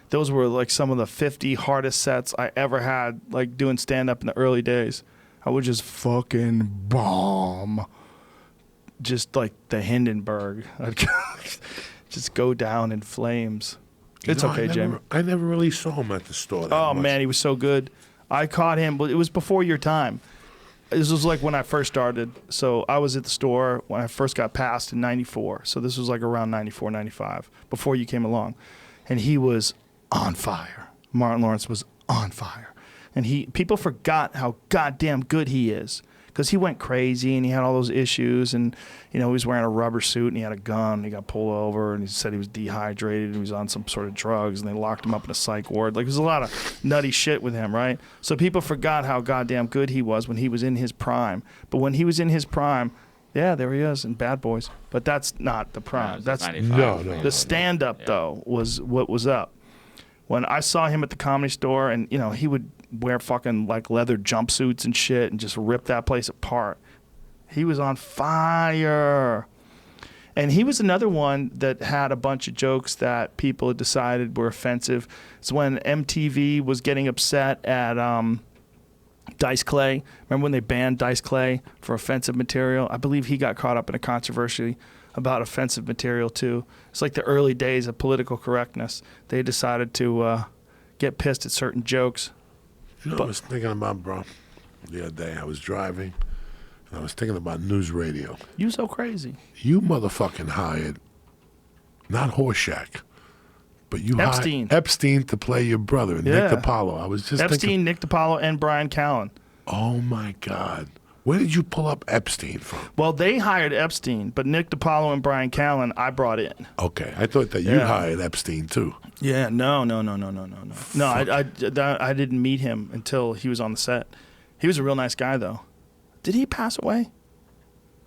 Those were like some of the 50 hardest sets I ever had, like doing stand-up in the early days. I would just fucking bomb. Just like the Hindenburg. I'd just go down in flames. It's okay, Jamie. I never really saw him at the store that Oh, much. man, he was so good. I caught him, but it was before your time. This was like when I first started. So I was at the store when I first got passed in 94. So this was like around 94, 95, before you came along. And he was on fire. Martin Lawrence was on fire. And people forgot how goddamn good he is. Because he went crazy and he had all those issues. And, he was wearing a rubber suit and he had a gun. And he got pulled over and he said he was dehydrated and he was on some sort of drugs. And they locked him up in a psych ward. Like, there's a lot of nutty shit with him, right? So people forgot how goddamn good he was when he was in his prime. But when he was in his prime, yeah, there he is in Bad Boys. But that's not the prime. No, that's 95, the stand-up, though, was what was up. When I saw him at the Comedy Store, and he would wear fucking like leather jumpsuits and shit, and just rip that place apart. He was on fire, and he was another one that had a bunch of jokes that people had decided were offensive. It's when MTV was getting upset at Dice Clay. Remember when they banned Dice Clay for offensive material? I believe he got caught up in a controversy about offensive material too. It's like the early days of political correctness. They decided to get pissed at certain jokes. I was thinking about, bro, the other day. I was driving, and I was thinking about news radio. You so crazy. You motherfucking hired, not Horseshack, but you Epstein. hired Epstein to play your brother, Nick DiPaolo. I was just Epstein, Nick DiPaolo, and Brian Callen. Oh, my God. Where did you pull up Epstein from? Well, they hired Epstein, but Nick DiPaolo and Brian Callen I brought in. Okay, I thought that you hired Epstein too. Yeah, no. No, I didn't meet him until he was on the set. He was a real nice guy, though. Did he pass away?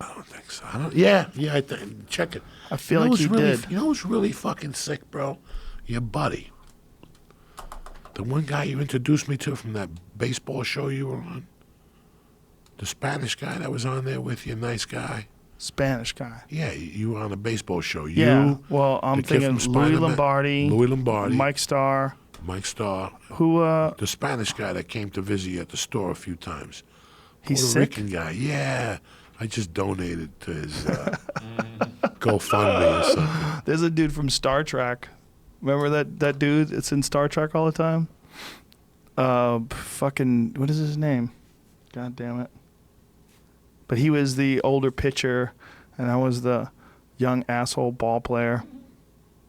I don't think so. Yeah, I think. Check it. I feel like he did. You know who's really fucking sick, bro? Your buddy. The one guy you introduced me to from that baseball show you were on. The Spanish guy that was on there with you, nice guy. Spanish guy. Yeah, you were on a baseball show. Yeah, well, I'm thinking Louis Lombardi. Mike Starr. Who? The Spanish guy that came to visit you at the store a few times. He's Puerto sick? Rican guy, yeah. I just donated to his GoFundMe or something. There's a dude from Star Trek. Remember that dude? It's in Star Trek all the time. Fucking, what is his name? God damn it. But he was the older pitcher, and I was the young asshole ball player.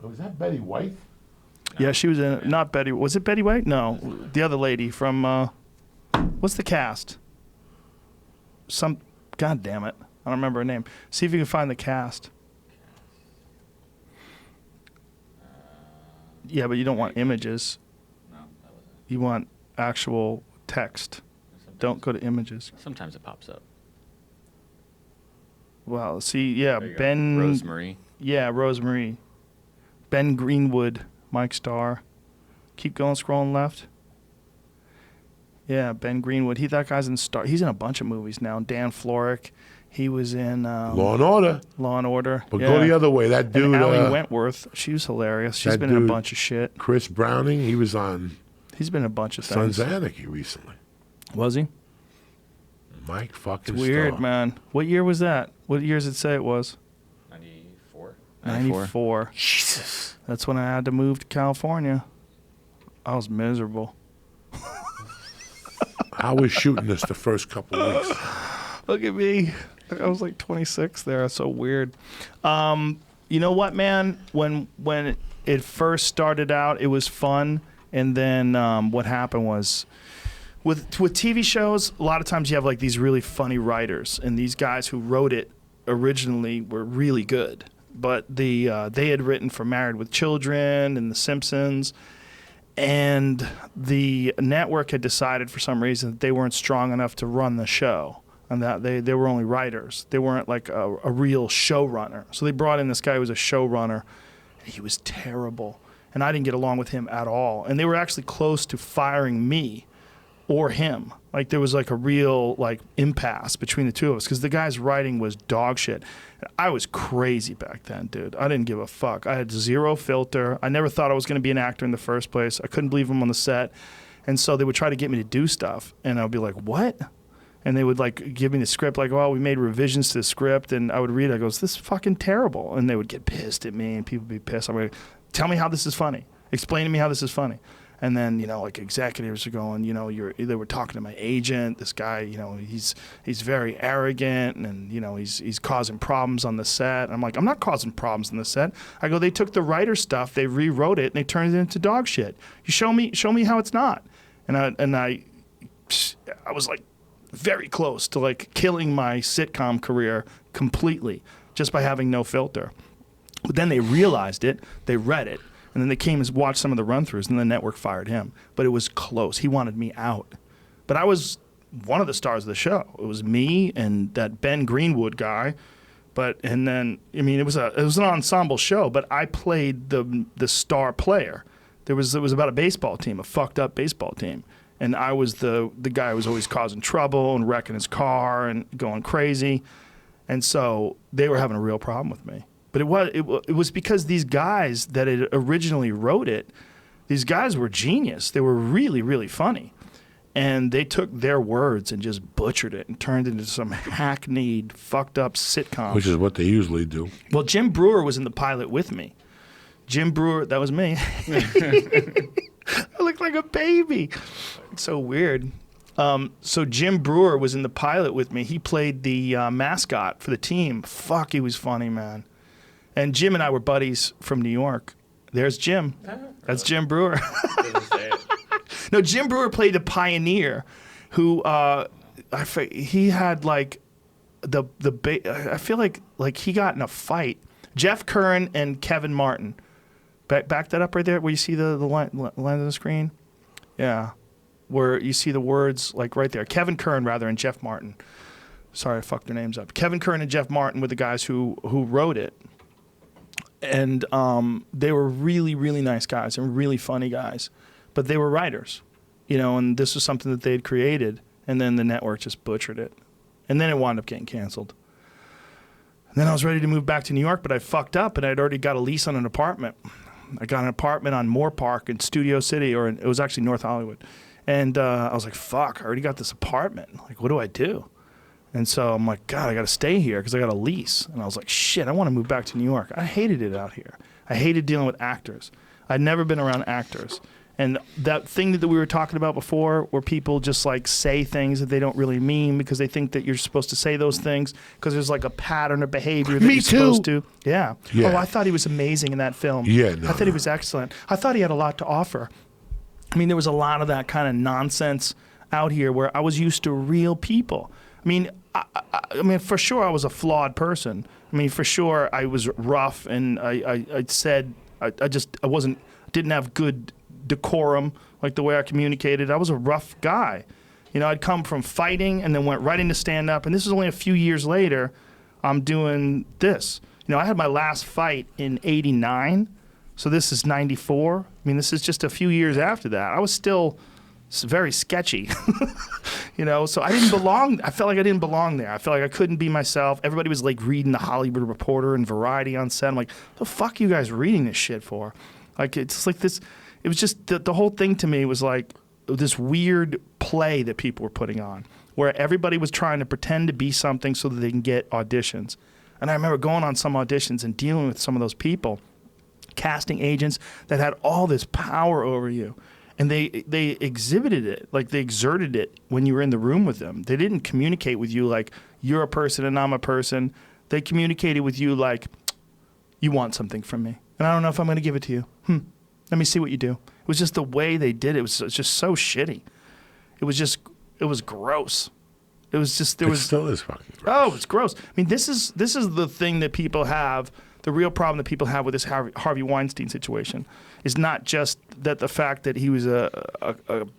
Oh, was that Betty White? Yeah, she was in it. Not Betty. Was it Betty White? No. The other lady from, what's the cast? God damn it. I don't remember her name. See if you can find the cast. Yeah, but you don't want images. No, that wasn't. You want actual text. Don't go to images. Sometimes it pops up. Well, see, yeah, There you go. Ben... Rosemary. Yeah, Rosemary. Ben Greenwood, Mike Starr. Keep going, scrolling left. Yeah, Ben Greenwood. That guy's in He's in a bunch of movies now. Dan Florek. He was in... Law and Order. Law and Order. But go the other way. That dude... And Allie Wentworth. She was hilarious. She's been in a bunch of shit. Chris Browning, he was on... He's been in a bunch of Sons things. of Anarchy recently. Was he? Mike fucking Weird, Starr. man. What year was that? What year does it say it was? 94. 94. Jesus. That's when I had to move to California. I was miserable. I was shooting this the first couple of weeks. Look at me. I was like 26 there. That's so weird. You know what, man? When it first started out, it was fun. And then what happened was, with TV shows, a lot of times you have like these really funny writers. And these guys who wrote it originally were really good. But they had written for Married with Children and The Simpsons. And the network had decided for some reason that they weren't strong enough to run the show. And that they were only writers. They weren't like a real showrunner. So they brought in this guy who was a showrunner. And he was terrible. And I didn't get along with him at all. And they were actually close to firing me or him. Like there was like a real like impasse between the two of us because the guy's writing was dog shit. And I was crazy back then, dude. I didn't give a fuck. I had zero filter. I never thought I was going to be an actor in the first place. I couldn't believe him on the set. And so they would try to get me to do stuff. And I'd be like, what? And they would like give me the script, like, well, we made revisions to the script. And I would read it. I go, this is fucking terrible. And they would get pissed at me and people would be pissed. I'm like, tell me how this is funny. Explain to me how this is funny. And then, you know, like executives are going, you know, they were talking to my agent. This guy, you know, he's very arrogant and, you know, he's causing problems on the set. I'm like, I'm not causing problems on the set. I go, they took the writer stuff, they rewrote it, and they turned it into dog shit. You show me how it's not. And I was like very close to like killing my sitcom career completely just by having no filter. But then they realized it, they read it. And then they came and watched some of the run-throughs, and the network fired him. But it was close. He wanted me out. But I was one of the stars of the show. It was me and that Ben Greenwood guy. And then, I mean, it was an ensemble show, but I played the star player. It was about a baseball team, a fucked up baseball team. And I was the guy who was always causing trouble and wrecking his car and going crazy. And so they were having a real problem with me. But it was because these guys that had originally wrote it, these guys were genius. They were really, really funny. And they took their words and just butchered it and turned it into some hackneyed, fucked up sitcom. Which is what they usually do. Well, Jim Brewer was in the pilot with me. Jim Brewer, that was me. I looked like a baby. It's so weird. So Jim Brewer was in the pilot with me. He played the mascot for the team. Fuck, he was funny, man. And Jim and I were buddies from New York. There's Jim. That's Jim Brewer. No, Jim Brewer played the pioneer who he had like I feel like he got in a fight. Jeff Curran and Kevin Martin. Back that up right there where you see the line on the screen. Yeah. Where you see the words like right there. Kevin Curran rather and Jeff Martin. Sorry, I fucked their names up. Kevin Curran and Jeff Martin were the guys who wrote it. And they were really, really nice guys and really funny guys. But they were writers, you know, and this was something that they had created. And then the network just butchered it. And then it wound up getting canceled. And then I was ready to move back to New York, but I fucked up and I'd already got a lease on an apartment. I got an apartment on Moore Park in Studio City, it was actually North Hollywood. And I was like, fuck, I already got this apartment. Like, what do I do? And so I'm like, God, I got to stay here because I got a lease. And I was like, shit, I want to move back to New York. I hated it out here. I hated dealing with actors. I'd never been around actors. And that thing that we were talking about before where people just like say things that they don't really mean because they think that you're supposed to say those things because there's like a pattern of behavior that you're supposed to. Yeah. Oh, I thought he was amazing in that film. Yeah, I thought he was excellent. I thought he had a lot to offer. I mean, there was a lot of that kind of nonsense out here where I was used to real people. I mean, I mean, for sure I was a flawed person. I mean, for sure I was rough and I said I didn't have good decorum, like the way I communicated. I was a rough guy. You know, I'd come from fighting and then went right into stand-up. And this is only a few years later, I'm doing this. You know, I had my last fight in 89. So this is 94. I mean, this is just a few years after that. I was still very sketchy, you know, so I didn't belong. I felt like I didn't belong there. I felt like I couldn't be myself. Everybody was like reading the Hollywood Reporter and Variety on set. I'm like, the fuck you guys reading this shit for? Like, it's like this, it was just, the whole thing to me was like this weird play that people were putting on. where everybody was trying to pretend to be something so that they can get auditions. And I remember going on some auditions and dealing with some of those people, casting agents that had all this power over you. And they exhibited it, like they exerted it when you were in the room with them. They didn't communicate with you like you're a person and I'm a person. They communicated with you like, you want something from me. And I don't know if I'm going to give it to you. Let me see what you do. It was just the way they did it. It was just so shitty. It was gross. It was just, It still is fucking gross. Oh, it's gross. I mean, this is the thing that people have, the real problem that people have with this Harvey Weinstein situation is not just that the fact that he was a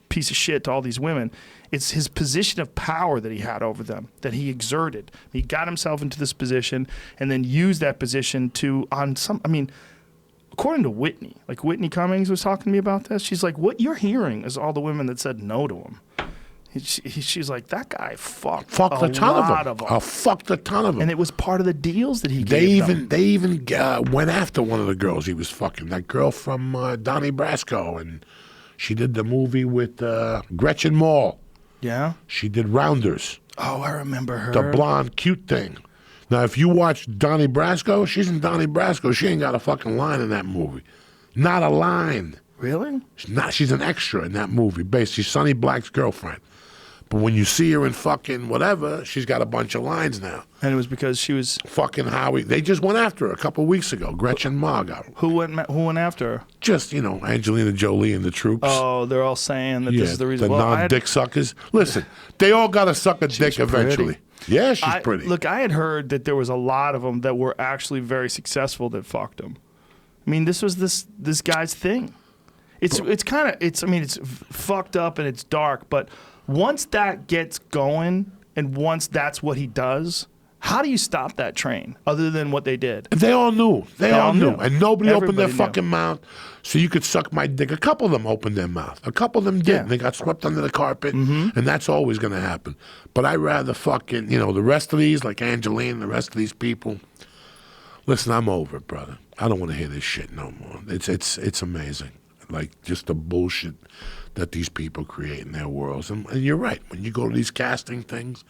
piece of shit to all these women. It's his position of power that he had over them, that he exerted. He got himself into this position and then used that position according to Whitney, like Whitney Cummings was talking to me about this. She's like, what you're hearing is all the women that said no to him. She's like, that guy fucked a ton of them. Fucked a ton of them. And it was part of the deals that he gave them. They even went after one of the girls he was fucking. That girl from Donnie Brasco, and she did the movie with Gretchen Mol. Yeah? She did Rounders. Oh, I remember her. The blonde, cute thing. Now, if you watch Donnie Brasco, she's in Donnie Brasco. She ain't got a fucking line in that movie. Not a line. Really? She's an extra in that movie. Basically, she's Sonny Black's girlfriend. But when you see her in fucking whatever, she's got a bunch of lines now. And it was because she was fucking Howie. They just went after her a couple of weeks ago. Gretchen Mol got her. Who went after her? Just, Angelina Jolie and the troops. Oh, they're all saying that this is the reason. The non-dick suckers. Listen, they all got to suck a dick eventually. Pretty. Yeah, she's pretty. Look, I had heard that there was a lot of them that were actually very successful that fucked him. I mean, this was this guy's thing. It's fucked up and it's dark, but once that gets going and once that's what he does, how do you stop that train other than what they did? They all knew. They all knew. And nobody opened their knew. fucking mouth so you could suck my dick. A couple of them opened their mouth. A couple of them didn't. Yeah. They got swept under the carpet, and that's always going to happen. But I'd rather fucking, the rest of these, like Angeline, the rest of these people, listen, I'm over it, brother. I don't want to hear this shit no more. It's amazing. Like, just the bullshit that these people create in their worlds. And you're right. When you go to these casting things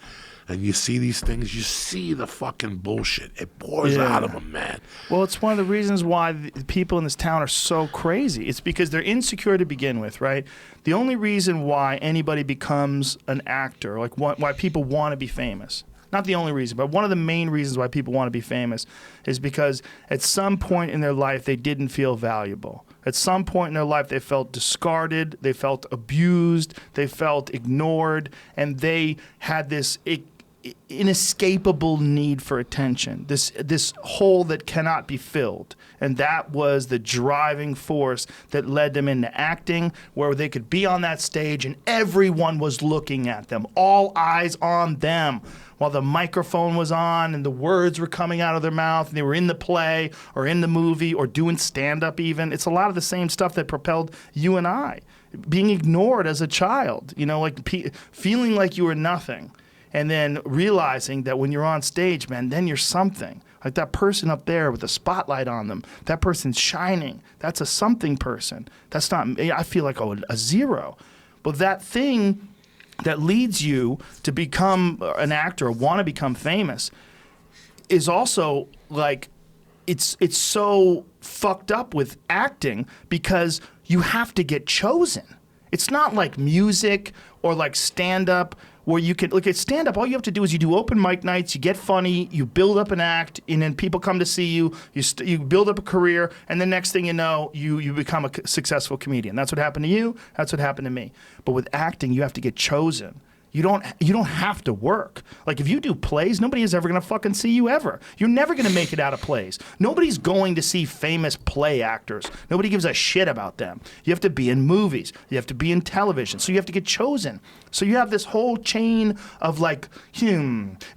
and you see these things, you see the fucking bullshit. It pours out of them, man. Well, it's one of the reasons why the people in this town are so crazy. It's because they're insecure to begin with, right? The only reason why anybody becomes an actor, like why people want to be famous, not the only reason, but one of the main reasons why people want to be famous is because at some point in their life they didn't feel valuable. At some point in their life they felt discarded, they felt abused, they felt ignored, and they had this inescapable need for attention, this hole that cannot be filled. And that was the driving force that led them into acting, where they could be on that stage and everyone was looking at them, all eyes on them, while the microphone was on and the words were coming out of their mouth and they were in the play or in the movie or doing stand-up even. It's a lot of the same stuff that propelled you and I. Being ignored as a child, feeling like you were nothing. And then realizing that when you're on stage, man, then you're something. Like that person up there with the spotlight on them, that person's shining. That's a something person. That's not, I feel like a zero. But that thing that leads you to become an actor or want to become famous is also like, it's so fucked up with acting because you have to get chosen. It's not like music or like stand-up where you can look at stand-up. All you have to do is you do open mic nights, you get funny, you build up an act, and then people come to see you. You build up a career, and the next thing you know, you become a successful comedian. That's what happened to you. That's what happened to me. But with acting, you have to get chosen. You don't have to work. Like if you do plays, nobody is ever gonna fucking see you ever. You're never gonna make it out of plays. Nobody's going to see famous play actors. Nobody gives a shit about them. You have to be in movies. You have to be in television. So you have to get chosen. So you have this whole chain of like,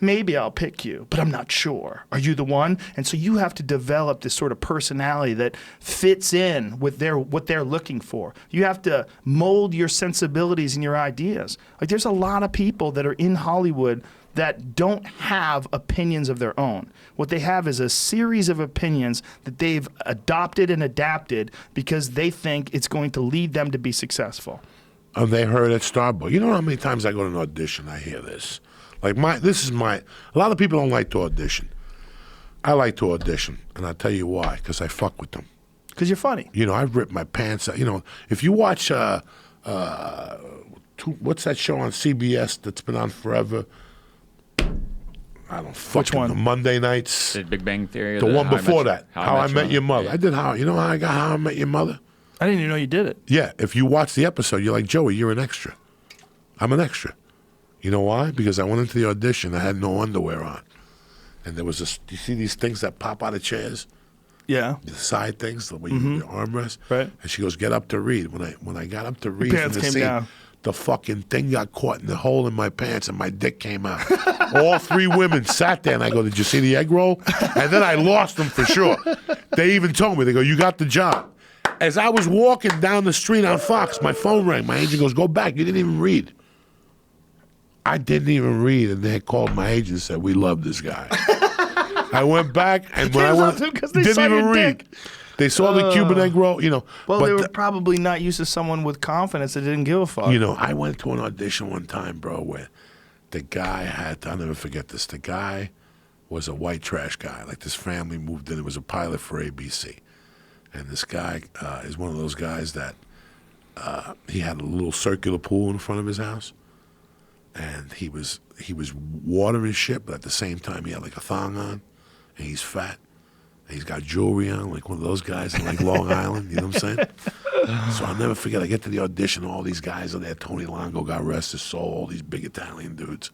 maybe I'll pick you, but I'm not sure. Are you the one? And so you have to develop this sort of personality that fits in with what they're looking for. You have to mold your sensibilities and your ideas. Like there's a lot of people that are in Hollywood that don't have opinions of their own. What they have is a series of opinions that they've adopted and adapted because they think it's going to lead them to be successful. And they heard at Stromboli. You know how many times I go to an audition, I hear this. Like a lot of people don't like to audition. I like to audition, and I'll tell you why, because I fuck with them. Because you're funny. You know, I've ripped my pants out. You know, if you watch, what's that show on CBS that's been on forever? I don't fucking Which one? The Monday nights. The Big Bang Theory. The one before that. How I Met Your Mother. Yeah. I did you know how I got How I Met Your Mother? I didn't even know you did it. Yeah, if you watch the episode, you're like, Joey, you're an extra. I'm an extra. You know why? Because I went into the audition, I had no underwear on. And there was you see these things that pop out of chairs? Yeah. The side things, the way you armrest. Right. And she goes, get up to read. When I got up to read pants from the came scene, down. the fucking thing got caught in the hole in my pants and my dick came out. All three women sat there and I go, did you see the egg roll? And then I lost them for sure. They even told me, they go, you got the job. As I was walking down the street on Fox, my phone rang. My agent goes, go back. You didn't even read. I didn't even read, and they had called my agent and said, we love this guy. I went back, and when I went, didn't even read. They saw the Cuban egg roll, you know. Well, they were probably not used to someone with confidence that didn't give a fuck. You know, I went to an audition one time, bro, where the guy I'll never forget this. The guy was a white trash guy. Like, this family moved in. It was a pilot for ABC. And this guy is one of those guys that he had a little circular pool in front of his house. And he was watering shit, but at the same time he had like a thong on, and he's fat, and he's got jewelry on, like one of those guys in like Long Island. You know what I'm saying? So I'll never forget. I get to the audition, all these guys are there. Tony Longo, God rest his soul, all these big Italian dudes,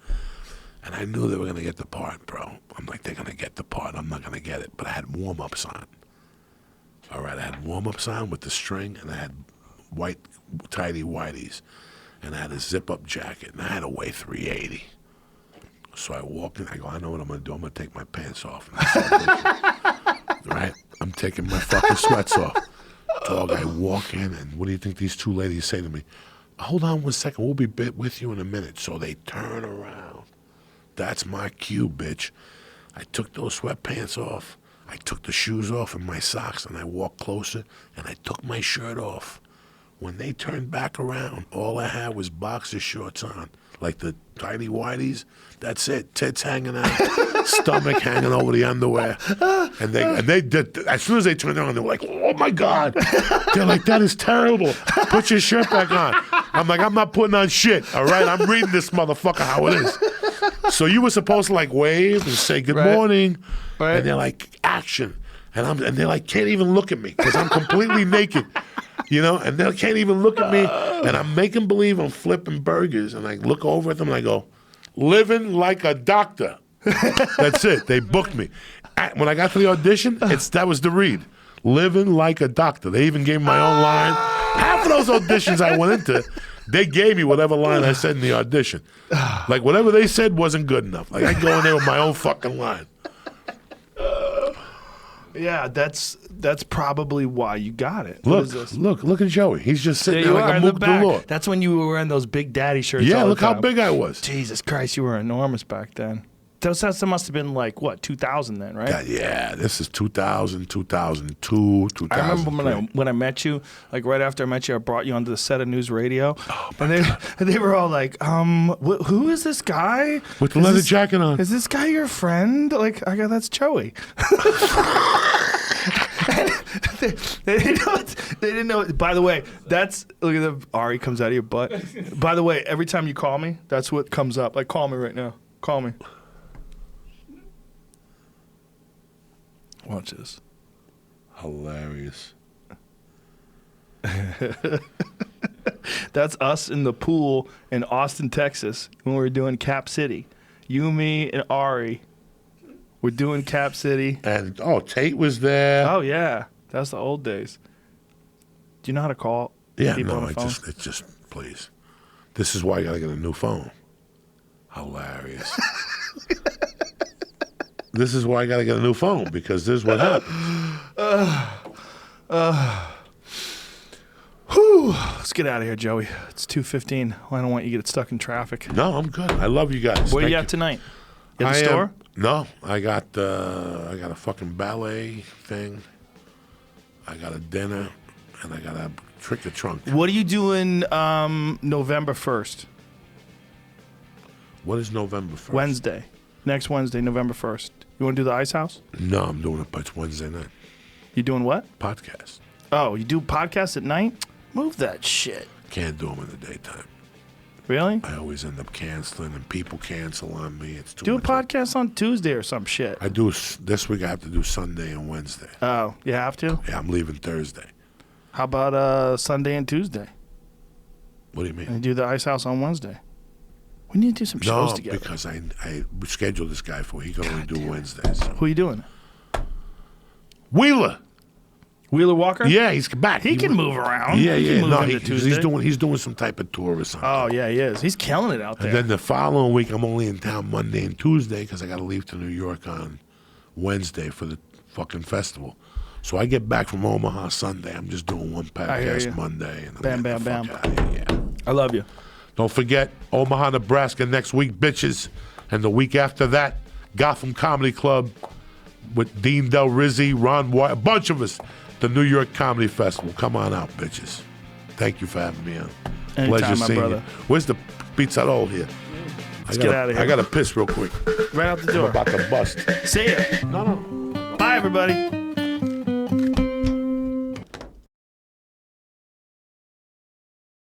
and I knew they were gonna get the part, bro. I'm like, they're gonna get the part. I'm not gonna get it, but I had warm-ups on. All right, I had warm-ups on with the string, and I had white tidy whities. And I had a zip-up jacket, and I had to weigh 380. So I walked in, I go, I know what I'm going to do. I'm going to take my pants off. Right? I'm taking my fucking sweats off. Dog, I walk in, and what do you think these two ladies say to me? Hold on 1 second. We'll be with you in a minute. So they turn around. That's my cue, bitch. I took those sweatpants off. I took the shoes off and my socks, and I walked closer, and I took my shirt off. When they turned back around, all I had was boxer shorts on, like the tidy whities. That's it. Tits hanging out, stomach hanging over the underwear. And they did. As soon as they turned around, they were like, "Oh my God!" They're like, "That is terrible. Put your shirt back on." I'm like, "I'm not putting on shit. All right, I'm reading this motherfucker how it is." So you were supposed to like wave and say good morning, and they're like, "Action." And they're like, can't even look at me because I'm completely naked. You know, and they can't even look at me, and I'm making believe I'm flipping burgers, and I look over at them and I go, living like a doctor. That's it. They booked me. When I got to the audition, that was the read. Living like a doctor. They even gave me my own line. Half of those auditions I went into, they gave me whatever line I said in the audition. Like whatever they said wasn't good enough. Like I go in there with my own fucking line. Yeah, that's probably why you got it. Look at Joey. He's just sitting There there you like are a in the mook back. galore. That's when you were wearing those big daddy shirts. Yeah, all look the how time. big I was. Jesus Christ, you were enormous back then. That must have been like, what, 2000 then, right? Yeah, this is 2000, 2002, 2003. I remember when I met you, like right after I met you, I brought you onto the set of News Radio. Oh, and they were all like, who is this guy? With the leather jacket on. Is this guy your friend? Like, I go, that's Joey. They didn't know. By the way, look at the Ari comes out of your butt. By the way, every time you call me, that's what comes up. Like, call me right now. Call me. Watch this. Hilarious. That's us in the pool in Austin, Texas, when we were doing Cap City. You, me, and Ari. We're doing Cap City. And Tate was there. Oh yeah, that's the old days. Do you know how to call people on the phone? It's just please. This is why I gotta get a new phone. Hilarious. This is why I gotta get a new phone, because this is what happens. Let's get out of here, Joey. It's 2:15. I don't want you to get stuck in traffic. No, I'm good. I love you guys. Where you at tonight? You at the store? No, I got a fucking ballet thing. I got a dinner, and I got a Trick the trunk. What are you doing November 1st? What is November 1st? Wednesday. Next Wednesday, November 1st. You want to do the Ice House? No, I'm doing it, but it's Wednesday night. You doing what? Podcast. Oh, you do podcasts at night? Move that shit. Can't do them in the daytime. Really? I always end up canceling, and people cancel on me. It's too Do a much. podcast on Tuesday or some shit. I do this week. I have to do Sunday and Wednesday. Oh, you have to? Yeah, I'm leaving Thursday. How about Sunday and Tuesday? What do you mean? And do the Ice House on Wednesday. We need to do some shows No, together. because I scheduled this guy for. He can only do Wednesdays. Who are you doing? Wheeler. Wheeler Walker? Yeah, he's back. He can move around. Yeah, He yeah. can move No, into Tuesday. he's doing some type of tour or something. Oh, yeah, he is. He's killing it out there. And then the following week, I'm only in town Monday and Tuesday because I got to leave to New York on Wednesday for the fucking festival. So I get back from Omaha Sunday. I'm just doing one I hear you. podcast Monday. And I'm Bam, getting bam, the fuck bam. outta here, yeah. I love you. Don't forget, Omaha, Nebraska next week, bitches. And the week after that, Gotham Comedy Club with Dean Del Rizzi, Ron White, a bunch of us. The New York Comedy Festival. Come on out, bitches. Thank you for having me on. Anytime, Pleasure my seeing brother. you. Where's the pizzarol here? Let's get out of here. I got to piss real quick. Right out the I'm door. about to bust. See ya. No. Bye, everybody.